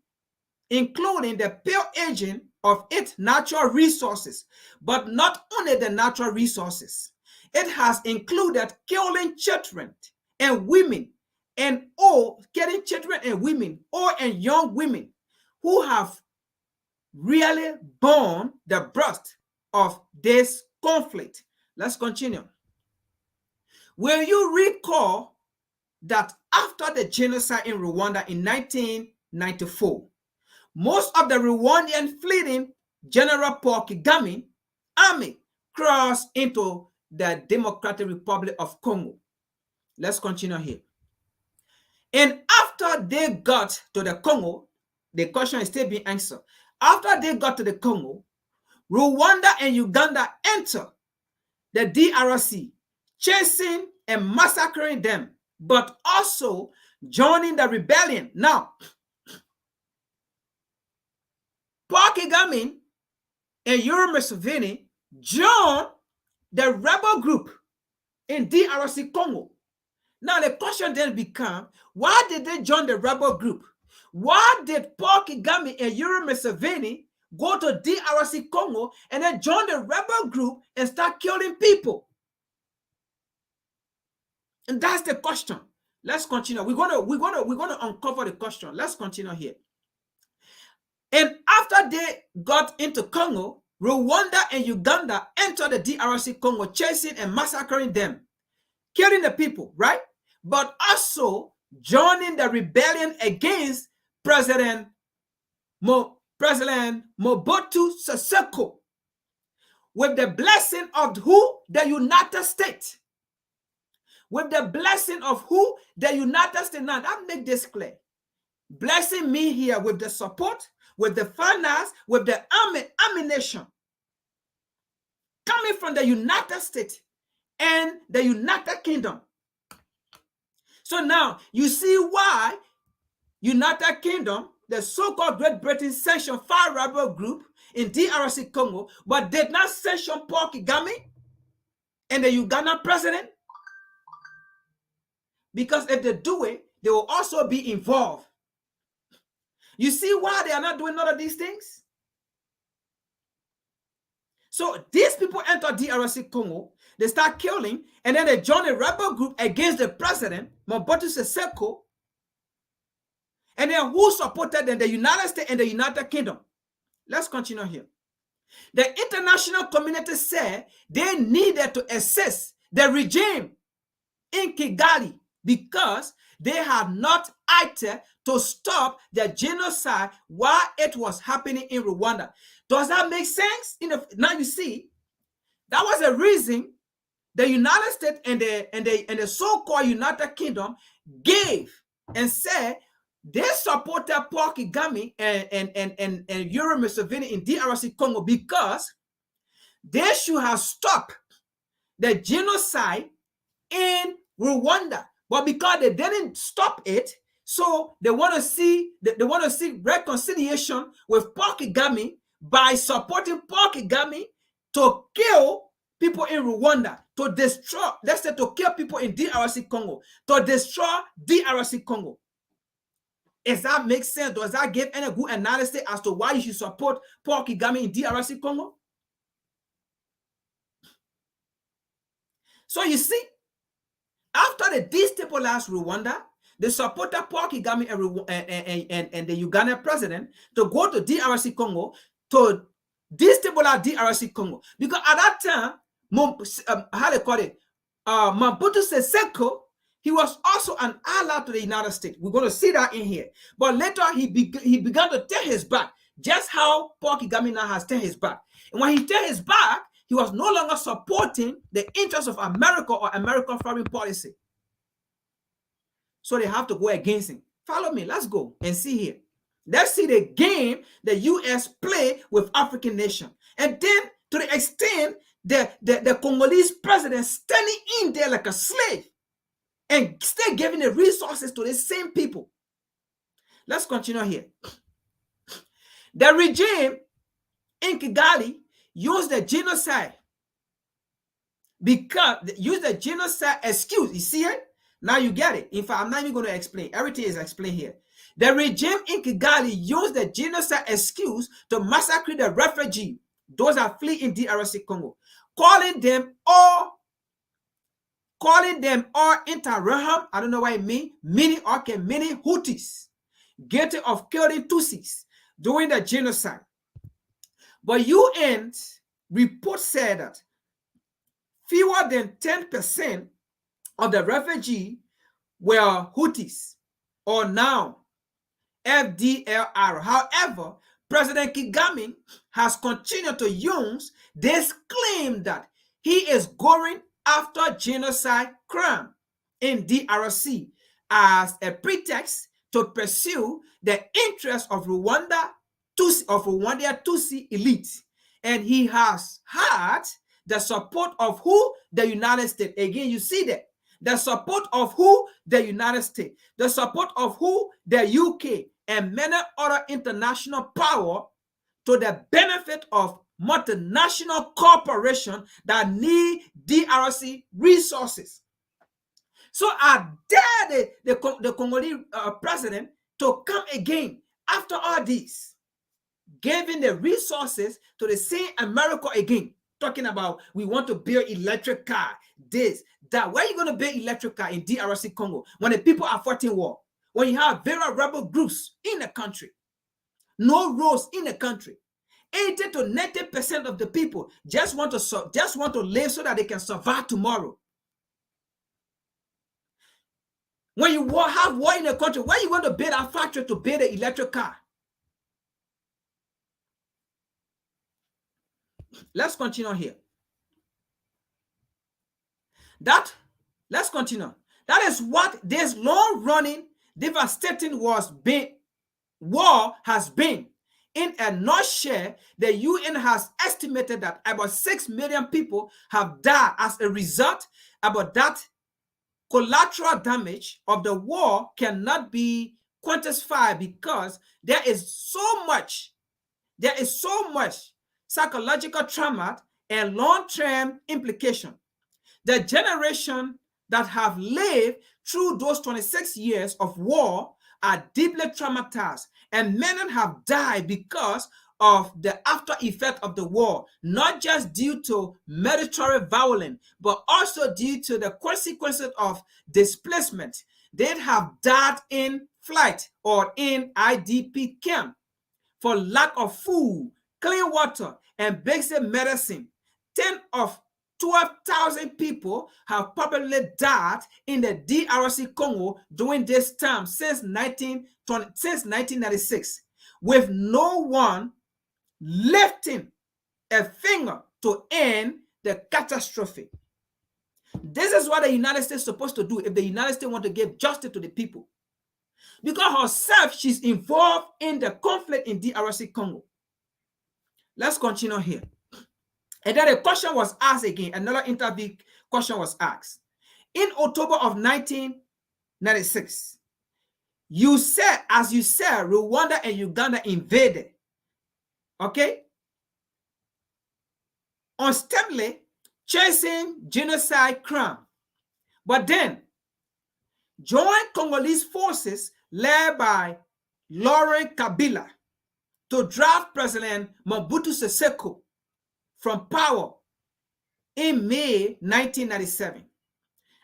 [SPEAKER 4] the pillaging of its natural resources, but not only the natural resources. It has included killing children and women and old young women who have really borne the brunt of this conflict. Let's continue. Will you recall that after the genocide in Rwanda in 1994, most of the Rwandan fleeing General Paul Kagame army crossed into the Democratic Republic of Congo? Let's continue here. And after they got to the Congo, the question is still being answered. After they got to the Congo, Rwanda and Uganda entered the DRC, chasing and massacring them, but also joining the rebellion. Now, Paul Kagame and Yoweri Museveni joined the rebel group in DRC Congo. Now the question then becomes, why did they join the rebel group? Why did Paul Kagame and Yoweri Museveni go to DRC Congo and then join the rebel group and start killing people? And that's the question. Let's continue. We're gonna uncover the question. Let's continue here. And after they got into Congo, Rwanda and Uganda entered the DRC Congo, chasing and massacring them, killing the people, right? But also joining the rebellion against President Mobutu Sese Seko, with the blessing of who? The United States. With the blessing of who? The United States. Now, that make this clear. Blessing me here with the support, with the finance, with the ammunition coming from the United States and the United Kingdom. So now you see why United Kingdom, the so-called Great Britain, sanctioned 5 rebel group in DRC Congo, but did not sanction Paul Kagame and the Ugandan president. Because if they do it, they will also be involved. You see why they are not doing none of these things? So these people enter DRC Congo, they start killing, and then they join a rebel group against the president, Mobutu Sese Seko. And then who supported them? The United States and the United Kingdom. Let's continue here. The international community said they needed to assist the regime in Kigali because they had not acted to stop the genocide while it was happening in Rwanda. Does that make sense? Now you see, that was a reason the United States and the so-called United Kingdom gave and said they supported Paul Kagame and Yoweri Museveni in DRC Congo because they should have stopped the genocide in Rwanda. But because they didn't stop it, so they want to see reconciliation with Paul Kagame by supporting Paul Kagame to kill people in Rwanda, to destroy, let's say, to kill people in DRC Congo, to destroy DRC Congo. Does that make sense? Does that give any good analysis as to why you should support Paul Kagame in DRC Congo? So you see, after they destabilized Rwanda, they supported Paul Kagame and the Ugandan president to go to DRC Congo to destabilize DRC Congo. Because at that time, Mobutu Sese Seko, he was also an ally to the United States. We're going to see that in here. But later, he began to turn his back, just how Paul Kagame now has turned his back. And when he turned his back, he was no longer supporting the interests of America or American foreign policy. So they have to go against him. Follow me. Let's go and see here. Let's see the game the U.S. play with African nation. And then to the extent the Congolese president standing in there like a slave and still giving the resources to the same people. Let's continue here. The regime in Kigali used the genocide excuse. You see it? Now you get it. In fact, I'm not even going to explain. Everything is explained here. The regime in Kigali used the genocide excuse to massacre the refugees, those that flee in DRC Congo, calling them all inter-Raham, I don't know what it means, many Houthis, guilty of killing Tutsis during the genocide. But UN report said that fewer than 10% of the refugees were Houthis, or now FDLR. However, President Kagame has continued to use this claim that he is going after genocide crime in DRC as a pretext to pursue the interests of Rwandan Tutsi elite. And he has had the support of who? The United States. Again, you see that. The support of who? The United States. The support of who? The UK and many other international power to the benefit of multinational corporations that need DRC resources. So I dare the Congolese president to come again after all this, giving the resources to the same America again, talking about we want to build electric car, this, that. Where are you going to build electric car in DRC Congo when the people are fighting war? When you have very rebel groups in the country? no roads in the country. 80 to 90% of the people just want to live so that they can survive tomorrow. When you have war in the country, where you want to build a factory to build an electric car? Let's continue here. Let's continue. That is what this long-running, devastating war has been. In a nutshell, the UN has estimated that about 6 million people have died as a result. About that collateral damage of the war cannot be quantified because there is so much psychological trauma and long-term implication. The generation that have lived through those 26 years of war are deeply traumatized, and many have died because of the after effect of the war, not just due to military violence, but also due to the consequences of displacement. They have died in flight or in IDP camp for lack of food, clean water, and basic medicine. 10 of 12,000 people have probably died in the DRC Congo during this time since 1996, with no one lifting a finger to end the catastrophe. This is what the United States is supposed to do if the United States want to give justice to the people. Because herself, she's involved in the conflict in DRC Congo. Let's continue here. And then a question was asked again. Another interview question was asked. In October of 1996, you said, Rwanda and Uganda invaded. Okay? Unsteadily chasing genocide crime. But then, joined Congolese forces led by Laurent Kabila to draft President Mobutu Sese Seko from power in May 1997.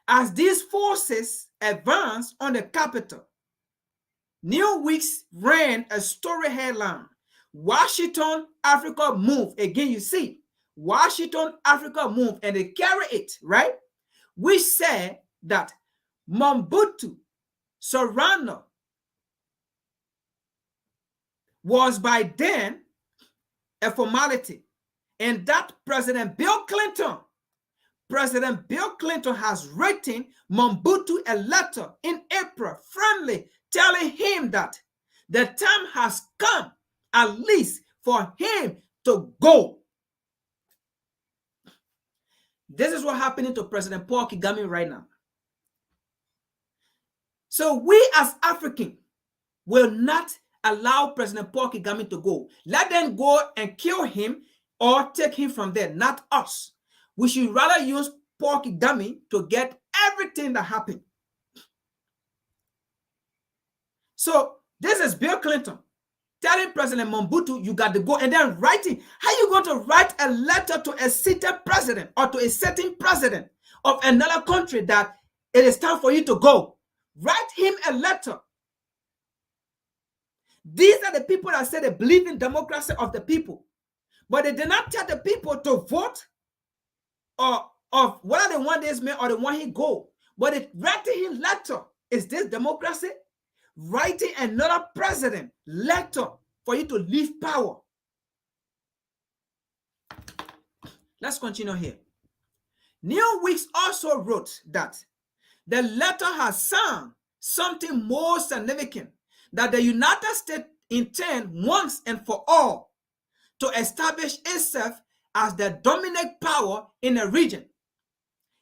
[SPEAKER 4] As these forces advanced on the capital, Newsweek ran a story headline, Washington, Africa move. Again, you see, Washington, Africa move, and they carry it, right? We said that Mobutu Serrano was by then a formality, and that President Bill Clinton has written Mobutu a letter in April, friendly, telling him that the time has come, at least for him to go. This is what's happening to President Paul Kagame right now. So we as Africans will not allow President Paul Kagame to go. Let them go and kill him or take him from there, not us. We should rather use Paul Kagame to get everything that happened. So this is Bill Clinton telling President Mobutu, you got to go, and then writing. How are you going to write a letter to a seated president or to a sitting president of another country that it is time for you to go? Write him a letter. These are the people that say they believe in democracy of the people, but they did not tell the people to vote or of whether they want this man or they want him go. But it writing him letter. Is this democracy? Writing another president letter for you to leave power. Let's continue here. Newsweek also wrote that the letter has found something more significant, that the United States intend once and for all to establish itself as the dominant power in the region.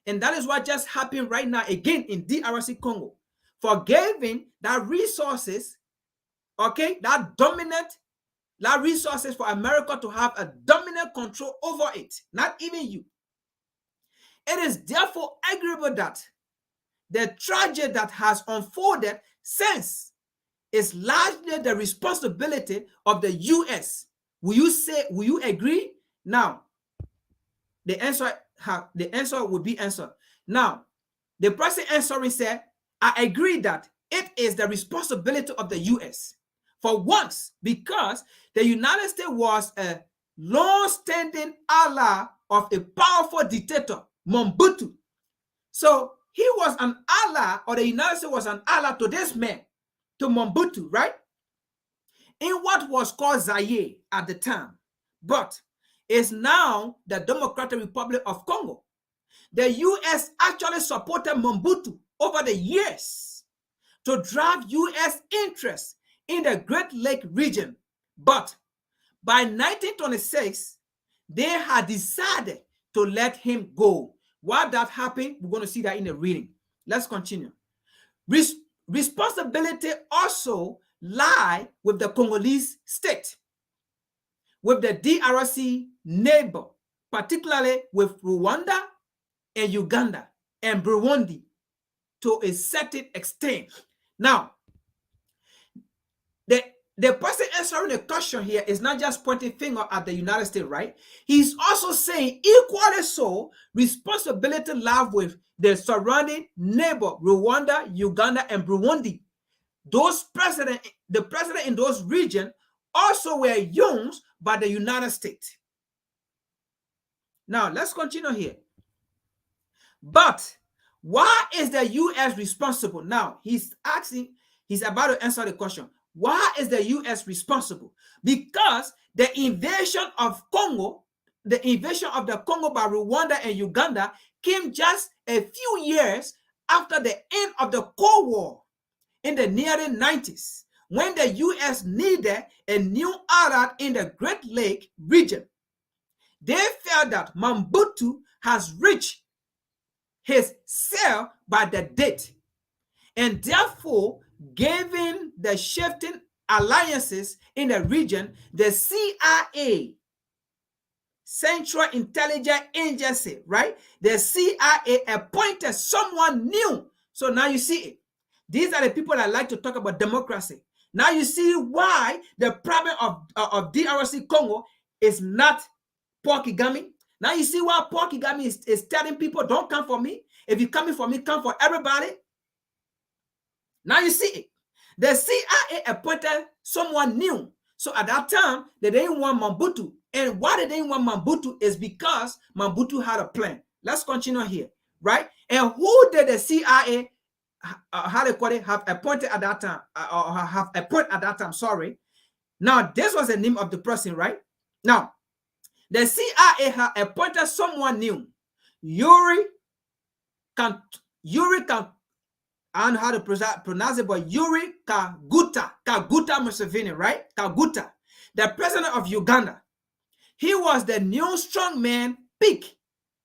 [SPEAKER 4] And that is what just happened right now again in DRC Congo. For giving that resources, okay, that resources for America to have a dominant control over it, not even you. It is therefore arguable that the tragedy that has unfolded since is largely the responsibility of the US. Will you agree? Now, the answer would be answered. Now, the person answering said, I agree that it is the responsibility of the US for once, because the United States was a long-standing ally of a powerful dictator, Mobutu. So he was an ally, or the United States was an ally to this man, to Mobutu, right? In what was called Zaire at the time, but is now the Democratic Republic of Congo. The US actually supported Mobutu over the years to drive US interests in the Great Lake region. But by 1926, they had decided to let him go. Why that happened, we're going to see that in the reading. Let's continue. Responsibility also lie with the Congolese state, with the DRC neighbor, particularly with Rwanda and Uganda and Burundi to a certain extent. Now, the person answering the question here is not just pointing finger at the United States, right? He's also saying equally so, responsibility lies with the surrounding neighbor, Rwanda, Uganda, and Burundi. The president in those regions also were used by the United States. Now, let's continue here. But why is the U.S. responsible? Now, he's about to answer the question. Why is the U.S. responsible? Because the invasion of Congo, the invasion of the Congo by Rwanda and Uganda came just a few years after the end of the Cold War in the near 90s, when the U.S. needed a new ally in the Great Lake region. They felt that Mobutu has reached his cell by the date, and therefore, given the shifting alliances in the region, the CIA, Central Intelligence Agency, right? The CIA appointed someone new. So now you see it. These are the people that like to talk about democracy. Now you see why the problem of DRC Congo is not Paul Kagame. Now you see why Paul Kagame is telling people, don't come for me. If you're coming for me, come for everybody. Now you see it. The CIA appointed someone new. So at that time, they didn't want Mobutu. And why they didn't want Mobutu is because Mobutu had a plan. Let's continue here, right? And who did the CIA have appointed at that time? Or have appointed at that time, sorry. Now, this was the name of the person, right? Now, the CIA had appointed someone new. Yuri, I don't know how to pronounce it, but Yuri Kaguta Museveni, right? Kaguta, the president of Uganda. He was the new strong man picked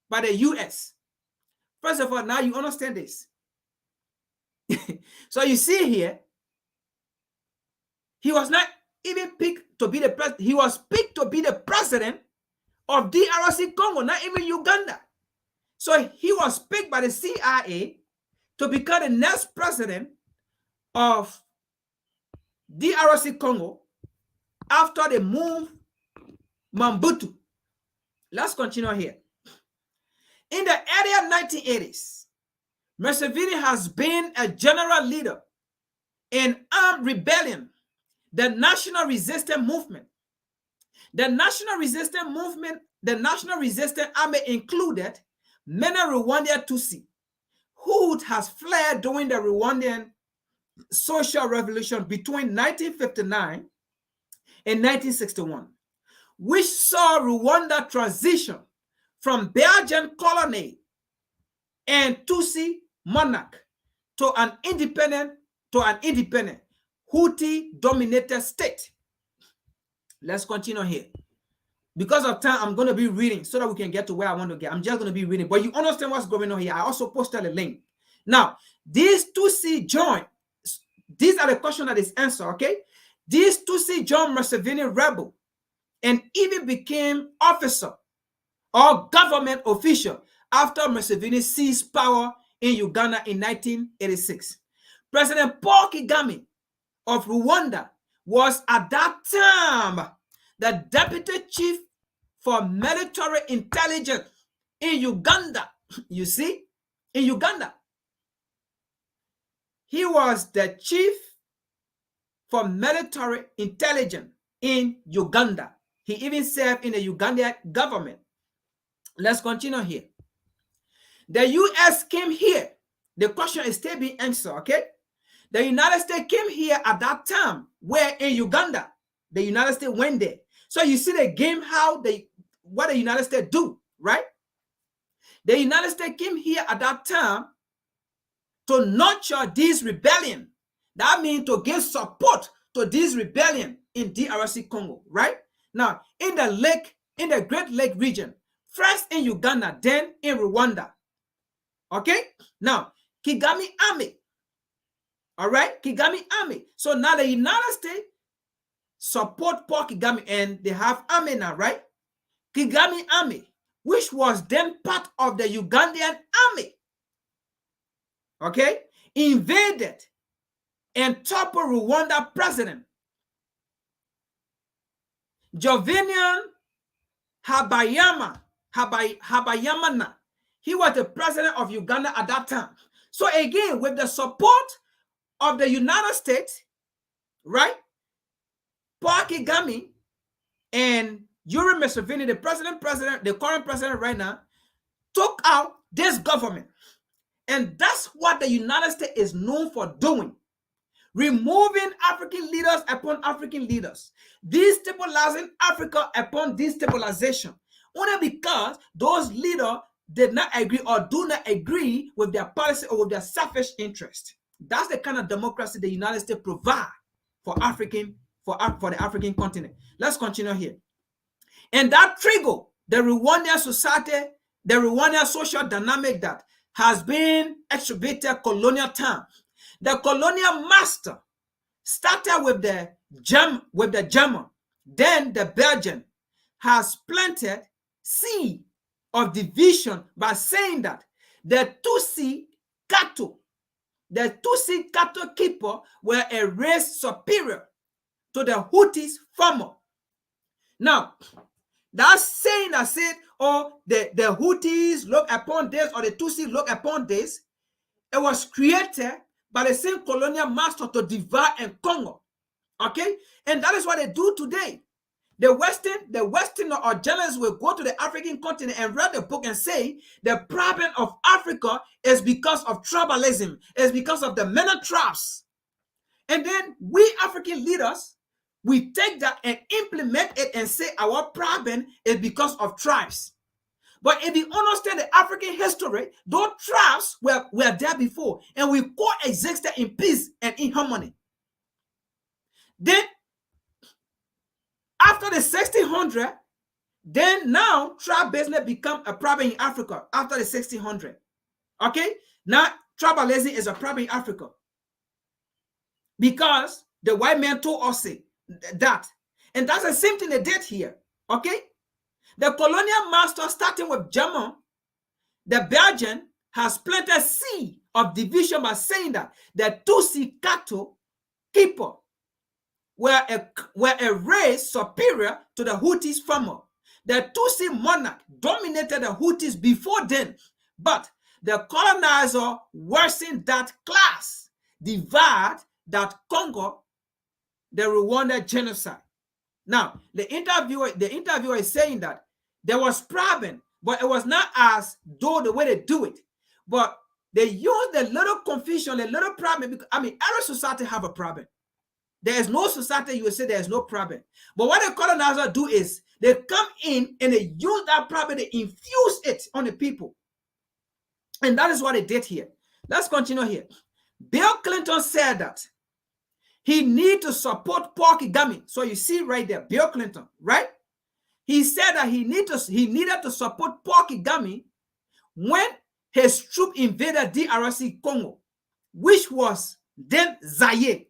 [SPEAKER 4] by the US. First of all, now you understand this. So you see here, he was not even picked to be the president. He was picked to be the president of DRC Congo, not even Uganda. So he was picked by the CIA to become the next president of DRC Congo after they moved Mobutu. Let's continue here. In the early 1980s, Museveni has been a general leader in armed rebellion, the National Resistance Movement. The National Resistance Movement, the National Resistance Army included many Rwandan Tutsi who has fled during the Rwandan social revolution between 1959 and 1961, which saw Rwanda transition from Belgian colony and Tutsi monarch to an independent Hutu-dominated state. Let's continue here. Because of time, I'm going to be reading so that we can get to where I want to get. I'm just going to be reading, but you understand what's going on here. I also posted a link. Now, these Tutsi joined. These are the questions that is answered, okay? These Tutsi joined Museveni rebel and even became officer or government official after Museveni seized power in Uganda in 1986. President Paul Kagame of Rwanda was at that time the deputy chief for military intelligence in Uganda. You see, in Uganda, he was the chief for military intelligence in Uganda. He even served in the Ugandan government. Let's continue here. The US came here. The question is still being answered, okay? The United States came here at that time, where in Uganda, the United States went there. So you see the game, what the United States do, right? The United States came here at that time to nurture this rebellion. That means to give support to this rebellion in DRC Congo, right? Now, in the Great Lake region, first in Uganda, then in Rwanda. Okay? Now, Kagame Army. All right? Kagame Army. So now the United States support Paul Kagame, and they have army now, right? Kagame Army, which was then part of the Ugandan army, okay, invaded and toppled Rwanda president Jovenian Habayamana. He was the president of Uganda at that time. So again, with the support of the United States, right, Paul Kagame and Yoweri Museveni, the current president right now, took out this government. And that's what the United States is known for doing. Removing African leaders upon African leaders. Destabilizing Africa upon destabilization. Only because those leaders did not agree or do not agree with their policy or with their selfish interest. That's the kind of democracy the United States provide for the African continent. Let's continue here. And that triggered the Rwandan society, the Rwandan social dynamic that has been exhibited colonial time. The colonial master started with the German, then the Belgian has planted seed of division by saying that the Tutsi cattle keeper were a race superior to the Hutus farmer. Now, that saying that said, oh, the Hutus look upon this or the Tutsi look upon this, it was created by the same colonial master to divide and conquer. Okay? And that is what they do today. The Western or journalists will go to the African continent and read the book and say the problem of Africa is because of tribalism, it's because of the many tribes. And then we African leaders, we take that and implement it and say our problem is because of tribes. But if you understand the African history, those tribes were there before, and we coexisted in peace and in harmony. Then, after the 1600, then now tribe business become a problem in Africa after the 1600. Okay? Now, tribalism is a problem in Africa because the white man told us that. And that's the same thing they did here. Okay? The colonial master, starting with German, the Belgian, has planted seed of division by saying that the Tutsi cattle keeper were a race superior to the Hutus farmer. The Tutsi monarch dominated the Hutus before then, but the colonizer worsened that class divide that conquered the Rwanda genocide. Now, the interviewer is saying that there was problem, but it was not as though the way they do it. But they use the little confusion, the little problem. Because, I mean, every society have a problem. There is no society you will say there is no problem. But what the colonizer do is they come in and they use that problem, they infuse it on the people. And that is what they did here. Let's continue here. Bill Clinton said that he need to support Paul Kagame. So you see right there, Bill Clinton, right? He said that he needed to support Paul Kagame when his troop invaded DRC Congo, which was then Zaire,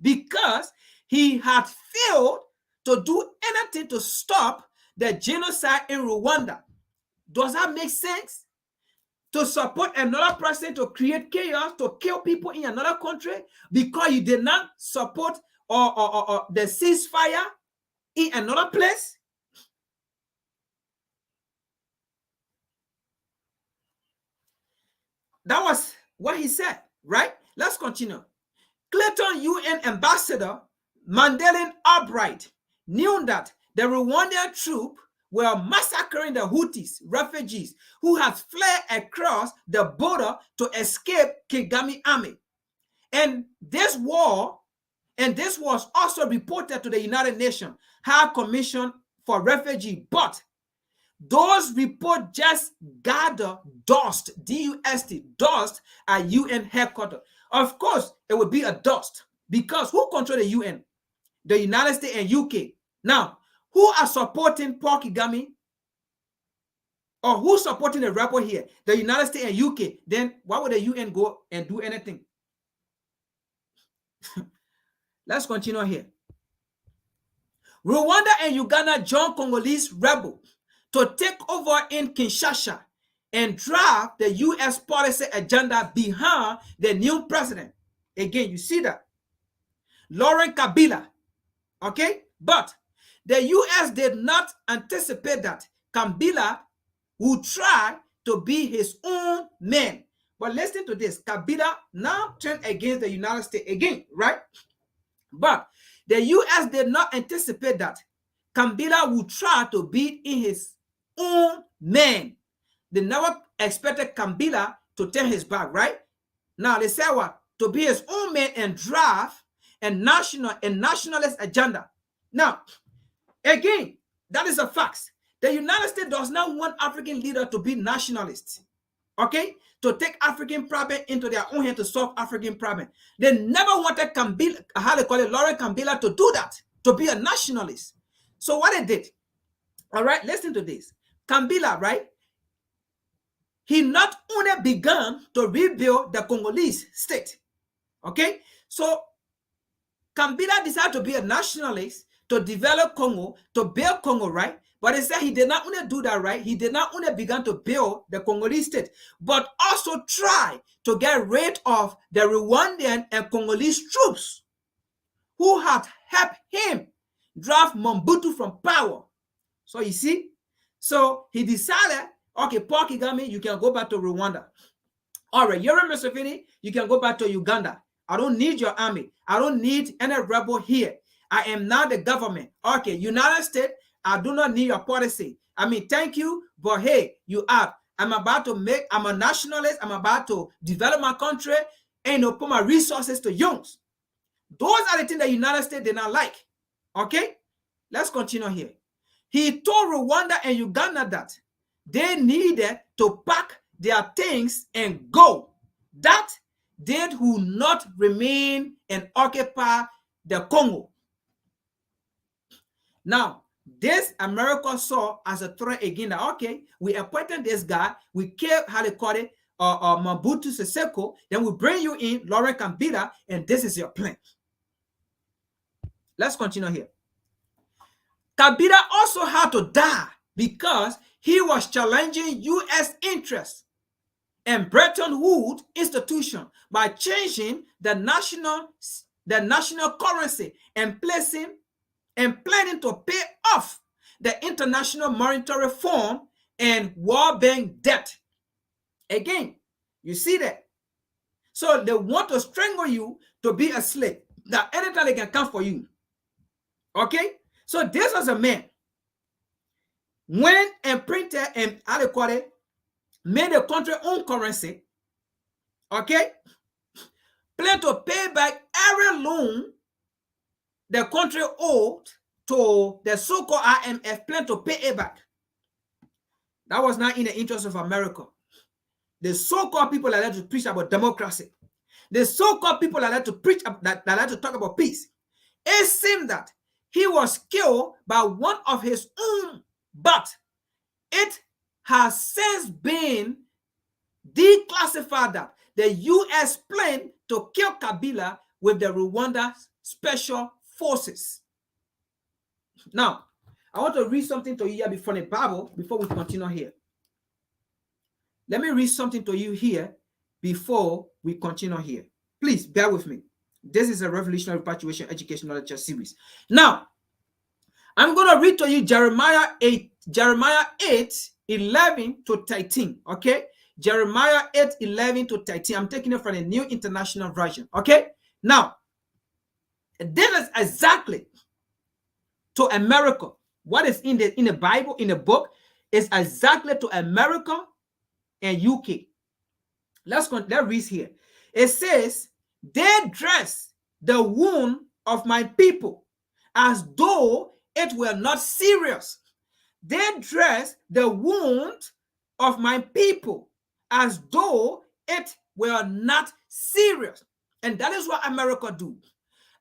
[SPEAKER 4] because he had failed to do anything to stop the genocide in Rwanda. Does that make sense? To support another person to create chaos, to kill people in another country because you did not support or the ceasefire in another place? That was what he said, right? Let's continue. Clinton UN ambassador Mandela Albright knew that the Rwandan troops were massacring the Houthis, refugees who had fled across the border to escape Kagame army. And this war, and this was also reported to the United Nations High Commission for Refugees, but those reports just gather dust, D-U-S-T, dust at UN headquarters. Of course, it would be a dust because who control the UN? The United States and UK. Now, who are supporting Paul Kagame? Or who's supporting the rebel here? The United States and UK. Then why would the UN go and do anything? Let's continue here. Rwanda and Uganda joined Congolese rebels to take over in Kinshasa and drive the U.S. policy agenda behind the new president. Again, you see that. Laurent Kabila. Okay? But the U.S. did not anticipate that Kabila would try to be his own man. But listen to this. Kabila now turned against the United States again, right? But the U.S. did not anticipate that Kabila would try to be in his own man. They never expected Kabila to turn his back, right? Now they say what? To be his own man and drive a nationalist agenda. Now, again, that is a fact. The United States does not want African leaders to be nationalists, okay? To take African problem into their own hand to solve African problem. They never wanted Kabila, how they call it, Laurent Kabila, to do that, to be a nationalist. So what they did, all right, listen to this. Kabila, right? He not only began to rebuild the Congolese state, okay? So Kabila decided to be a nationalist, to develop Congo, to build Congo, right? But he said he did not only do that, right? He did not only begin to build the Congolese state, but also try to get rid of the Rwandan and Congolese troops who had helped him drive Mobutu from power. So you see, so he decided, okay, Paul Kagame, you can go back to Rwanda. All right, Yoweri Museveni, you can go back to Uganda. I don't need your army. I don't need any rebel here. I am now the government. Okay, United States, I do not need your policy. I mean, thank you, but hey, you are. I'm a nationalist. I'm about to develop my country and put my resources to use. Those are the things the United States did not like. Okay, let's continue here. He told Rwanda and Uganda that they needed to pack their things and go. That they would not remain and occupy the Congo. Now, this America saw as a threat again that, okay, we appointed this guy, we killed, how they call it, Mobutu Sese Seko, then we bring you in, Laurent Kabila, and this is your plan. Let's continue here. Kabila also had to die because he was challenging U.S. interests and Bretton Woods institution by changing the national currency and planning to pay off the International Monetary Fund and World Bank debt. Again, you see that. So they want to strangle you to be a slave. That anytime they can come for you. Okay? So this was a man. Went and printed and how they call it, made the country own currency. Okay? Plan to pay back every loan the country owed to the so-called IMF, plan to pay it back. That was not in the interest of America. The so-called people that like to preach about democracy, the so-called people that like to preach that like to talk about peace, it seemed that he was killed by one of his own, but it has since been declassified that the U.S. planned to kill Kabila with the Rwanda Special Forces. Now, I want to read something to you here before the Bible, before we continue here. Let me read something to you here before we continue here. Please bear with me. This is a Revolutionary Repatriation Educational Lecture series. Now, I'm going to read to you Jeremiah 8, 11 to 13. Okay? Jeremiah 8, 11 to 13. I'm taking it from the New International Version. Okay? Now, This is exactly to America. What is in the Bible, in the book, is exactly to America and UK. Let's read here. It says, they dress the wound of my people as though it were not serious. They dress the wound of my people as though it were not serious. And that is what America do.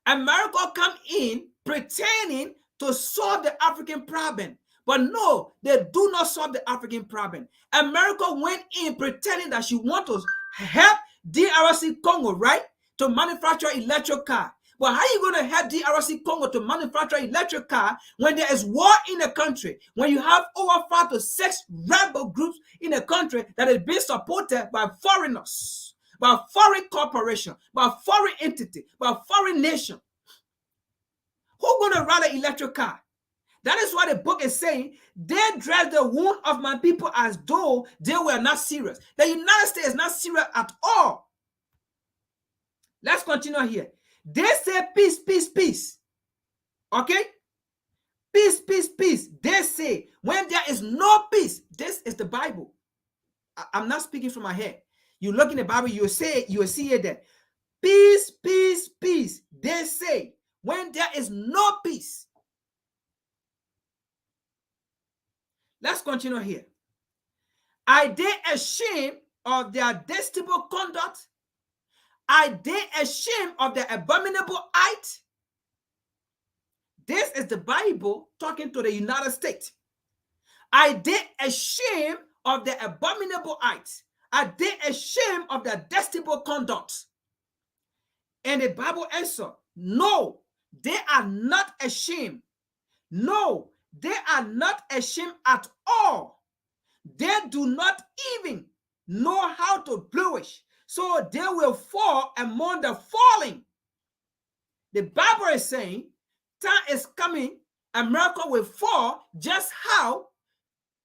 [SPEAKER 4] America come in pretending to solve the African problem. But no, they do not solve the African problem. America went in pretending that she wants to help DRC Congo, right? To manufacture electric car. But how are you going to help DRC Congo to manufacture electric car when there is war in the country? When you have over 5 to 6 rebel groups in a country that is being supported by foreigners, by foreign corporation, by foreign entity, by foreign nation. Who's going to run an electric car? That is what the book is saying. They dress the wound of my people as though they were not serious. The United States is not serious at all. Let's continue here. They say peace, peace, peace. Okay? Peace, peace, peace. They say when there is no peace, this is the Bible. I'm not speaking from my head. You look in the Bible, you will see it there. Peace, peace, peace. They say when there is no peace. Let's continue here. Are they ashamed of their detestable conduct? Are they ashamed of their abominable act? This is the Bible talking to the United States. Are they ashamed of their abominable acts? Are they ashamed of their detestable conduct? And the Bible answers, no, they are not ashamed. No, they are not ashamed at all. They do not even know how to flourish, so they will fall among the falling. The Bible is saying, time is coming, America will fall just how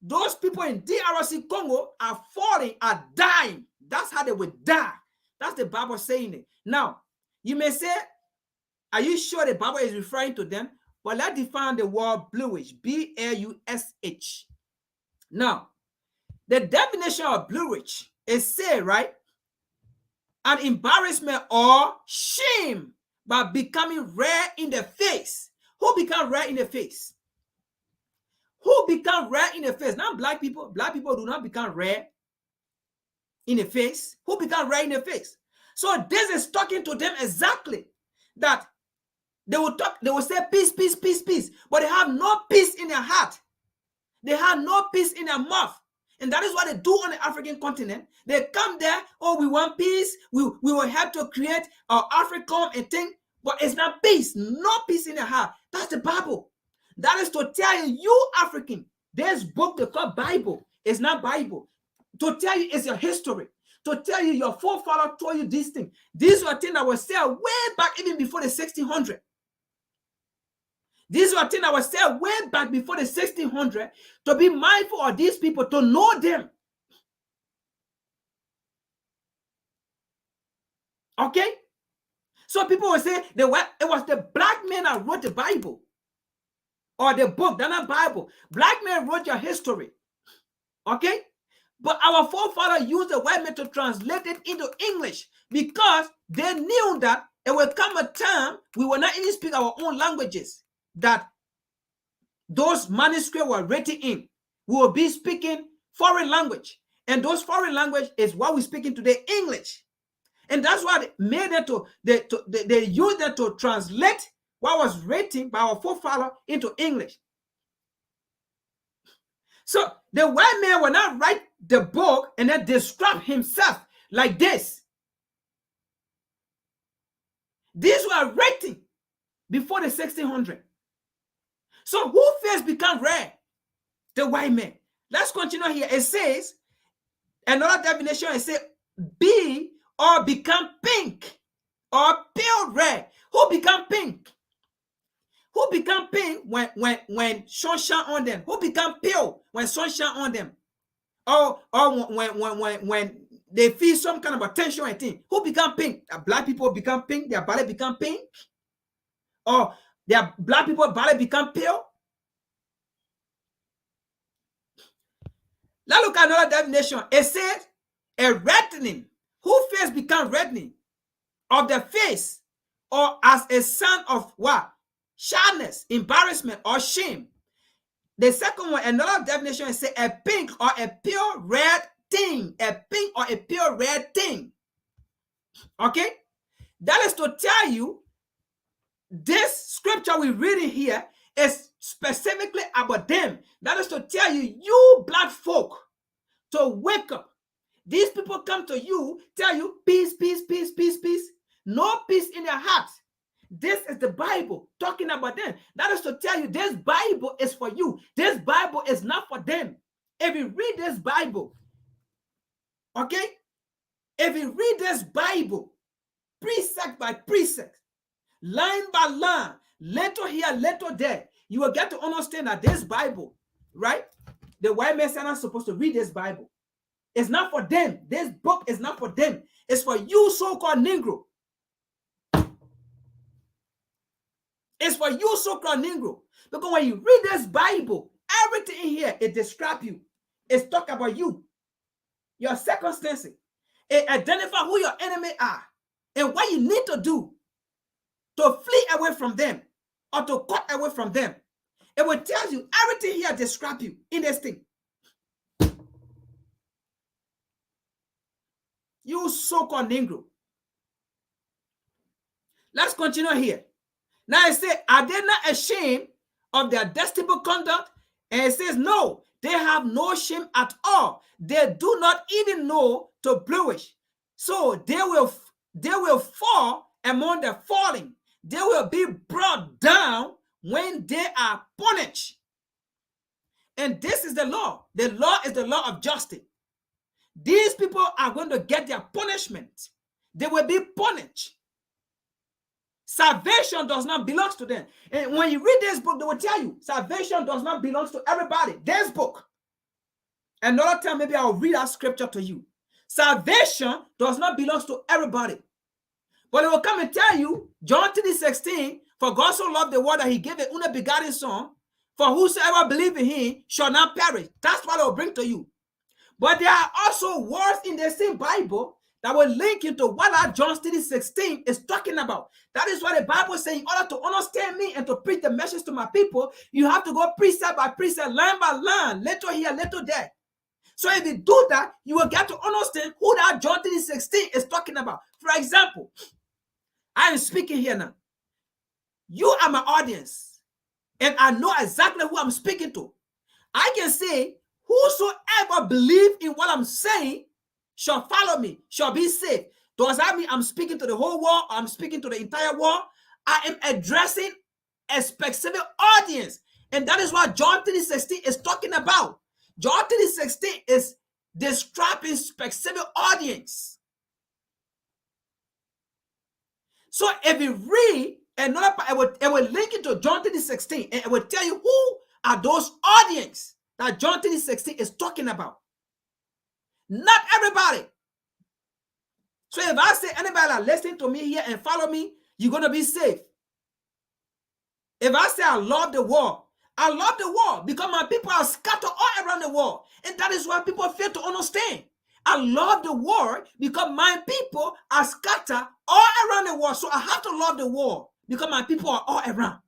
[SPEAKER 4] those people in DRC Congo are falling, are dying. That's how they will die. That's the Bible saying it. Now, you may say, are you sure the Bible is referring to them? But let's define the word bluish, B-L-U-S-H. Now, the definition of bluish is say, right? An embarrassment or shame by becoming red in the face. Who become red in the face? Who become red in the face? Not black people. Black people do not become red in the face. Who become red in the face? So this is talking to them exactly that they will talk, they will say peace, peace, peace, peace, but they have no peace in their heart. They have no peace in their mouth. And that is what they do on the African continent. They come there, oh, we want peace. We will have to create our Afrikan and thing, but it's not peace. No peace in their heart. That's the Bible. That is to tell you, African, this book they call Bible is not Bible. To tell you it's your history. To tell you your forefather told you these things. These were things that were said way back even before the 1600. These were things that were said way back before the 1600 to be mindful of these people, to know them. Okay? So people will say it was the black man that wrote the Bible or the book. They're not Bible. Black man wrote your history. Okay? But our forefathers used the white man to translate it into English because they knew that it will come a time we will not even speak our own languages that those manuscripts were written in. We will be speaking foreign language. And those foreign language is what we're speaking today, English. And that's why they made it they used it to translate what was written by our forefather into English. So the white man will not write the book and then describe himself like this. These were written before the 1600. So who first became red? The white man. Let's continue here. It says, another definition, it says, be or become pink or pale red. Who become pink? Who become pink when sun shine on them? Who become pale when sun shine on them? Or when they feel some kind of attention and thing? Who become pink? Black people become pink, their body become pink. or their black people body become pale? Let's look at another definition. It says a reddening, whose face become reddening of the face, or as a sign of what? Sadness, embarrassment, or shame. The second one, another definition, is say a pink or a pure red thing. A pink or a pure red thing. Okay? That is to tell you this scripture we're reading here is specifically about them. That is to tell you, you black folk, to wake up. These people come to you, tell you peace, peace, peace, peace, peace. No peace in their heart. This is the Bible talking about them. That is to tell you this Bible is for you. This Bible is not for them. If you read this Bible, okay? If you read this Bible, precept by precept, line by line, little here, little there, you will get to understand that this Bible, right? The white men are not supposed to read this Bible. It's not for them. This book is not for them. It's for you, so-called Negro. It's for you, so-called Negro. Because when you read this Bible, everything in here, it describes you. It's talk about you, your circumstances. It identify who your enemy are and what you need to do to flee away from them or to cut away from them. It will tell you everything here describe you in this thing. You so-called Negro. Let's continue here. Now it says, are they not ashamed of their detestable conduct? And it says, no, they have no shame at all. They do not even know to bluish. So they will fall among the falling. They will be brought down when they are punished. And this is the law. The law is the law of justice. These people are going to get their punishment. They will be punished. Salvation does not belong to them. And when you read this book, they will tell you salvation does not belong to everybody. This book. Another time, maybe I'll read that scripture to you. Salvation does not belong to everybody. But it will come and tell you, John 3:16, for God so loved the world that he gave an only begotten son, for whosoever believes in him shall not perish. That's what it will bring to you. But there are also words in the same Bible that will link into what that John 3:16 is talking about. That is what the Bible is saying. In order to understand me and to preach the message to my people, you have to go precept by precept, line by line, little here, little there. So if you do that, you will get to understand who that John 3:16 is talking about. For example, I am speaking here now. You are my audience, and I know exactly who I'm speaking to. I can say, whosoever believes in what I'm saying shall follow me, shall be saved. Does that mean I'm speaking to the whole world? Or I'm speaking to the entire world? I am addressing a specific audience. And that is what John 3:16 is talking about. John 3:16 is describing specific audience. So if you read another part, it will link into John 3:16 and it will tell you who are those audience that John 3:16 is talking about. Not everybody. So if I say anybody that listen to me here and follow me, you're going to be safe. If I say I love the world because my people are scattered all around the world. And that is why people fail to understand. I love the world because my people are scattered all around the world. So I have to love the world because my people are all around.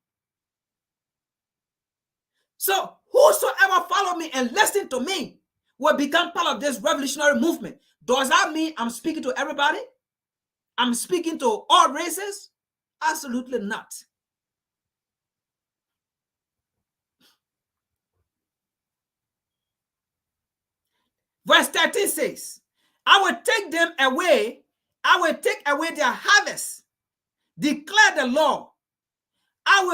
[SPEAKER 4] So whosoever follow me and listen to me will become part of this revolutionary movement. Does that mean I'm speaking to everybody? I'm speaking to all races? Absolutely not. Verse 13 says, I will take them away. I will take away their harvest. Declare the law. There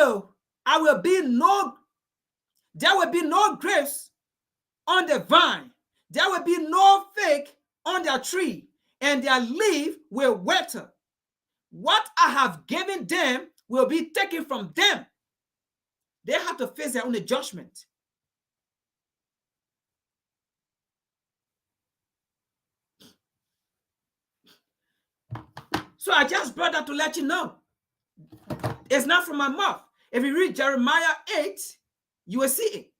[SPEAKER 4] will be no grapes on the vine. There will be no fig on their tree, and their leaf will wither. What I have given them will be taken from them. They have to face their own judgment. So I just brought that to let you know. It's not from my mouth. If you read Jeremiah 8, you will see it.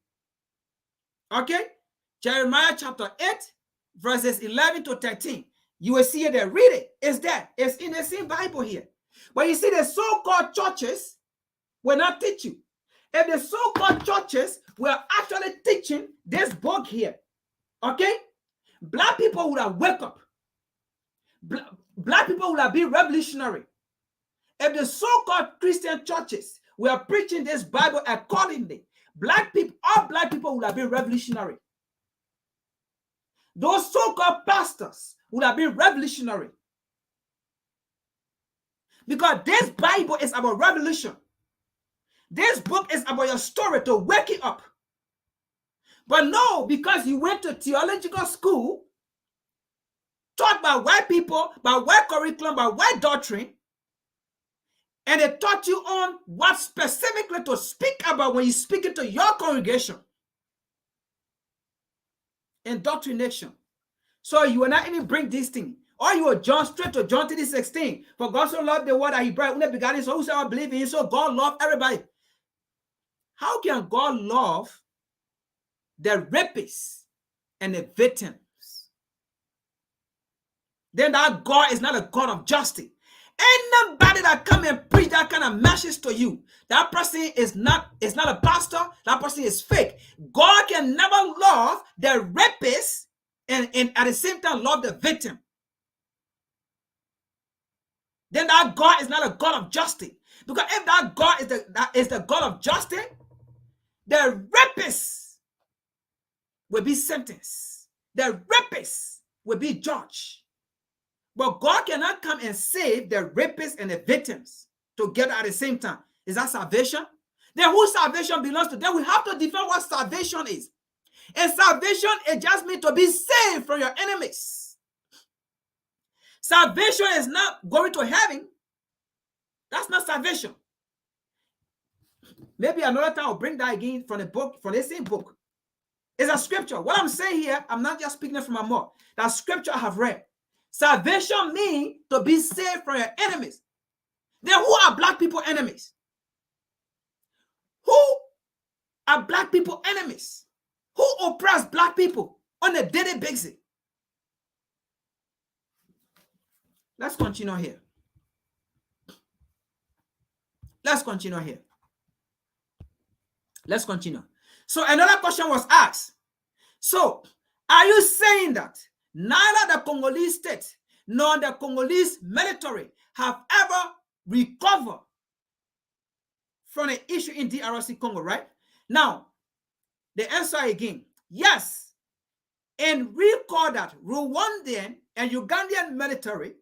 [SPEAKER 4] Okay? Jeremiah chapter 8, verses 11 to 13. You will see it there. Read it. It's there. It's in the same Bible here. But you see, the so-called churches will not teach you. If the so-called churches were actually teaching this book here, okay, black people would have woke up. Black people would have been revolutionary. If the so-called Christian churches were preaching this Bible accordingly, all black people would have been revolutionary. Those so-called pastors would have been revolutionary. Because this Bible is about revolution. This book is about your story to wake you up. But no, because you went to theological school, taught by white people, by white curriculum, by white doctrine, and they taught you on what specifically to speak about when you speak into your congregation. Indoctrination. So you will not even bring this thing. Or you will jump straight to John 3:16. For God so loved the world that he brought only begotten, so whosoever believe in him, so God loved everybody. How can God love the rapists and the victims? Then that God is not a God of justice. Anybody that come and preach that kind of message to you, that person is not a pastor, that person is fake. God can never love the rapist and at the same time love the victim. Then that God is not a God of justice. Because if that God is the God of justice, the rapist will be sentenced. The rapist will be judged. But God cannot come and save the rapists and the victims together at the same time. Is that salvation? Then whose salvation belongs to? Then we have to define what salvation is. And salvation, it just means to be saved from your enemies. Salvation is not going to heaven. That's not salvation. Maybe another time I'll bring that again from the book, from the same book. It's a scripture. What I'm saying here, I'm not just speaking it from my mouth. That scripture I have read. Salvation means to be saved from your enemies. Then who are black people enemies? Who are black people enemies? Who oppress black people on a daily basis? Let's continue here. Let's continue here. Let's continue. So another question was asked. So are you saying that neither the Congolese state nor the Congolese military have ever recovered from an issue in DRC Congo, right? Now, the answer again, yes. And recall that Rwandan and Ugandan military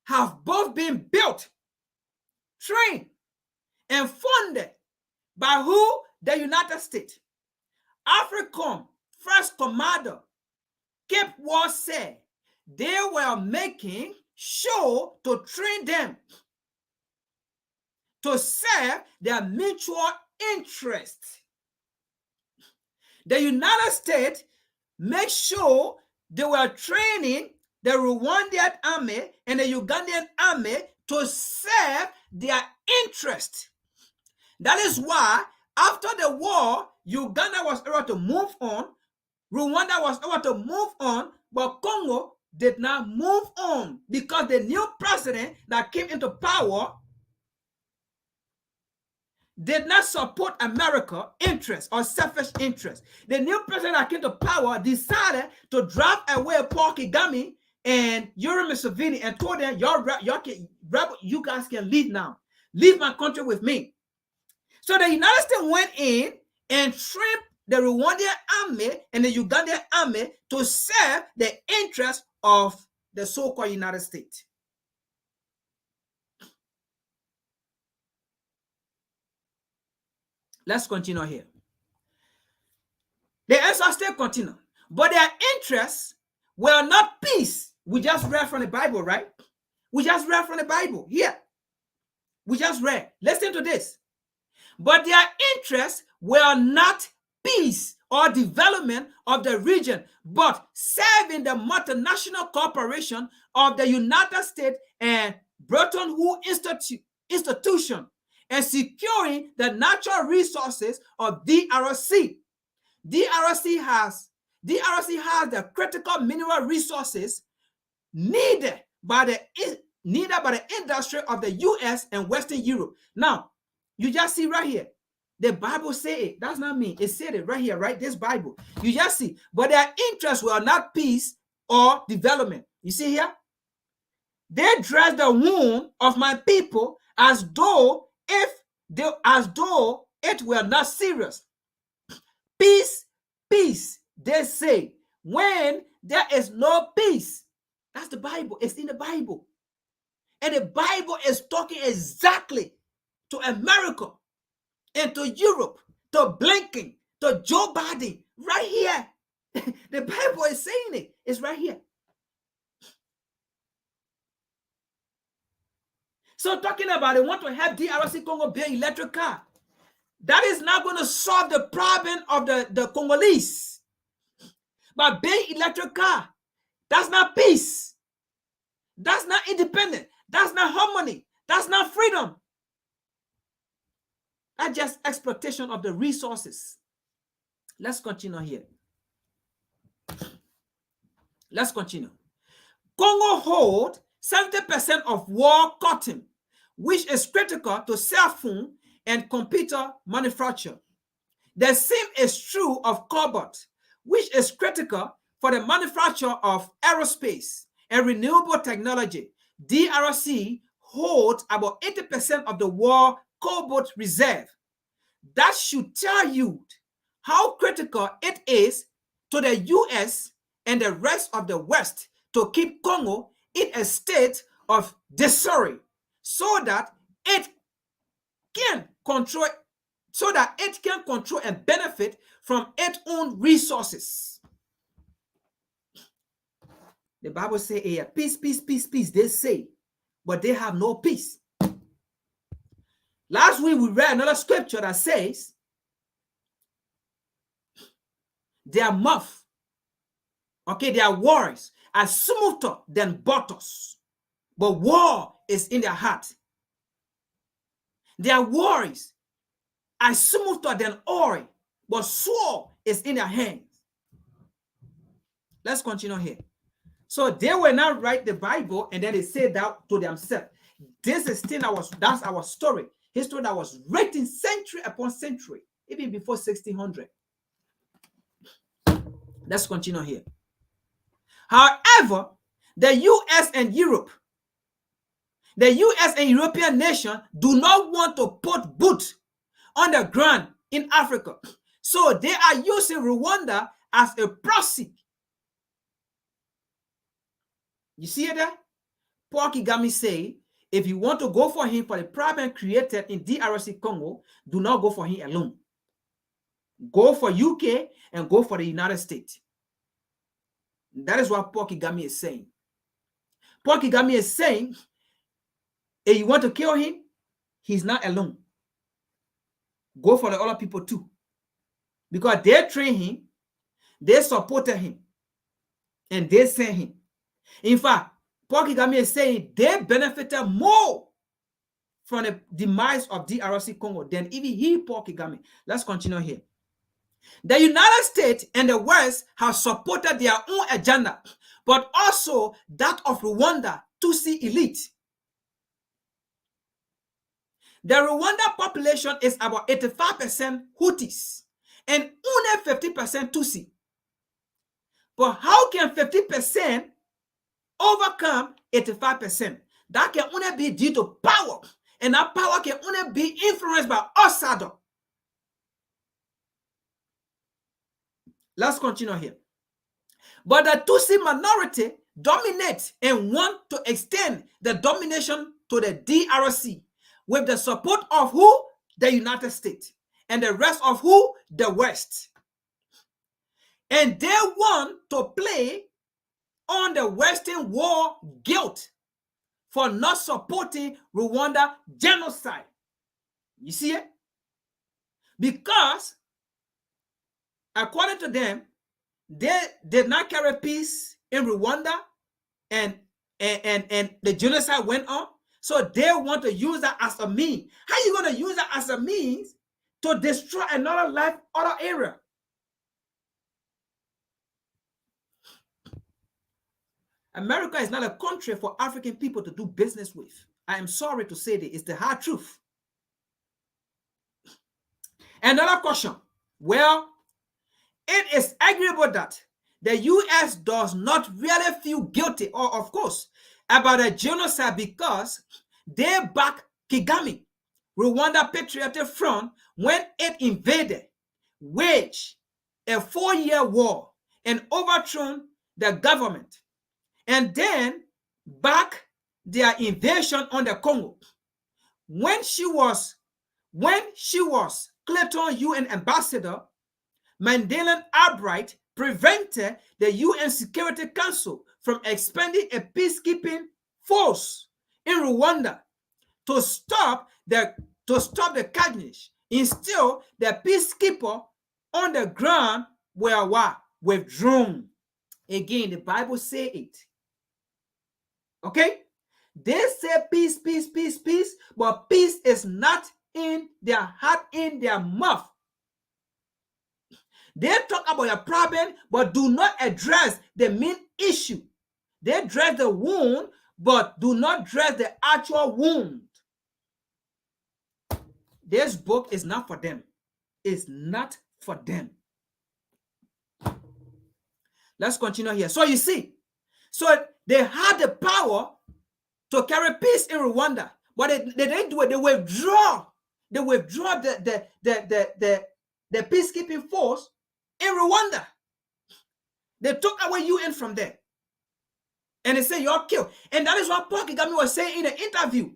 [SPEAKER 4] have both been built, trained, and funded by who? The United States. Afrikan first commander Cape War said they were making sure to train them to serve their mutual interest. The United States made sure they were training the Rwandan army and the Ugandan army to serve their interest. That is why after the war, Uganda was able to move on, Rwanda was able to move on, but Congo did not move on because the new president that came into power did not support America's interest or selfish interest. The new president that came to power decided to drive away Paul Kagame and Yoweri Museveni and told them, you guys can leave now. Leave my country with me. So the United States went in and trained the Rwandan army and the Ugandan army to serve the interests of the so-called United States. Let's continue here. The answer still continue. But their interests were not peace. We just read from the Bible, right? We just read from the Bible here. We just read. Listen to this. But their interests were not peace or development of the region, but serving the multinational corporation of the United States and Bretton Woods institution and securing the natural resources of DRC. DRC has the critical mineral resources needed by the industry of the US and Western Europe. Now, you just see right here, the Bible say it. That's not me. It said it right here, right? This Bible. You just see. But their interests were not peace or development. You see here? They dress the wound of my people as though it were not serious. Peace, peace, they say, when there is no peace. That's the Bible. It's in the Bible. And the Bible is talking exactly to America and to Europe, to Blinken, to Joe Biden, right here. The Bible is saying it. It's right here. So talking about they want to help DRC Congo build electric car. That is not going to solve the problem of the Congolese. But build electric car, that's not peace. That's not independence. That's not harmony. That's not freedom. That's just exploitation of the resources. Let's continue here. Let's continue. Congo hold 70% of war cotton, which is critical to cell phone and computer manufacture. The same is true of cobalt, which is critical for the manufacture of aerospace and renewable technology. DRC holds about 80% of the war cobalt reserve. That should tell you how critical it is to the US and the rest of the West to keep Congo in a state of disarray so that it can control and benefit from its own resources. The Bible says, yeah, peace, peace, peace, peace, they say, but they have no peace. Last week we read another scripture that says, their mouth, okay, their words are smoother than butters, but war is in their heart. Their words are smoother than oil, but sword is in their hands. Let's continue here. So they will not write the Bible and then they say that to themselves. This is still that's our story. History that was written century upon century, even before 1600. Let's continue here. However, the US and Europe, the US and European nations do not want to put boots on the ground in Africa. So they are using Rwanda as a proxy. You see that? Paul Kagame say, if you want to go for him for the problem created in DRC Congo, do not go for him alone. Go for UK and go for the United States. That is what Paul Kagame is saying. Paul Kagame is saying, if you want to kill him, he's not alone. Go for the other people too. Because they train him, they supported him, and they sent him. In fact, Paul Kagame is saying they benefited more from the demise of DRC Congo than even he, Paul Kagame. Let's continue here. The United States and the West have supported their own agenda, but also that of Rwanda Tutsi elite. The Rwanda population is about 85% Hutus and only 50% Tutsi. But how can 50% overcome 85%? That can only be due to power, and that power can only be influenced by outsider. Let's continue here. But the Tutsi minority dominate and want to extend the domination to the DRC with the support of who? The United States. And the rest of who? The West. And they want to play on the Western war guilt for not supporting Rwanda genocide. You see it? Because according to them, they did not carry peace in Rwanda and the genocide went on. So they want to use that as a means. How are you going to use that as a means to destroy another life, other area? America is not a country for African people to do business with. I am sorry to say that. It's the hard truth. Another question. Well, it is arguable that the U.S. does not really feel guilty, or of course, about a genocide because they back Kagame, Rwanda Patriotic Front, when it invaded, waged a 4-year war and overthrown the government, and then back their invasion on the Congo. When she was Clayton UN ambassador, Mandela Albright prevented the UN Security Council from expanding a peacekeeping force in Rwanda to stop the carnage. Instead, the peacekeeper on the ground were withdrawn. Again, the Bible say it. Okay? They say peace, peace, peace, peace, but peace is not in their heart, in their mouth. They talk about your problem, but do not address the main issue. They address the wound, but do not address the actual wound. This book is not for them. It's not for them. Let's continue here. So you see, so they had the power to carry peace in Rwanda, but they didn't do it. They withdraw. They withdraw the peacekeeping force in Rwanda. They took away UN from there. And they say you're killed. And that is what Paul Kagame was saying in the interview.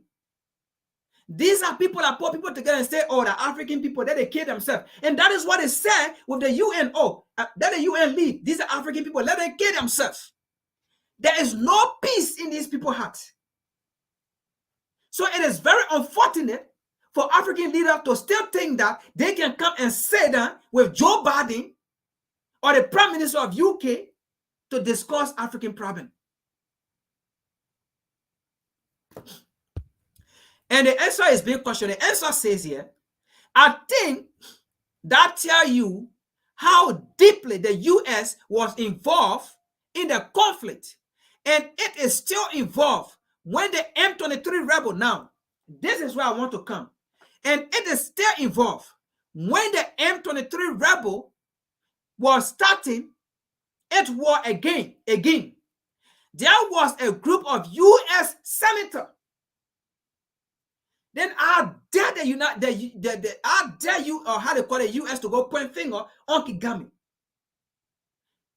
[SPEAKER 4] These are people that put people together and say, oh, the African people, that they kill themselves. And that is what they said with the UN. Oh, let the UN leave. These are African people. Let them kill themselves. There is no peace in these people's hearts. So it is very unfortunate for African leaders to still think that they can come and sit down with Joe Biden or the Prime Minister of UK to discuss African problem. And the answer is being questioned. The answer says here, I think that tells you how deeply the US was involved in the conflict. And it is still involved when the M23 rebel, now, this is where I want to come. And it is still involved when the M23 rebel was starting its war again. There was a group of US senators. Then I dare I dare you, or how they call the US, to go point finger on Kagame.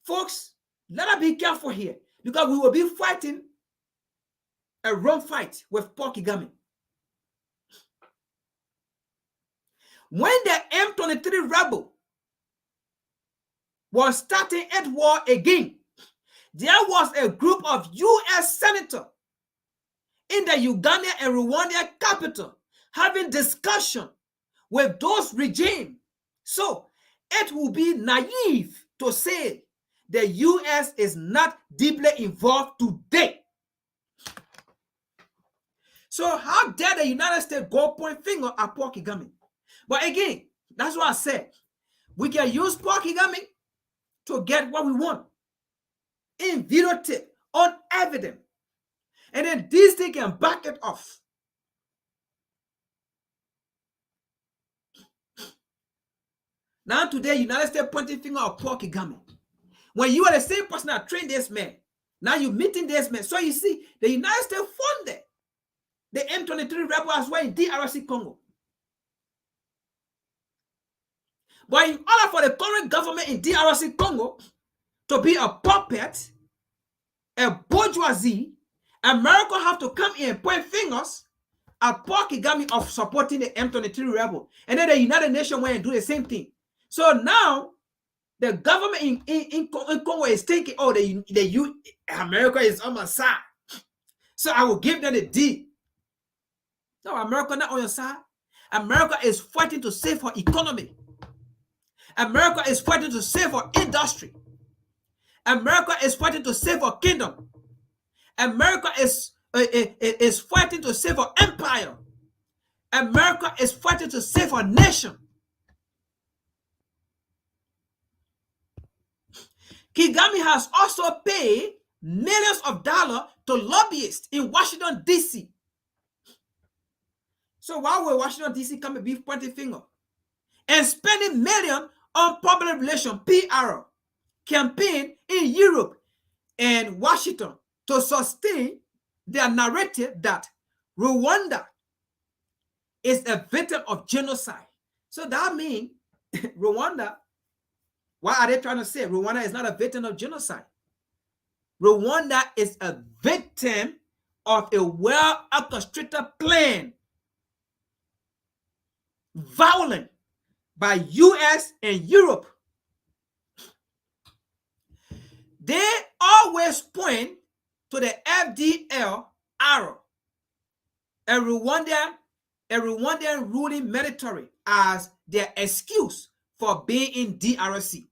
[SPEAKER 4] Folks, let us be careful here, because we will be fighting a wrong fight with Paul Kagame. When the M23 rebel was starting its war again, there was a group of US senators in the Uganda and Rwanda capital having discussion with those regimes. So it will be naive to say the US is not deeply involved today. So how dare the United States go point finger at Paul Kagame? But again, that's what I said. We can use Paul Kagame to get what we want. In videotape, on evidence. And then this thing can back it off. Now today, United States pointing finger at Paul Kagame. When you are the same person that trained this man, now you're meeting this man. So you see, the United States funded the M23 rebel as well in DRC Congo. But in order for the current government in DRC Congo to be a puppet, a bourgeoisie, America have to come in and point fingers at Paul Kagame of supporting the M23 rebel. And then the United Nations went and do the same thing. So now, the government in Congo is thinking, oh, America is on my side. So I will give them the D. No, America not on your side. America is fighting to save her economy. America is fighting to save her industry. America is fighting to save her kingdom. America is fighting to to save our empire. America is fighting to save our nation. Kagame has also paid millions of dollars to lobbyists in Washington, D.C. So why will Washington, D.C. come and be pointing finger? And spending millions on public relations, PR, campaign in Europe and Washington to sustain their narrative that Rwanda is a victim of genocide. So that means Rwanda, what are they trying to say? Rwanda is not a victim of genocide. Rwanda is a victim of a well-orchestrated plan, violent by US and Europe. They always point to the FDL arrow, a Rwandan ruling military, as their excuse for being in DRC.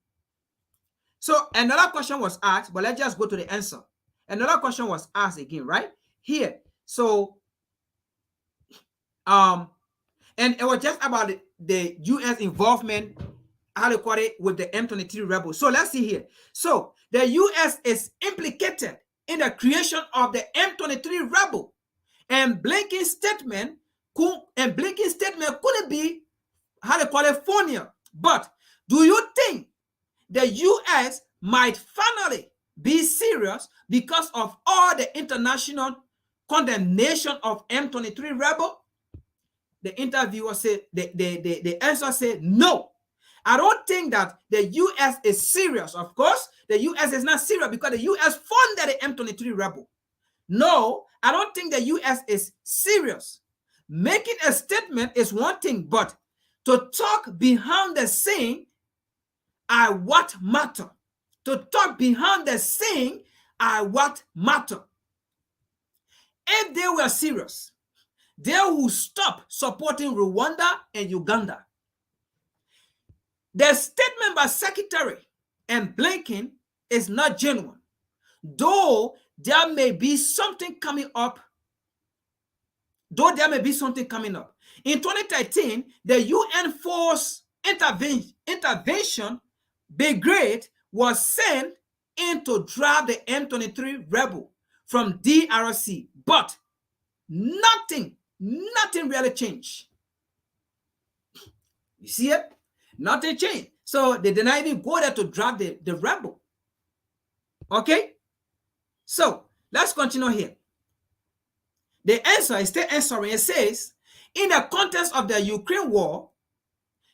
[SPEAKER 4] So another question was asked, but let's just go to the answer. Another question was asked again, right? Here. So, and it was just about the US involvement, how they call it, with the M23 rebels. So let's see here. So the US is implicated in the creation of the M23 rebel. And Blinken's statement couldn't be, how they call it, funnier. But do you think the US might finally be serious because of all the international condemnation of M23 rebel? The interviewer said, the answer said, no. I don't think that the US is serious. Of course, the US is not serious because the US funded the M23 rebel. No, I don't think the US is serious. Making a statement is one thing, but to talk behind the scene are what matter. To talk behind the scene are what matter. If they were serious, they will stop supporting Rwanda and Uganda. The statement by Secretary and Blinken is not genuine, though there may be something coming up. In 2013, the UN force intervention brigade was sent in to drive the M23 rebel from DRC, but nothing really changed. You see it? Nothing changed. So they did not even go there to drive the rebel. Okay? So let's continue here. The answer is still answering. It says, in the context of the Ukraine war,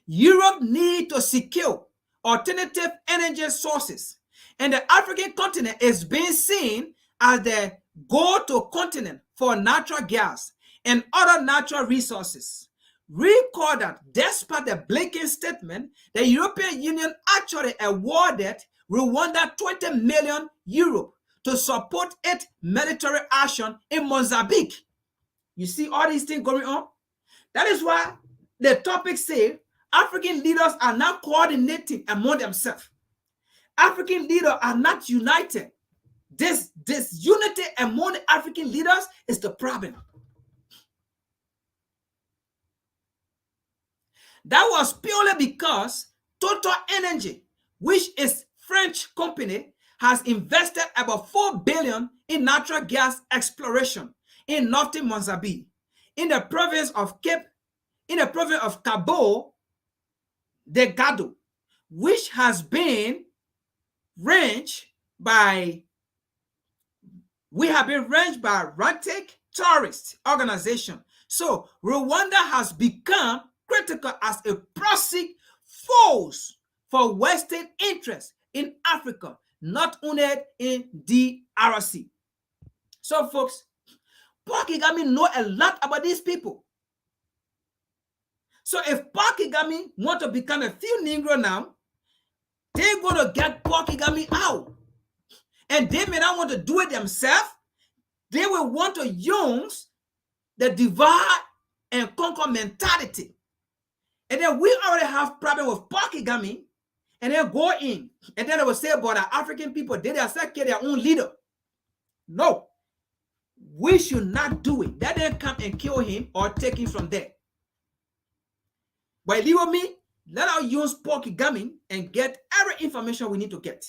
[SPEAKER 4] Europe needs to secure alternative energy sources, and the African continent is being seen as the go-to continent for natural gas and other natural resources. Recall that despite the Blinken statement, the European Union actually awarded Rwanda 20 million euros to support its military action in Mozambique. You see all these things going on? That is why the topic says African leaders are not coordinating among themselves. African leaders are not united. This unity among the African leaders is the problem. That was purely because Total Energy, which is French company, has invested about 4 billion in natural gas exploration in northern Mozambique, in the province of Cabo Delgado, which has been ranged by Rantic terrorist organization. So Rwanda has become critical as a proxy force for Western interests in Africa, not only in DRC. So folks, Paul Kagame know a lot about these people. So if Paul Kagame want to become a few Negro now, they're going to get Paul Kagame out. And they may not want to do it themselves. They will want to use the divide and conquer mentality. And then we already have problem with Paul Kagame, and then go in, and then they will say about the African people, they themselves get their own leader. No, we should not do it. Let them come and kill him or take him from there. But leave with me, let us use Paul Kagame and get every information we need to get.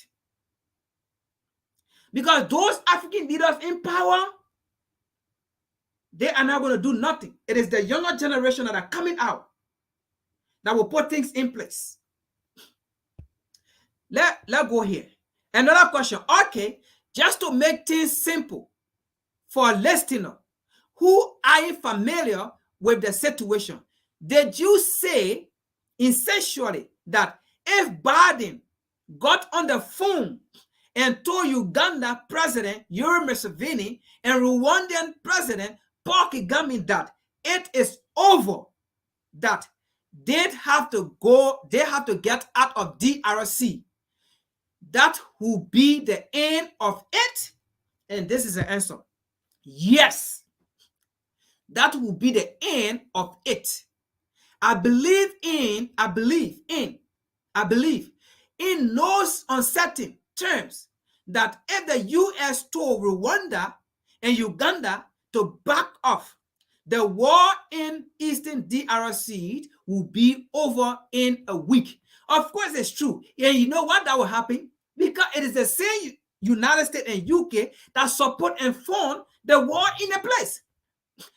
[SPEAKER 4] Because those African leaders in power, they are not going to do nothing. It is the younger generation that are coming out that will put things in place. Let's go here. Another question. Okay, just to make things simple for a listener who are familiar with the situation, did you say essentially that if Biden got on the phone and told Uganda President Yoweri Museveni and Rwandan President Paul Kagame that it is over, that they have to get out of DRC, that will be the end of it? And this is the answer. Yes, that will be the end of it. I believe in those uncertain terms that if the U.S. told Rwanda and Uganda to back off, the war in Eastern DRC will be over in a week. Of course, it's true. And you know what that will happen? Because it is the same United States and UK that support and fund the war in a place.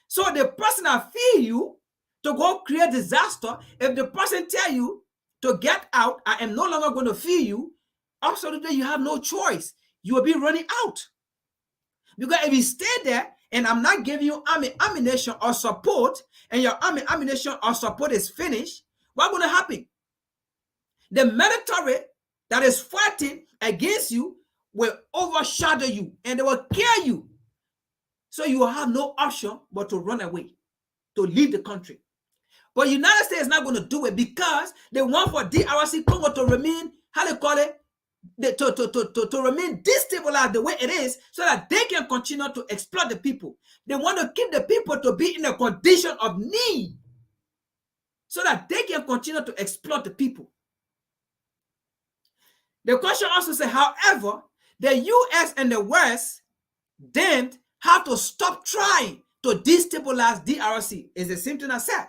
[SPEAKER 4] So the person that fear you to go create disaster, if the person tell you to get out, I am no longer going to fear you, absolutely you have no choice. You will be running out. Because if you stay there and I'm not giving you ammunition or support, and your ammunition or support is finished, what's going to happen? The military that is fighting against you will overshadow you and they will kill you. So you will have no option but to run away, to leave the country. But the United States is not going to do it because they want for DRC Congo to remain, how they call it, to remain destabilized the way it is so that they can continue to exploit the people. They want to keep the people to be in a condition of need so that they can continue to exploit the people. The question also says, however, the US and the West then have to stop trying to destabilize DRC. It's the same thing I said.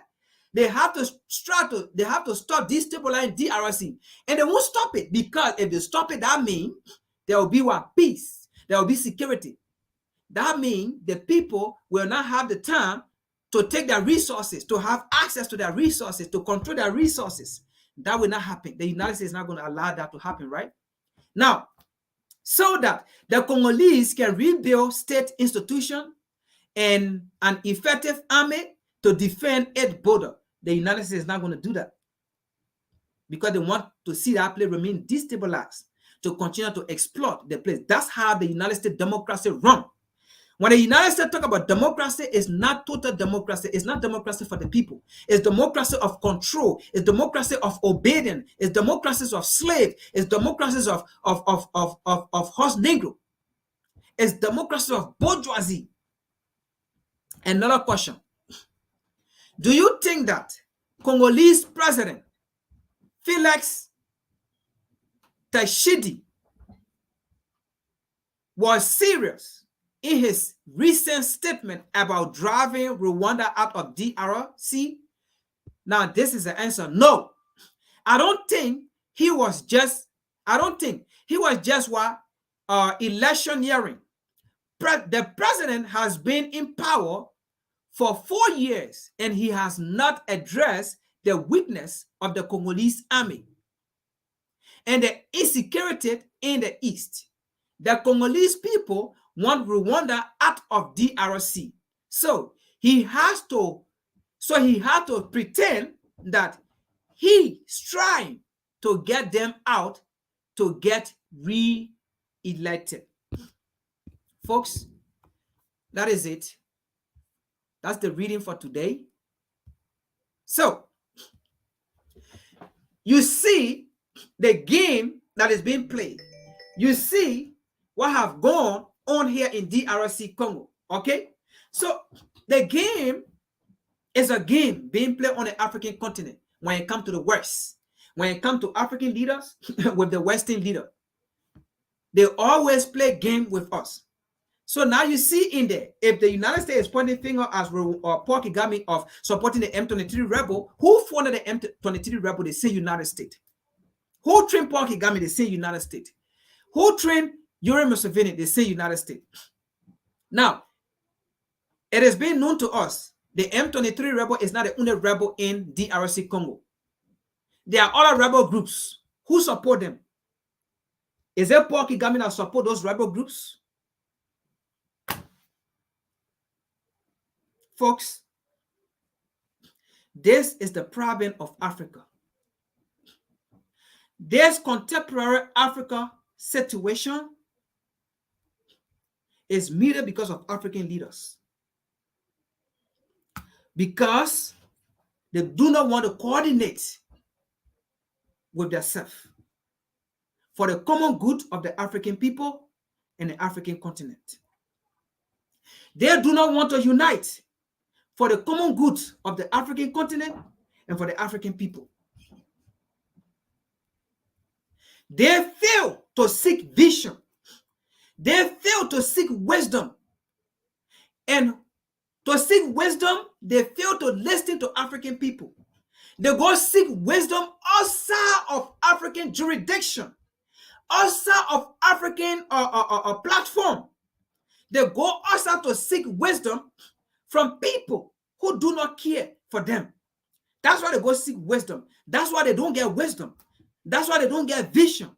[SPEAKER 4] They have to stop destabilizing DRC. And they won't stop it because if they stop it, that means there will be one peace. There will be security. That means the people will not have the time to take their resources, to have access to their resources, to control their resources. That will not happen. The United States is not going to allow that to happen, right? Now, so that the Congolese can rebuild state institutions and an effective army to defend its border, the United States is not going to do that because they want to see that place remain destabilized, to continue to exploit the place. That's how the United States democracy runs. When the United States talk about democracy, it's not total democracy. It's not democracy for the people. It's democracy of control. It's democracy of obedience. It's democracies of slave. It's democracies of horse negro. It's democracy of bourgeoisie. Another question. Do you think that Congolese President Felix Tshisekedi was serious in his recent statement about driving Rwanda out of DRC? Now, this is the answer. No. I don't think he was just electioneering. The president has been in power for 4 years and he has not addressed the weakness of the Congolese army and the insecurity in the east. The Congolese people want Rwanda out of DRC. So he had to pretend that he's trying to get them out to get re-elected. Folks, that is it. That's the reading for today. So you see the game that is being played. You see what have gone on here in DRC Congo. Okay, so the game is a game being played on the African continent when it comes to the West. When it comes to African leaders with the Western leader, they always play game with us. So now you see in there, if the United States is pointing finger as Paul Kagame of supporting the M23 rebel, who funded the M23 rebel? They say United States. Who trained Paul Kagame? They say United States. Who trained Yoweri Museveni? They say United States. Now, it has been known to us, the M23 rebel is not the only rebel in DRC Congo. There are other rebel groups. Who support them? Is it Paul Kagame that support those rebel groups? Folks, this is the problem of Africa. This contemporary Africa situation is merely because of African leaders. Because they do not want to coordinate with themselves for the common good of the African people and the African continent. They do not want to unite for the common good of the African continent and for the African people. They fail to seek vision. They fail to seek wisdom. And to seek wisdom, they fail to listen to African people. They go seek wisdom outside of African jurisdiction, outside of African platform. They go outside to seek wisdom from people who do not care for them. That's why they go seek wisdom. That's why they don't get wisdom. That's why they don't get vision.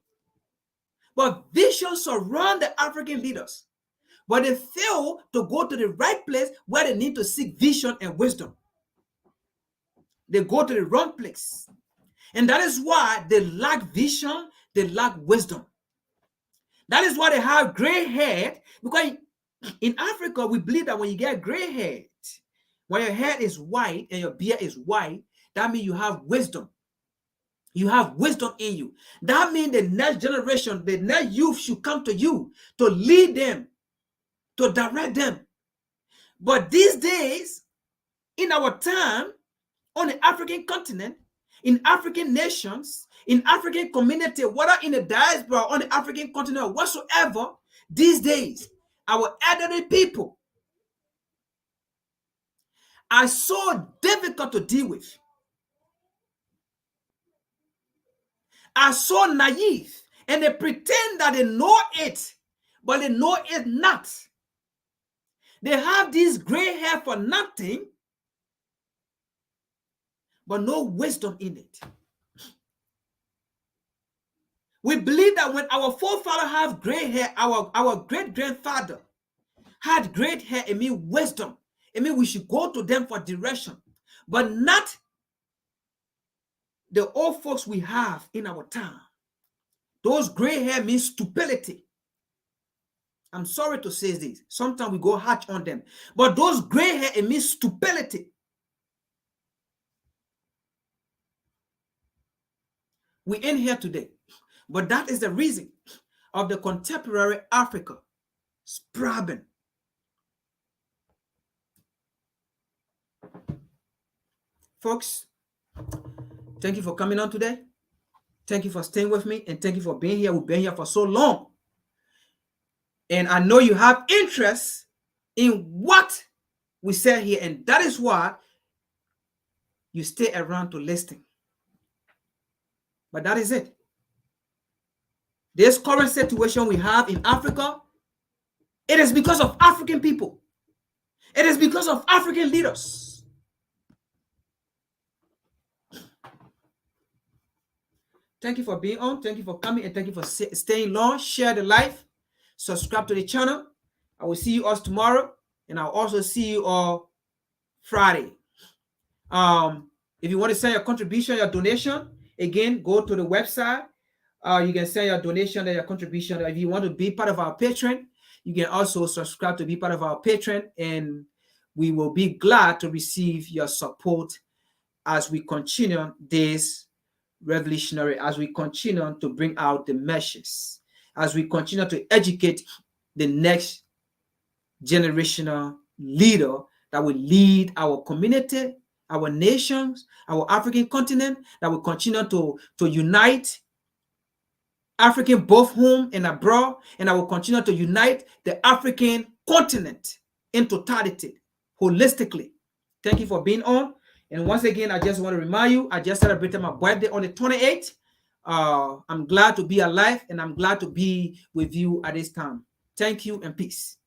[SPEAKER 4] But vision surrounds the African leaders. But they fail to go to the right place where they need to seek vision and wisdom. They go to the wrong place. And that is why they lack vision, they lack wisdom. That is why they have gray hair. Because in Africa, we believe that when you get gray hair, when your hair is white and your beard is white, that means you have wisdom. You have wisdom in you. That means the next generation, the next youth should come to you to lead them, to direct them. But these days, in our time, on the African continent, in African nations, in African community, whether in the diaspora, on the African continent, or whatsoever, these days, our elderly people are so difficult to deal with, are so naive, and they pretend that they know it, but they know it not. They have this gray hair for nothing, but no wisdom in it. We believe that when our forefathers have gray hair, our great-grandfather had great hair, it means wisdom. It means we should go to them for direction, but not the old folks we have in our town. Those gray hair means stupidity. I'm sorry to say this. Sometimes we go harsh on them. But those gray hair, it means stupidity. We ain't here today. But that is the reason of the contemporary Africa problem. Folks, thank you for coming on today. Thank you for staying with me, and thank you for being here. We've been here for so long. And I know you have interest in what we say here, and that is why you stay around to listen. But that is it. This current situation we have in Africa, it is because of African people. It is because of African leaders. Thank you for being on. Thank you for coming, and thank you for staying long. Share the live. Subscribe to the channel. I will see you all tomorrow, and I'll also see you all Friday. If you want to send your contribution, your donation, again, go to the website. You can send your donation and your contribution. If you want to be part of our Patreon, you can also subscribe to be part of our Patreon, and we will be glad to receive your support as we continue this revolutionary, as we continue to bring out the messages, as we continue to educate the next generational leader that will lead our community, our nations, our African continent, that will continue to unite African both home and abroad, and I will continue to unite the African continent in totality, holistically. Thank you for being on. And once again, I just want to remind you, I just celebrated my birthday on the 28th. I'm glad to be alive, and I'm glad to be with you at this time. Thank you and peace.